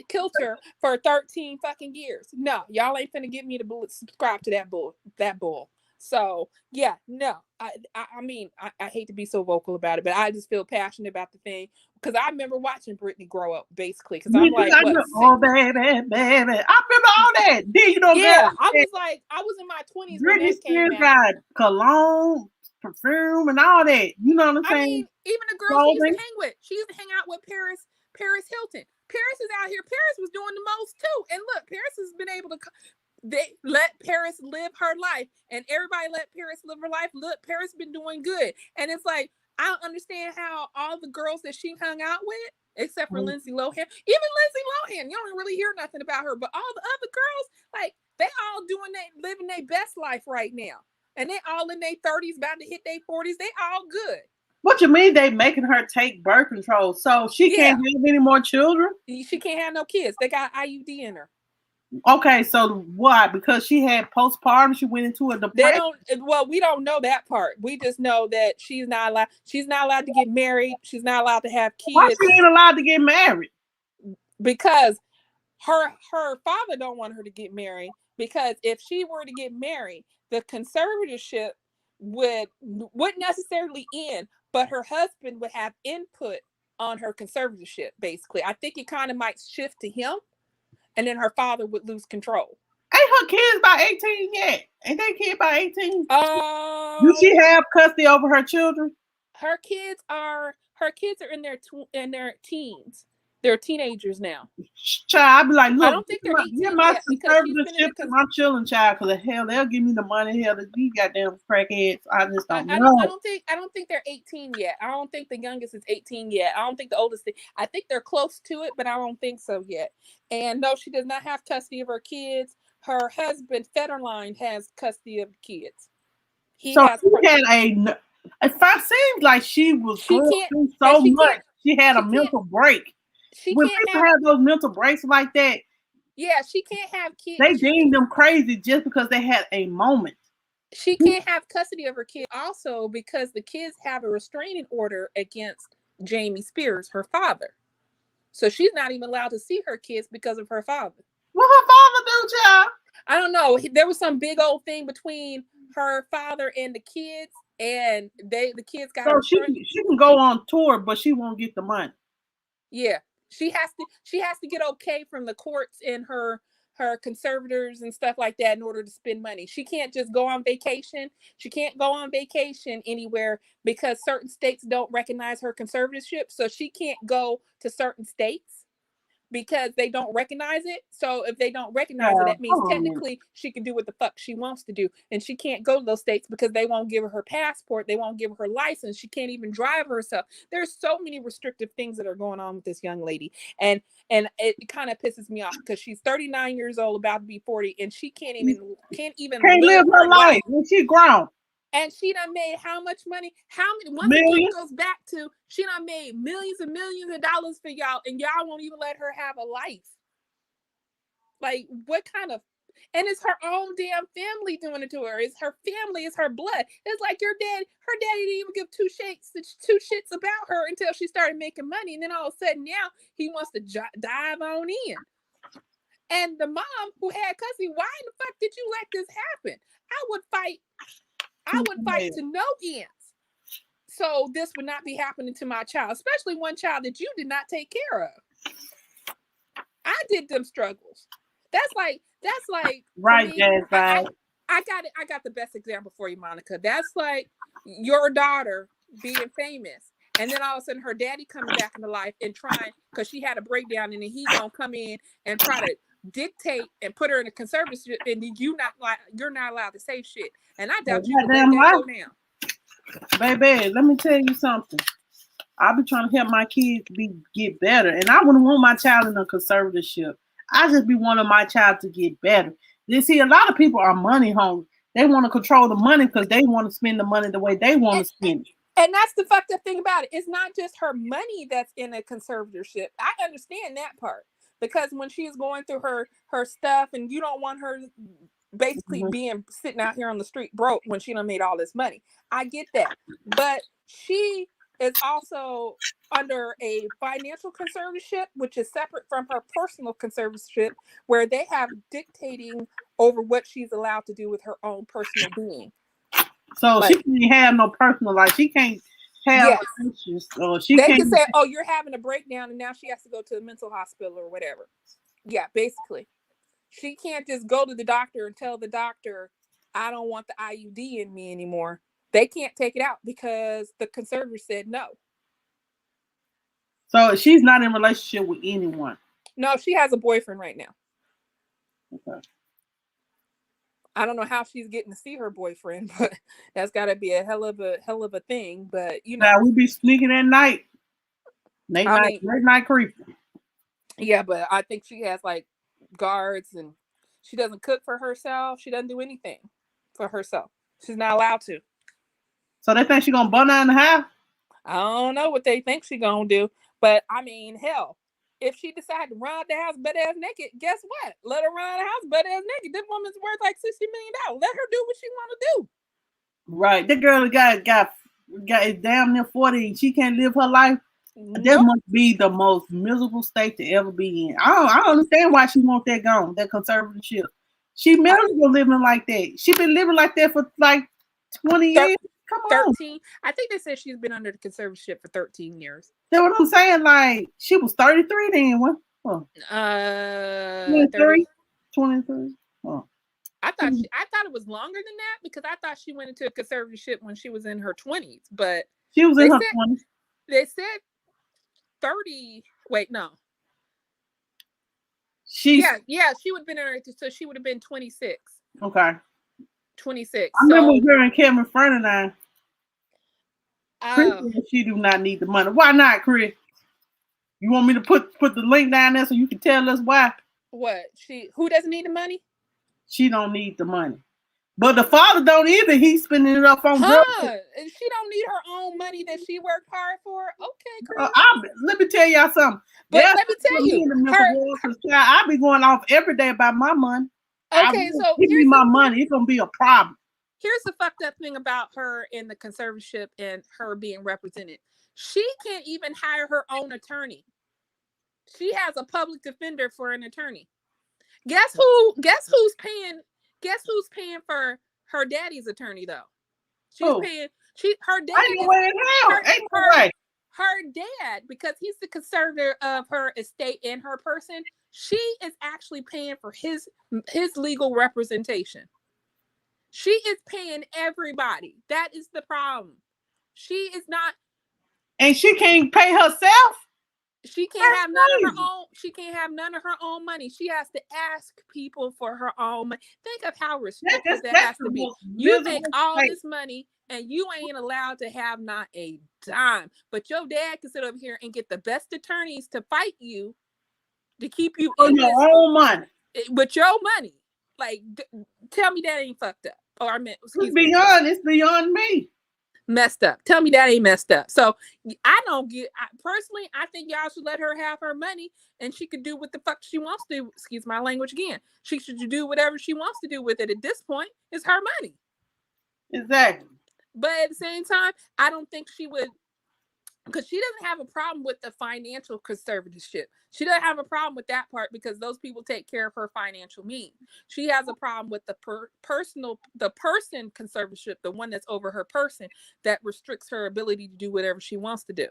kilter for 13 fucking years. No, y'all ain't finna get me to subscribe to that bull. So yeah, no, I mean, I hate to be so vocal about it, but I just feel passionate about the thing because I remember watching Brittany grow up, basically. Because I'm like, oh baby, I remember all that. Then yeah, I was like, I was in my 20s when that came out. Got cologne, perfume, and all that. You know what I'm saying? I mean, even the girls she used to hang with, she used to hang out with Paris Hilton. Paris is out here. Paris was doing the most too, and look, Paris has been able to. They let Paris live her life, and everybody let Paris live her life. Look, Paris been doing good, and it's like I don't understand how all the girls that she hung out with, except for Lindsay Lohan, even Lindsay Lohan, you don't really hear nothing about her, but all the other girls, like they all living their best life right now, and they all in their 30s, about to hit their 40s. They all good. What you mean they making her take birth control so she can't have any more children? She can't have no kids. They got IUD in her. Okay, so why? Because she had postpartum, she went into a depression. We don't know that part. We just know that she's not allowed to get married. She's not allowed to have kids. Why she ain't allowed to get married? Because her father don't want her to get married, because if she were to get married, the conservatorship wouldn't necessarily end, but her husband would have input on her conservatorship, basically. I think it kind of might shift to him. And then her father would lose control. Ain't her kids by 18 yet? Ain't they kid by 18? Do she have custody over her children? Her kids are in their teens. They're teenagers now. Child, I'd be like, look, I don't think they're 18 my yet because she's been in I'm chilling, child, because the hell they'll give me the money. Hell, these goddamn crackheads. I just don't know. I don't think they're 18 yet. I don't think the youngest is 18 yet. I don't think the oldest. I think they're close to it, but I don't think so yet. And no, she does not have custody of her kids. Her husband, Federline, has custody of the kids. It seems like she was going through so much. She had a mental break. When people have those mental breaks like that, yeah, she can't have kids. They deem them crazy just because they had a moment. She can't have custody of her kids also because the kids have a restraining order against Jamie Spears, her father. So she's not even allowed to see her kids because of her father. What her father do, child? I don't know. There was some big old thing between her father and the kids, and the kids got. So she can go on tour, but she won't get the money. Yeah. She has to get okay from the courts and her conservators and stuff like that in order to spend money. She can't just go on vacation. She can't go on vacation anywhere because certain states don't recognize her conservatorship. So she can't go to certain states because they don't recognize it. So if they don't recognize it, that means technically she can do what the fuck she wants to do. And she can't go to those states because they won't give her passport. They won't give her license. She can't even drive herself. There's so many restrictive things that are going on with this young lady. And it kind of pisses me off because she's 39 years old, about to be 40, and she can't live her life when she's grown. And she done made how much money? Once it goes back to, she done made millions and millions of dollars for y'all, and y'all won't even let her have a life. Like, what kind of And it's her own damn family doing it to her. It's her family. It's her blood. It's like her daddy didn't even give two shits about her until she started making money. And then all of a sudden now he wants to dive on in. And the mom who had custody, why in the fuck did you let this happen? I would fight to no ends. So this would not be happening to my child, especially one child that you did not take care of. I did them struggles. That's like right, Jazz. I got the best example for you, Monica. That's like your daughter being famous, and then all of a sudden her daddy coming back into life and trying, because she had a breakdown, and then he gonna come in and try to dictate and put her in a conservatorship, and you're not allowed to say shit. And I doubt you would let that go down. Baby, let me tell you something. I be trying to help my kids get better, and I wouldn't want my child in a conservatorship. I just be wanting my child to get better. You see, a lot of people are money hungry. They want to control the money because they want to spend the money the way they want to spend it. And that's the fucked up thing about it. It's not just her money that's in a conservatorship. I understand that part, because when she's going through her stuff, and you don't want her basically being sitting out here on the street broke when she done made all this money. I get that. But she is also under a financial conservatorship, which is separate from her personal conservatorship, where they have dictating over what she's allowed to do with her own personal being. So she can't have no personal life. She can't have issues. They can say, oh, you're having a breakdown, and now she has to go to a mental hospital or whatever. Yeah, basically. She can't just go to the doctor and tell the doctor, I don't want the IUD in me anymore. They can't take it out because the conservator said no. So she's not in a relationship with anyone? No, she has a boyfriend right now. Okay. I don't know how she's getting to see her boyfriend, but that's got to be a hell of a thing. But you know, now we be sneaking at night. Late night creeping. Yeah, but I think she has like guards, and she doesn't cook for herself. She doesn't do anything for herself. She's not allowed to. So they think she's gonna burn down the house? I don't know what they think she's gonna do, but I mean, hell, if she decided to run the house butt ass naked, guess what? Let her run the house butt ass naked. This woman's worth like $60 million. Let her do what she want to do. Right. That girl got damn near 40. She can't live her life. Nope. That must be the most miserable state to ever be in. I don't understand why she wants that gone, that conservatorship. She miserable living like that. She been living like that for like 20 years. Come on. 13. I think they said she's been under the conservatorship for 13 years. That's what I'm saying. Like, she was 33 then. What? Oh. 23. Oh. I thought it was longer than that, because I thought she went into a conservatorship when she was in her 20s. But she was in her 20s. They said 30. Wait, no. She would have been in her, so she would have been 26. Okay. 26. I remember her and Kevin Ferdinand. Chris, she do not need the money. Why not, Chris? You want me to put the link down there so you can tell us why? What? Who doesn't need the money? She don't need the money. But the father don't either. He's spending it up on drugs. She don't need her own money that she worked hard for. Okay, Chris. Let me tell y'all something. But let me tell you, I be going off every day about my money. Okay, so give me my money. It's gonna be a problem. Here's the fucked up thing about her in the conservatorship and her being represented. She can't even hire her own attorney. She has a public defender for an attorney. Guess who's paying for her daddy's attorney though? Her dad, because he's the conservator of her estate and her person, she is actually paying for his legal representation. She is paying everybody. That is the problem. She is not. And she can't pay herself? She can't have none of her own. She can't have none of her own money. She has to ask people for her own money. Think of how restrictive that has to be. You make all this money and you ain't allowed to have not a dime. But your dad can sit over here and get the best attorneys to fight you, to keep you for your own money. With your money. Like, tell me that ain't fucked up. Or I meant, it's beyond me. Messed up. Tell me that ain't messed up. So I don't get. Personally, I think y'all should let her have her money, and she could do what the fuck she wants to do. Excuse my language again. She should do whatever she wants to do with it. At this point, it's her money. Exactly. But at the same time, I don't think she would, because she doesn't have a problem with the financial conservatorship. She doesn't have a problem with that part because those people take care of her financial means. She has a problem with the person conservatorship, the one that's over her person, that restricts her ability to do whatever she wants to do.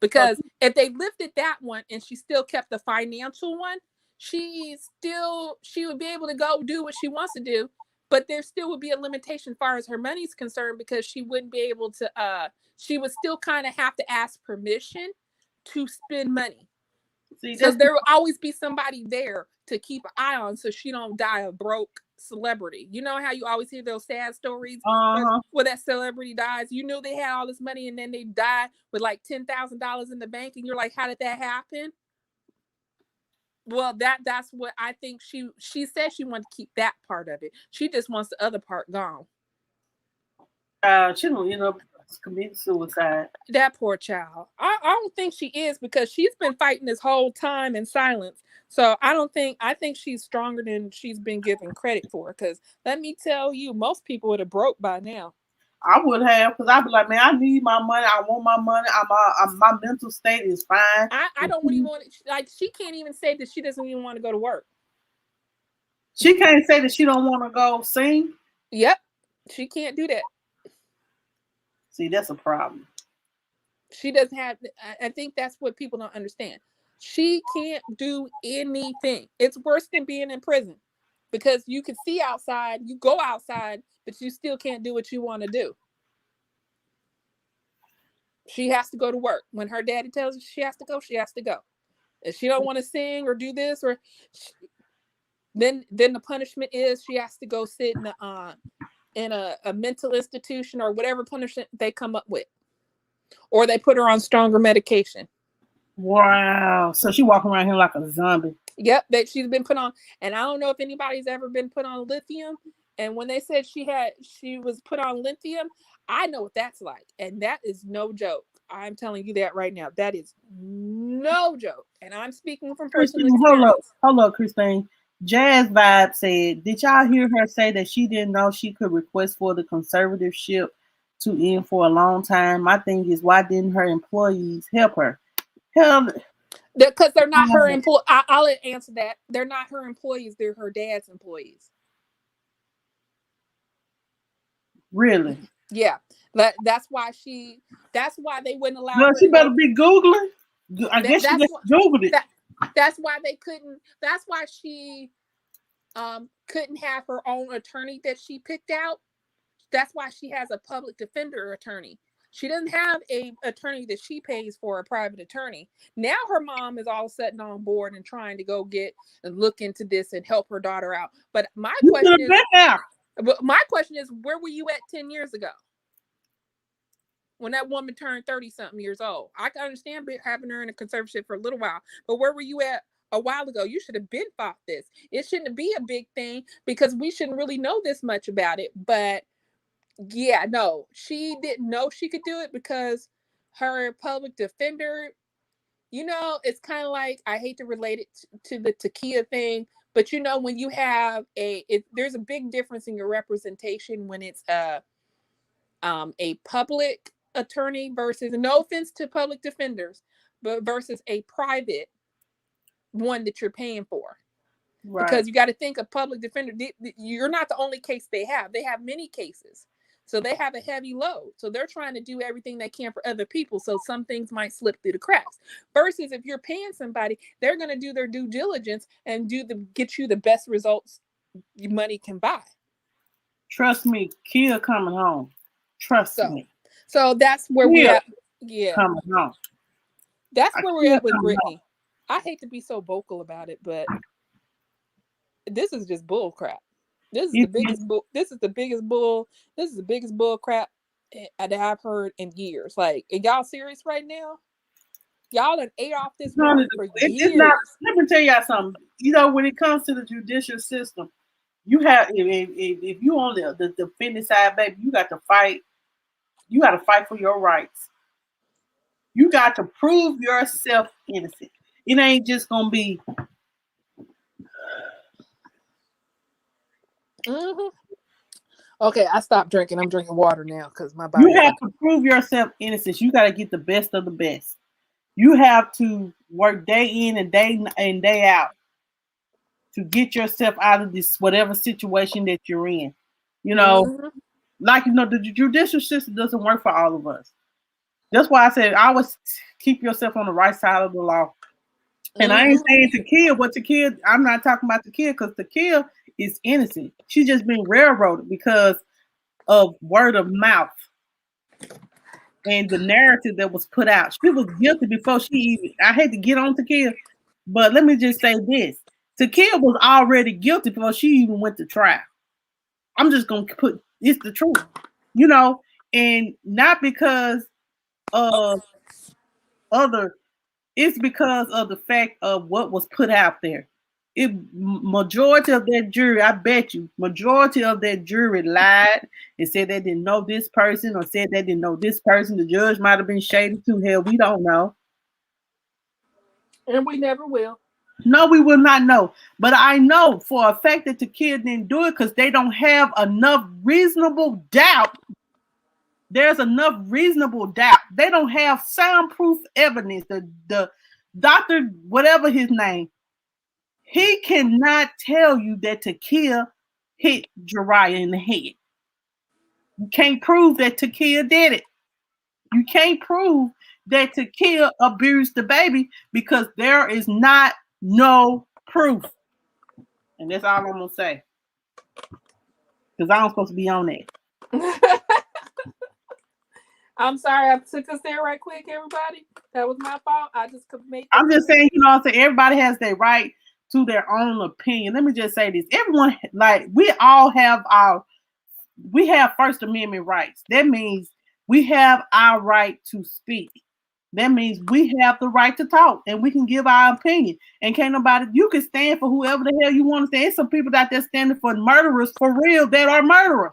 Because if they lifted that one and she still kept the financial one, she would be able to go do what she wants to do. But there still would be a limitation as far as her money's concerned, because she wouldn't be able to, she would still kind of have to ask permission to spend money. See, so there will always be somebody there to keep an eye on so she don't die a broke celebrity. You know how you always hear those sad stories where that celebrity dies? You know they had all this money and then they die with like $10,000 in the bank and you're like, how did that happen? Well, that's what I think. She said she wanted to keep that part of it. She just wants the other part gone. She don't end up committing suicide. That poor child. I don't think she is, because she's been fighting this whole time in silence. So I think she's stronger than she's been given credit for. Because let me tell you, most people would have broke by now. I would have, because I'd be like, man, I need my money. I want my money. My mental state is fine. I don't even want to, like, she can't even say that she doesn't even want to go to work. She can't say that she don't want to go sing. Yep. She can't do that. See, that's a problem. She doesn't have, I think that's what people don't understand. She can't do anything. It's worse than being in prison, because you can see outside, you go outside, but you still can't do what you want to do. She has to go to work. When her daddy tells her she has to go, she has to go. If she don't want to sing or do this, or then the punishment is she has to go sit in a mental institution or whatever punishment they come up with, or they put her on stronger medication. Wow. So she walking around here like a zombie. Yep, that she's been put on. And I don't know if anybody's ever been put on lithium. And when they said she was put on lithium, I know what that's like. And that is no joke. I'm telling you that right now. That is no joke. And I'm speaking from personal experience. Hold up, Christine. Jazz Vibe said, did y'all hear her say that she didn't know she could request for the conservatorship to end for a long time? My thing is, why didn't her employees help her? Because they're not her employees. I'll answer that. They're not her employees. They're her dad's employees. Really? Yeah. That's why they wouldn't allow her. She better be Googling. I guess she just Googled it. That's why they couldn't. That's why she couldn't have her own attorney that she picked out. That's why she has a public defender attorney. She doesn't have a attorney that she pays for, a private attorney. Now her mom is all of a sudden on board and trying to go get and look into this and help her daughter out. But my question is, where were you at 10 years ago? When that woman turned 30-something years old. I can understand having her in a conservatorship for a little while, but where were you at a while ago? You should have been fought this. It shouldn't be a big thing because we shouldn't really know this much about it. But yeah, no, she didn't know she could do it because her public defender, it's kind of like, I hate to relate it to the Takia thing, but when you have there's a big difference in your representation when it's a public attorney versus, no offense to public defenders, but versus a private one that you're paying for. Right. Because you got to think, a public defender, you're not the only case they have. They have many cases. So they have a heavy load. So they're trying to do everything they can for other people. So some things might slip through the cracks. Versus if you're paying somebody, they're going to do their due diligence and get you the best results your money can buy. Trust me, Kia coming home. Trust me. So that's where we're at. Yeah. Coming home. That's where we're at with Brittany. I hate to be so vocal about it, but this is just bull crap. This is the biggest bull crap that I've heard in years. Like, are y'all serious right now? Y'all done ate off this woman for years. Let me tell y'all something. When it comes to the judicial system, you have, if you on the defendant side, baby, you got to fight You got to fight for your rights. You got to prove yourself innocent. It ain't just gonna be. Mm-hmm. Okay, I stopped drinking. I'm drinking water now because my body. You have to prove yourself innocent. You got to get the best of the best. You have to work day in and day out to get yourself out of this whatever situation that you're in. You know, like the judicial system doesn't work for all of us. That's why I said always keep yourself on the right side of the law. And I ain't saying to kill, but to kill, I'm not talking about to kill because to kill is innocent. She's just been railroaded because of word of mouth and the narrative that was put out. She was guilty before she even, I hate to get on to kill, but let me just say this. To kill was already guilty before she even went to trial. I'm just going to put, it's the truth, you know, and not because of other, it's because of the fact of what was put out there. Majority of that jury, I bet you, majority of that jury lied and said they didn't know this person or said they didn't know this person. The judge might have been shady too. Hell, we don't know. And we never will. No, we will not know. But I know for a fact that the kid didn't do it because they don't have enough reasonable doubt. There's enough reasonable doubt. They don't have soundproof evidence. The doctor, whatever his name, he cannot tell you that Takia hit Jariah in the head. You can't prove that Takia did it. You can't prove that Takia abused the baby because there is not no proof. And that's all I'm going to say. Because I'm supposed to be on that. I'm sorry I took us there right quick, everybody. That was my fault. I just could make. I'm just saying, you know, so everybody has their right to their own opinion. Let me just say this. Everyone, like, we all have we have First Amendment rights. That means we have our right to speak. That means we have the right to talk and we can give our opinion. And can't nobody, you can stand for whoever the hell you want to stand. There's some people out there standing for murderers for real that are murderers.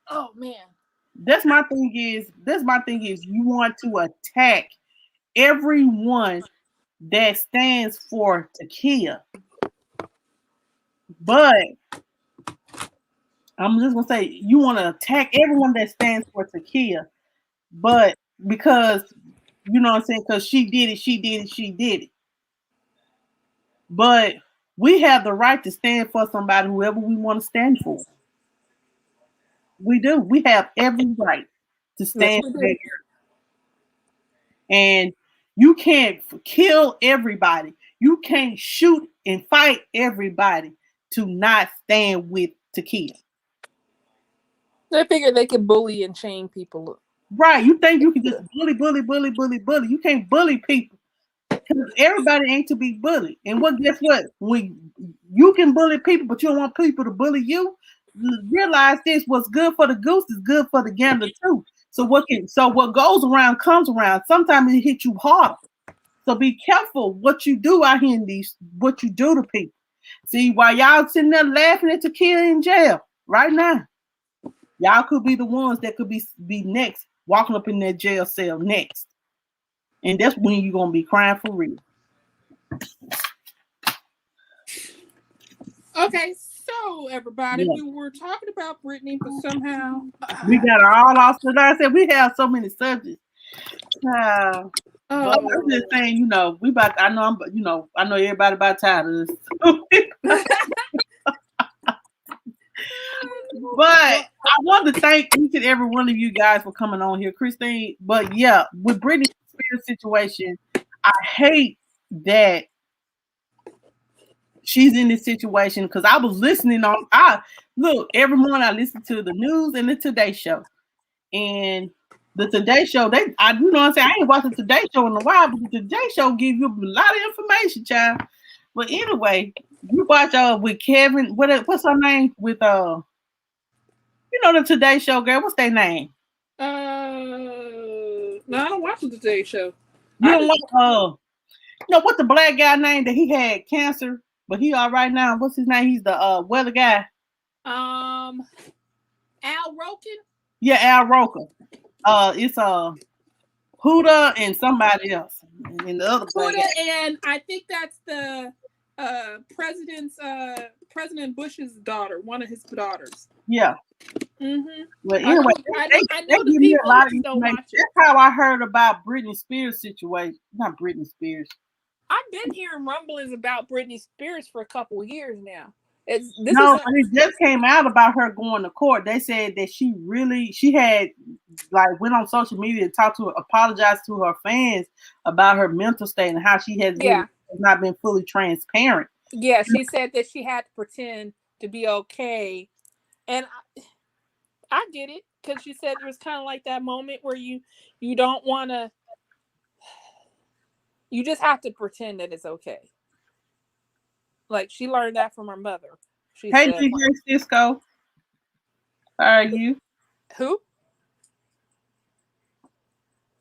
Oh man. That's my thing is you want to attack everyone that stands for Takia. But I'm just gonna say you want to attack everyone that stands for Takia, but because you know what I'm saying, because she did it. But we have the right to stand for somebody, whoever we want to stand for. We do. We have every right to stand for that. And you can't kill everybody. You can't shoot and fight everybody to not stand with Takia. They figure they can bully and chain people up. Right. You think you can just bully. You can't bully people. Because everybody ain't to be bullied. And guess what? When you can bully people, but you don't want people to bully you, realize this: what's good for the goose is good for the gander too. So what goes around comes around. Sometimes it hits you harder. So be careful what you do out here what you do to people. See, while y'all sitting there laughing at Takia in jail right now, y'all could be the ones that could be next, walking up in that jail cell next. And that's when you're gonna be crying for real. Okay, so everybody, we were talking about Brittany, but somehow we got all off. So like I said, we have so many subjects. But I'm just saying, you know, I know everybody about tired of this. But I want to thank each and every one of you guys for coming on here, Christine. But yeah, with Brittany's situation, I hate that she's in this situation because I was listening on. Every morning I listen to the news and the Today Show, and the Today Show. I ain't watched the Today Show in a while, but the Today Show give you a lot of information, child. But anyway, you watch with Kevin. What's her name with the Today Show girl? What's their name? No, I don't watch the Today Show. You don't watch what's the black guy name that he had cancer, but he all right now? What's his name? He's the weather guy. Al Roken? Yeah, Al Roker. It's Huda and somebody else. And the other Huda, guy. and I think that's the President Bush's daughter, one of his daughters. Yeah. Mm-hmm. Well, anyway, I they know the give me a people lot of just don't information. watch it. That's how I heard about Britney Spears' situation. Not Britney Spears. I've been hearing rumblings about Britney Spears for a couple of years now. But it just came out about her going to court. They said that she had like went on social media to apologize to her fans about her mental state and how she has not been fully transparent. Yeah, she said that she had to pretend to be okay. And I get it, because she said it was kind of like that moment where you don't want to, you just have to pretend that it's okay. Like, she learned that from her mother. She Hey, said, DJ Cisco. How are you? Who?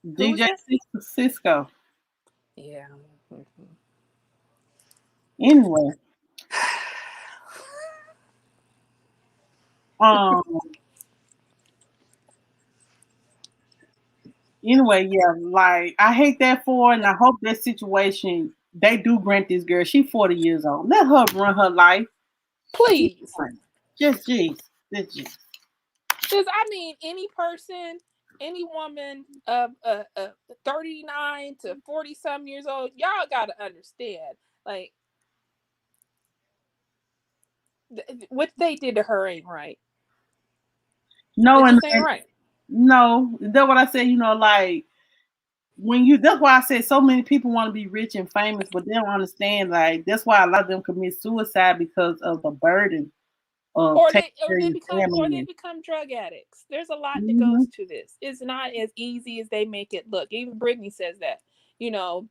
DJ Cisco. Yeah. Anyway. Anyway, yeah, like I hate that for her, and I hope that situation they do grant this girl. She's 40 years old. Let her run her life. Please. Just jeez. Because I mean, any person, any woman of 39 to 40 some years old, y'all gotta understand, like, what they did to her ain't right. No, it just ain't right. No, that's what I said. Like that's why I said so many people want to be rich and famous, but they don't understand. Like that's why a lot of them commit suicide because of the burden. Or they become drug addicts. There's a lot that goes to this. It's not as easy as they make it look. Even Britney says that.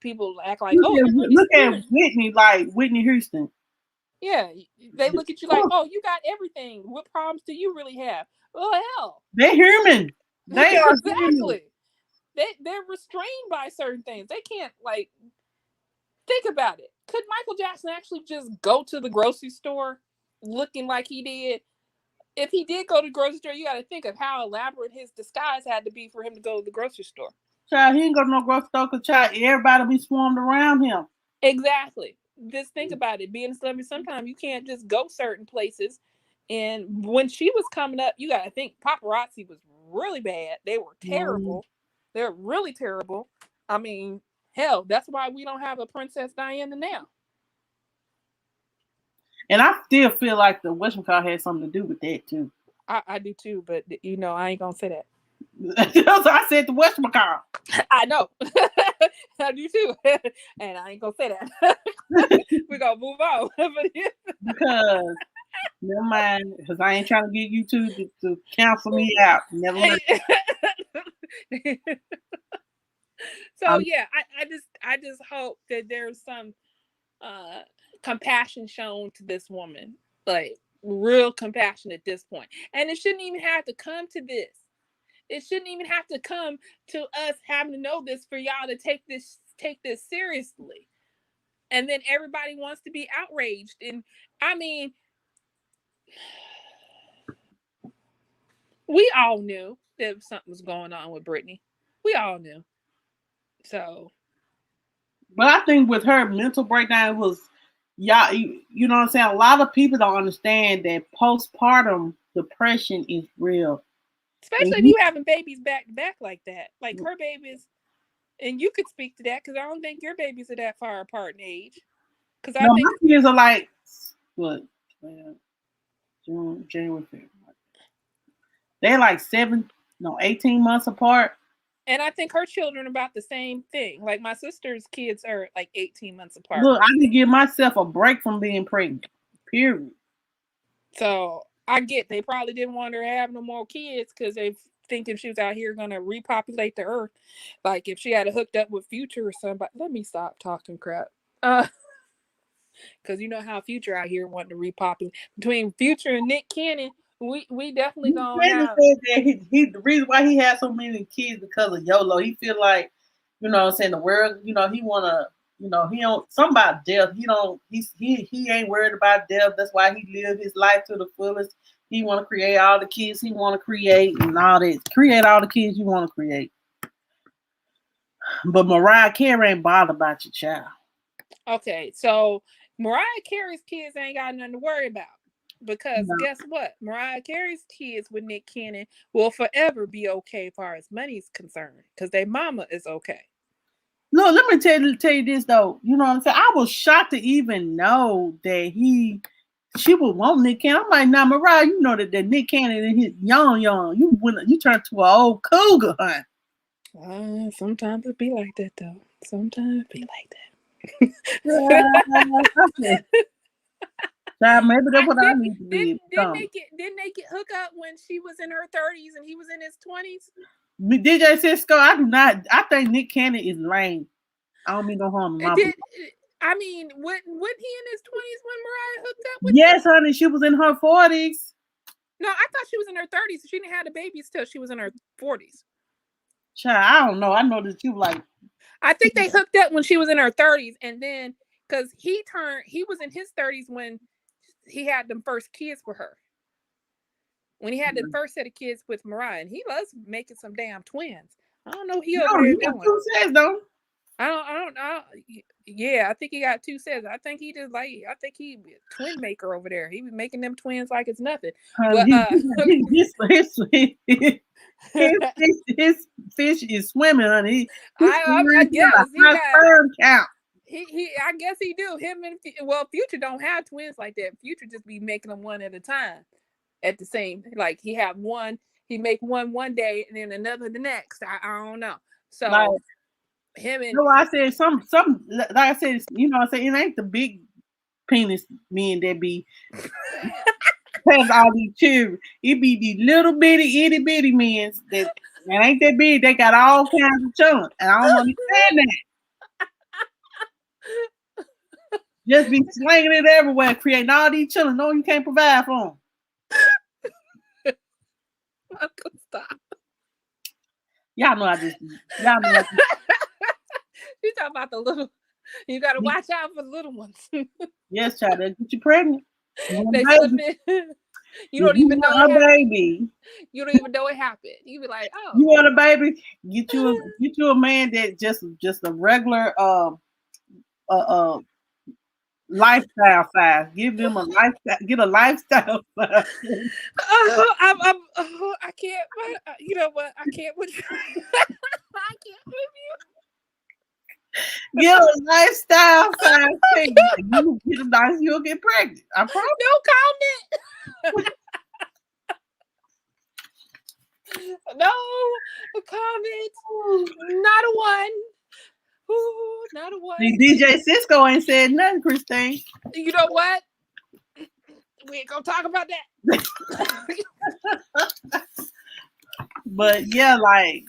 People act like, look at Whitney, like Whitney Houston. Yeah, they look at you like, oh, you got everything. What problems do you really have? Well, hell, they're human. They are exactly. They're restrained by certain things. They can't, like, think about it. Could Michael Jackson actually just go to the grocery store looking like he did? If he did go to the grocery store, you got to think of how elaborate his disguise had to be for him to go to the grocery store. Child, he ain't go to no grocery store because everybody be swarmed around him. Exactly. Just think about it. Being a celebrity, sometimes you can't just go certain places. And when she was coming up, you got to think paparazzi was really bad. They were terrible. They're really terrible. I mean, hell, that's why we don't have a Princess Diana now. And I still feel like the whatchamacallit had something to do with that too. I do too, but I ain't gonna say that. So I said the whatchamacallit. I know. I do too. And I ain't gonna say that. We're gonna move on. Because never mind, because I ain't trying to get you to cancel me out. Never mind. So yeah, I just hope that there's some compassion shown to this woman, like real compassion at this point. And it shouldn't even have to come to this. It shouldn't even have to come to us having to know this for y'all to take this seriously. And then everybody wants to be outraged. And I mean, we all knew that something was going on with Britney. We all knew. So, but I think with her mental breakdown was, y'all, you know what I'm saying? A lot of people don't understand that postpartum depression is real. Especially if you having babies back to back like that. Like her babies, and you could speak to that because I don't think your babies are that far apart in age. Because I think my kids are like, what? June, January, February. They're like 18 months apart. And I think her children are about the same thing. Like my sister's kids are like 18 months apart. Look, I can give myself a break from being pregnant. Period. So I get they probably didn't want her to have no more kids because they think if she was out here gonna repopulate the earth, like if she had hooked up with Future or somebody. Let me stop talking crap. Because you know how Future out here wanting to repopulate. Between Future and Nick Cannon, we definitely gonna have. Said that the reason why he has so many kids because of YOLO. He feel like, you know what I'm saying, the world, he wanna, he don't something about death. He ain't worried about death. That's why he lived his life to the fullest. He want to create all the kids he want to create and all that. Create all the kids you want to create. But Mariah Carey ain't bothered about your child. Okay, so Mariah Carey's kids ain't got nothing to worry about. Because guess what? Mariah Carey's kids with Nick Cannon will forever be okay as far as money's concerned. Because their mama is okay. Look, let me tell you this though. You know what I'm saying? I was shocked to even know that she would want Nick Cannon. I'm like, nah, Mariah, you know that Nick Cannon is his young. You turned to an old cougar, huh? Sometimes it be like that though. Sometimes it be like that. Maybe that's what I need to be. Didn't they get hooked up when she was in her 30s and he was in his 20s? DJ Cisco, I do not. I think Nick Cannon is lame. I don't mean no harm. Wasn't he in his 20s when Mariah hooked up with Yes, honey, she was in her 40s. No, I thought she was in her 30s. She didn't have the babies till she was in her 40s. Child, I don't know. I know that you like. I think they hooked up when she was in her 30s, and then because he was in his 30s when he had them first kids with her. When he had the first set of kids with Mariah, and he loves making some damn twins. I don't know he over there doing. Two sets though. I don't. Yeah, I think he got 2 sets. I think he twin maker over there. He was making them twins like it's nothing. But his fish is swimming, honey. I guess he got firm count. I guess he do. Him and Future don't have twins like that. Future just be making them one at a time. At the same, like he have one, he make one day and then another the next. I don't know. So like, him and I said some like I said, you know what I'm saying, it ain't the big penis men that be has all these children. It be these little bitty itty bitty men that ain't that big. They got all kinds of children, and I don't understand that. Just be slinging it everywhere, creating all these children. No, you can't provide for them. Stop. Y'all know I just. You talking about the little. You got to watch out for the little ones. Yes, child. They get you pregnant. They slip in. You don't even know it baby. You don't even know it happened. You be like, oh. You want a baby? Get you a man that just a regular lifestyle size. Give them a lifestyle. Get a lifestyle size. I can't. You know what? I can't with you. I can't with you. Get a lifestyle size thing. You get a nice, you'll get pregnant. I promise. No comment. No comment. Not a one. Ooh, not a one. DJ Cisco ain't said nothing, Christine. You know what? We ain't gonna talk about that. But yeah, like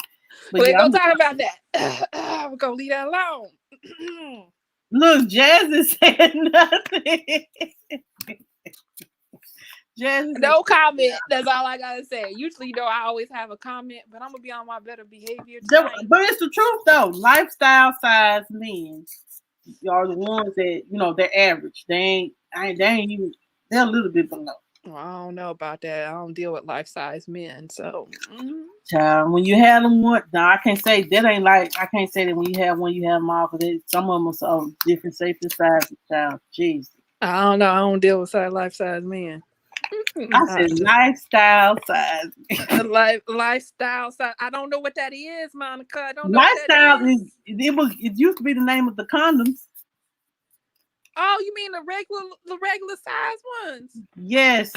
we ain't gonna talk about that. We're gonna leave that alone. Look, Jazz said nothing. No comment. That's all I gotta say. Usually, though, I always have a comment, but I'm gonna be on my better behavior tonight. But it's the truth, though. Lifestyle size men are the ones that they're average. They ain't even. They're a little bit below. Well, I don't know about that. I don't deal with life size men, so. Child, when you have them one, no, I can't say that ain't like. I can't say that when you have one, you have them all. Because some of them are so different safety sizes. Child, jeez. I don't know. I don't deal with life size men. I said lifestyle size. Lifestyle size. I don't know what that is, Monica. I don't know. Lifestyle it used to be the name of the condoms. Oh, you mean the regular size ones? Yes.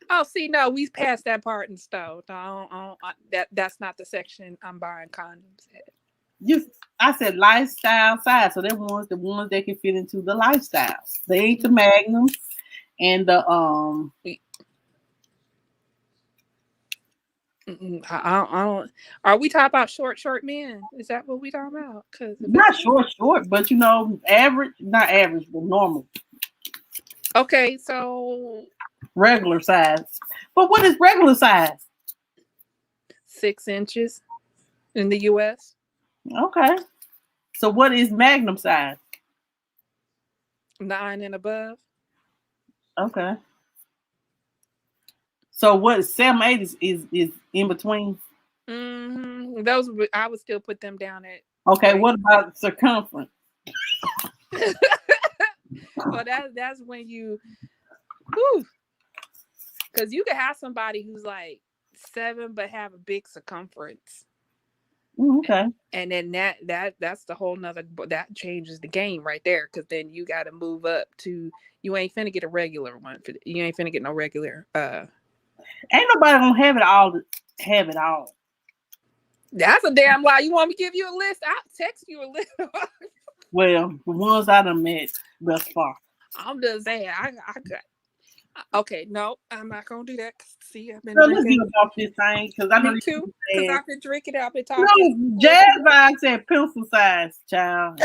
Oh, see, no, we passed that part and stuff. That's not the section I'm buying condoms at. I said lifestyle size, so they're the ones that can fit into the lifestyles. They ain't the magnums and the I don't. Are we talking about short men? Is that what we talking about? Cause not short, but average, not average, but normal. Okay, so regular size. But what is regular size? 6 inches in the U.S. Okay. So what is magnum size? 9 and above. Okay. So what 7, 8 is in between? Those I would still put them down at. Okay, what about circumference? Well, that's when you, because you could have somebody who's like 7 but have a big circumference. Okay. And then that's the whole nother, that changes the game right there, because then you got to move up to, you ain't finna get a regular one. You ain't finna get no regular. Ain't nobody gonna have it all. Have it all. That's a damn lie. You want me to give you a list? I'll text you a list. Well, the ones I done met thus far. I'm just saying, I got. Okay, no, I'm not gonna do that. See, I've been So let's drinking. get off this thing because I know Me too. Because I've been drinking. I've been talking. No, Jazz I said pencil size, child.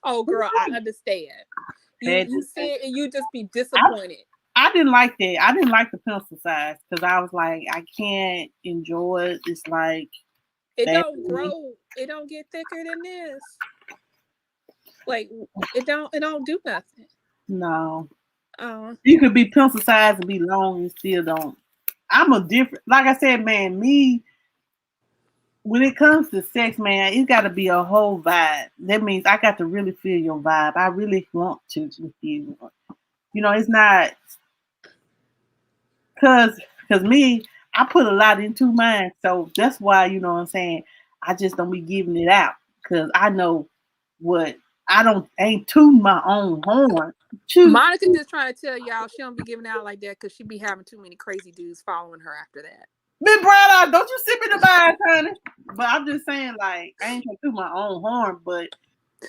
Oh, girl, I understand. You said, and you just be disappointed. I didn't like that. I didn't like the pencil size because I was like, I can't enjoy it. It's like it don't grow. It don't get thicker than this. Like it don't do nothing. No. You could be pencil size and be long and still don't. I'm a different. Like I said, man, me. When it comes to sex, man, it's got to be a whole vibe. That means I got to really feel your vibe. I really want to with you. You know, it's not because me, I put a lot into mine. So that's why, you know what I'm saying, I just don't be giving it out because I know what I ain't tooting my own horn. Monica just trying to tell y'all she don't be giving out like that because she be having too many crazy dudes following her after that. Big brother, don't you sip in the vibes, honey. But I'm just saying, like, I ain't gonna toot my own horn, but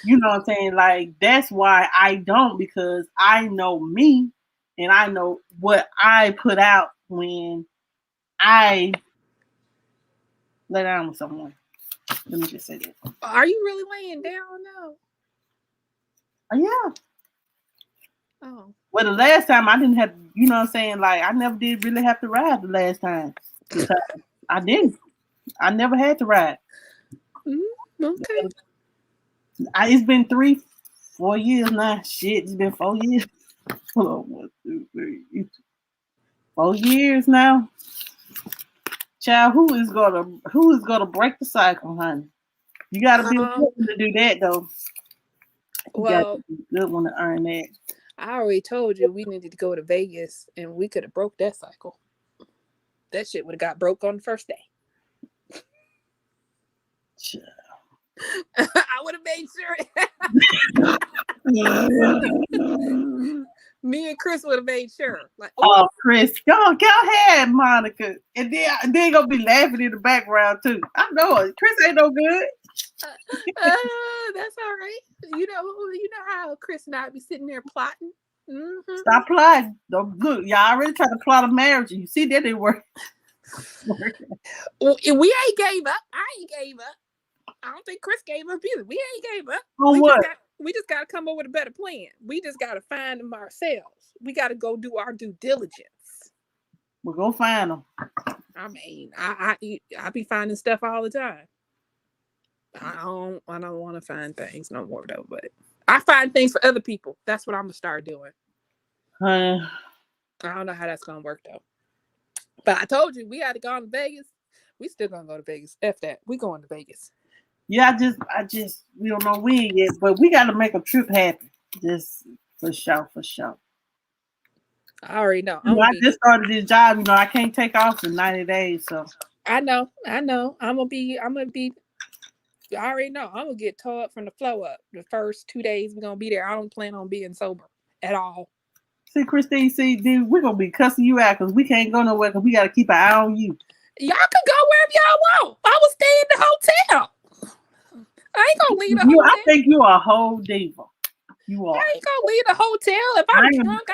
you know what I'm saying? Like, that's why I don't, because I know me and I know what I put out when I lay down with someone. Let me just say that. Are you really laying down now? Yeah. Oh. Well, the last time I didn't have, you know what I'm saying? Like, I never did really have to ride the last time. I didn't. I never had to ride. Okay. It's been 3-4 years now. Shit, it's been 4 years. Hold on, 1, 2, 3. 4 years now. Child, who is gonna break the cycle, honey? You gotta be a good one to do that, though. You gotta be a good one to earn that. I already told you we needed to go to Vegas, and we could have broke that cycle. That shit would have got broke on the first day. Child. I would have made sure. Me and Chris would have made sure. Like, oh, Chris, go ahead, Monica, and then gonna be laughing in the background too. I know it. Chris ain't no good. That's all right. You know how Chris and I be sitting there plotting. Mm-hmm. Stop plotting. Don't look. Y'all already tried to plot a marriage. You see that didn't work. We ain't gave up. I ain't gave up. I don't think Chris gave up either. We ain't gave up. We just got to come up with a better plan. We just got to find them ourselves. We got to go do our due diligence. We'll go find them. I mean, I be finding stuff all the time. I don't want to find things no more though, but I find things for other people. That's what I'm gonna start doing. I don't know how that's gonna work though. But I told you we had to go to Vegas. We still gonna go to Vegas. F that. We going to Vegas. Yeah, I just we don't know when yet, but we got to make a trip happen. Just for sure. I already know. I just started this job. You know, I can't take off in 90 days. So I know. I'm gonna be. I already know. I'm gonna get tore up from the flow up. The first 2 days we're gonna be there. I don't plan on being sober at all. See, Christine, dude, we're gonna be cussing you out because we can't go nowhere because we gotta keep an eye on you. Y'all can go wherever y'all want. I will stay in the hotel. I ain't gonna leave the hotel. I think you are a whole diva. You are. I ain't gonna leave the hotel if I'm drunk.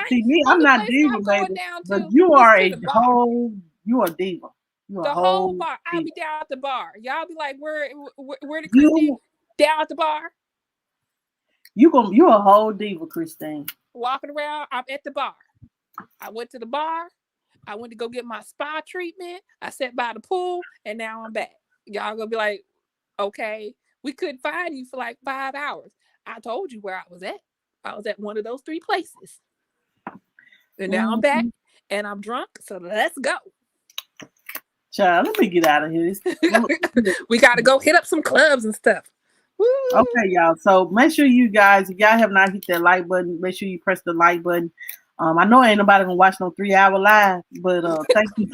I'm not diva, baby. But you are a whole. You are diva. The whole bar. I'll be down at the bar. Y'all be like, where the Christine? Down at the bar. You a whole diva, Christine. Walking around. I'm at the bar. I went to the bar. I went to go get my spa treatment. I sat by the pool, and now I'm back. Y'all gonna be like, okay, we couldn't find you for like 5 hours. I told you where I was at. I was at one of those 3 places. And now I'm back and I'm drunk. So let's go. Child, let me get out of here. We got to go hit up some clubs and stuff. Woo. Okay, y'all. So make sure you guys, if y'all have not hit that like button, make sure you press the like button. I know ain't nobody gonna watch no 3-hour live, but thank you.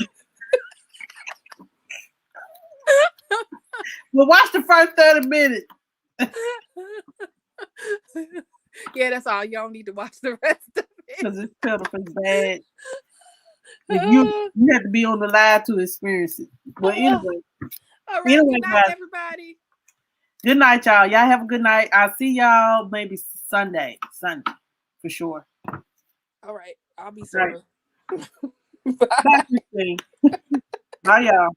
Well, watch the first 30 minutes. Yeah, that's all. Y'all need to watch the rest of it. Because it's pitiful bad. If you have to be on the live to experience it. Well, anyway. All right, good night, everybody. Good night, y'all. Y'all have a good night. I'll see y'all maybe Sunday for sure. All right, I'll be sober. Right. Bye. Bye, y'all.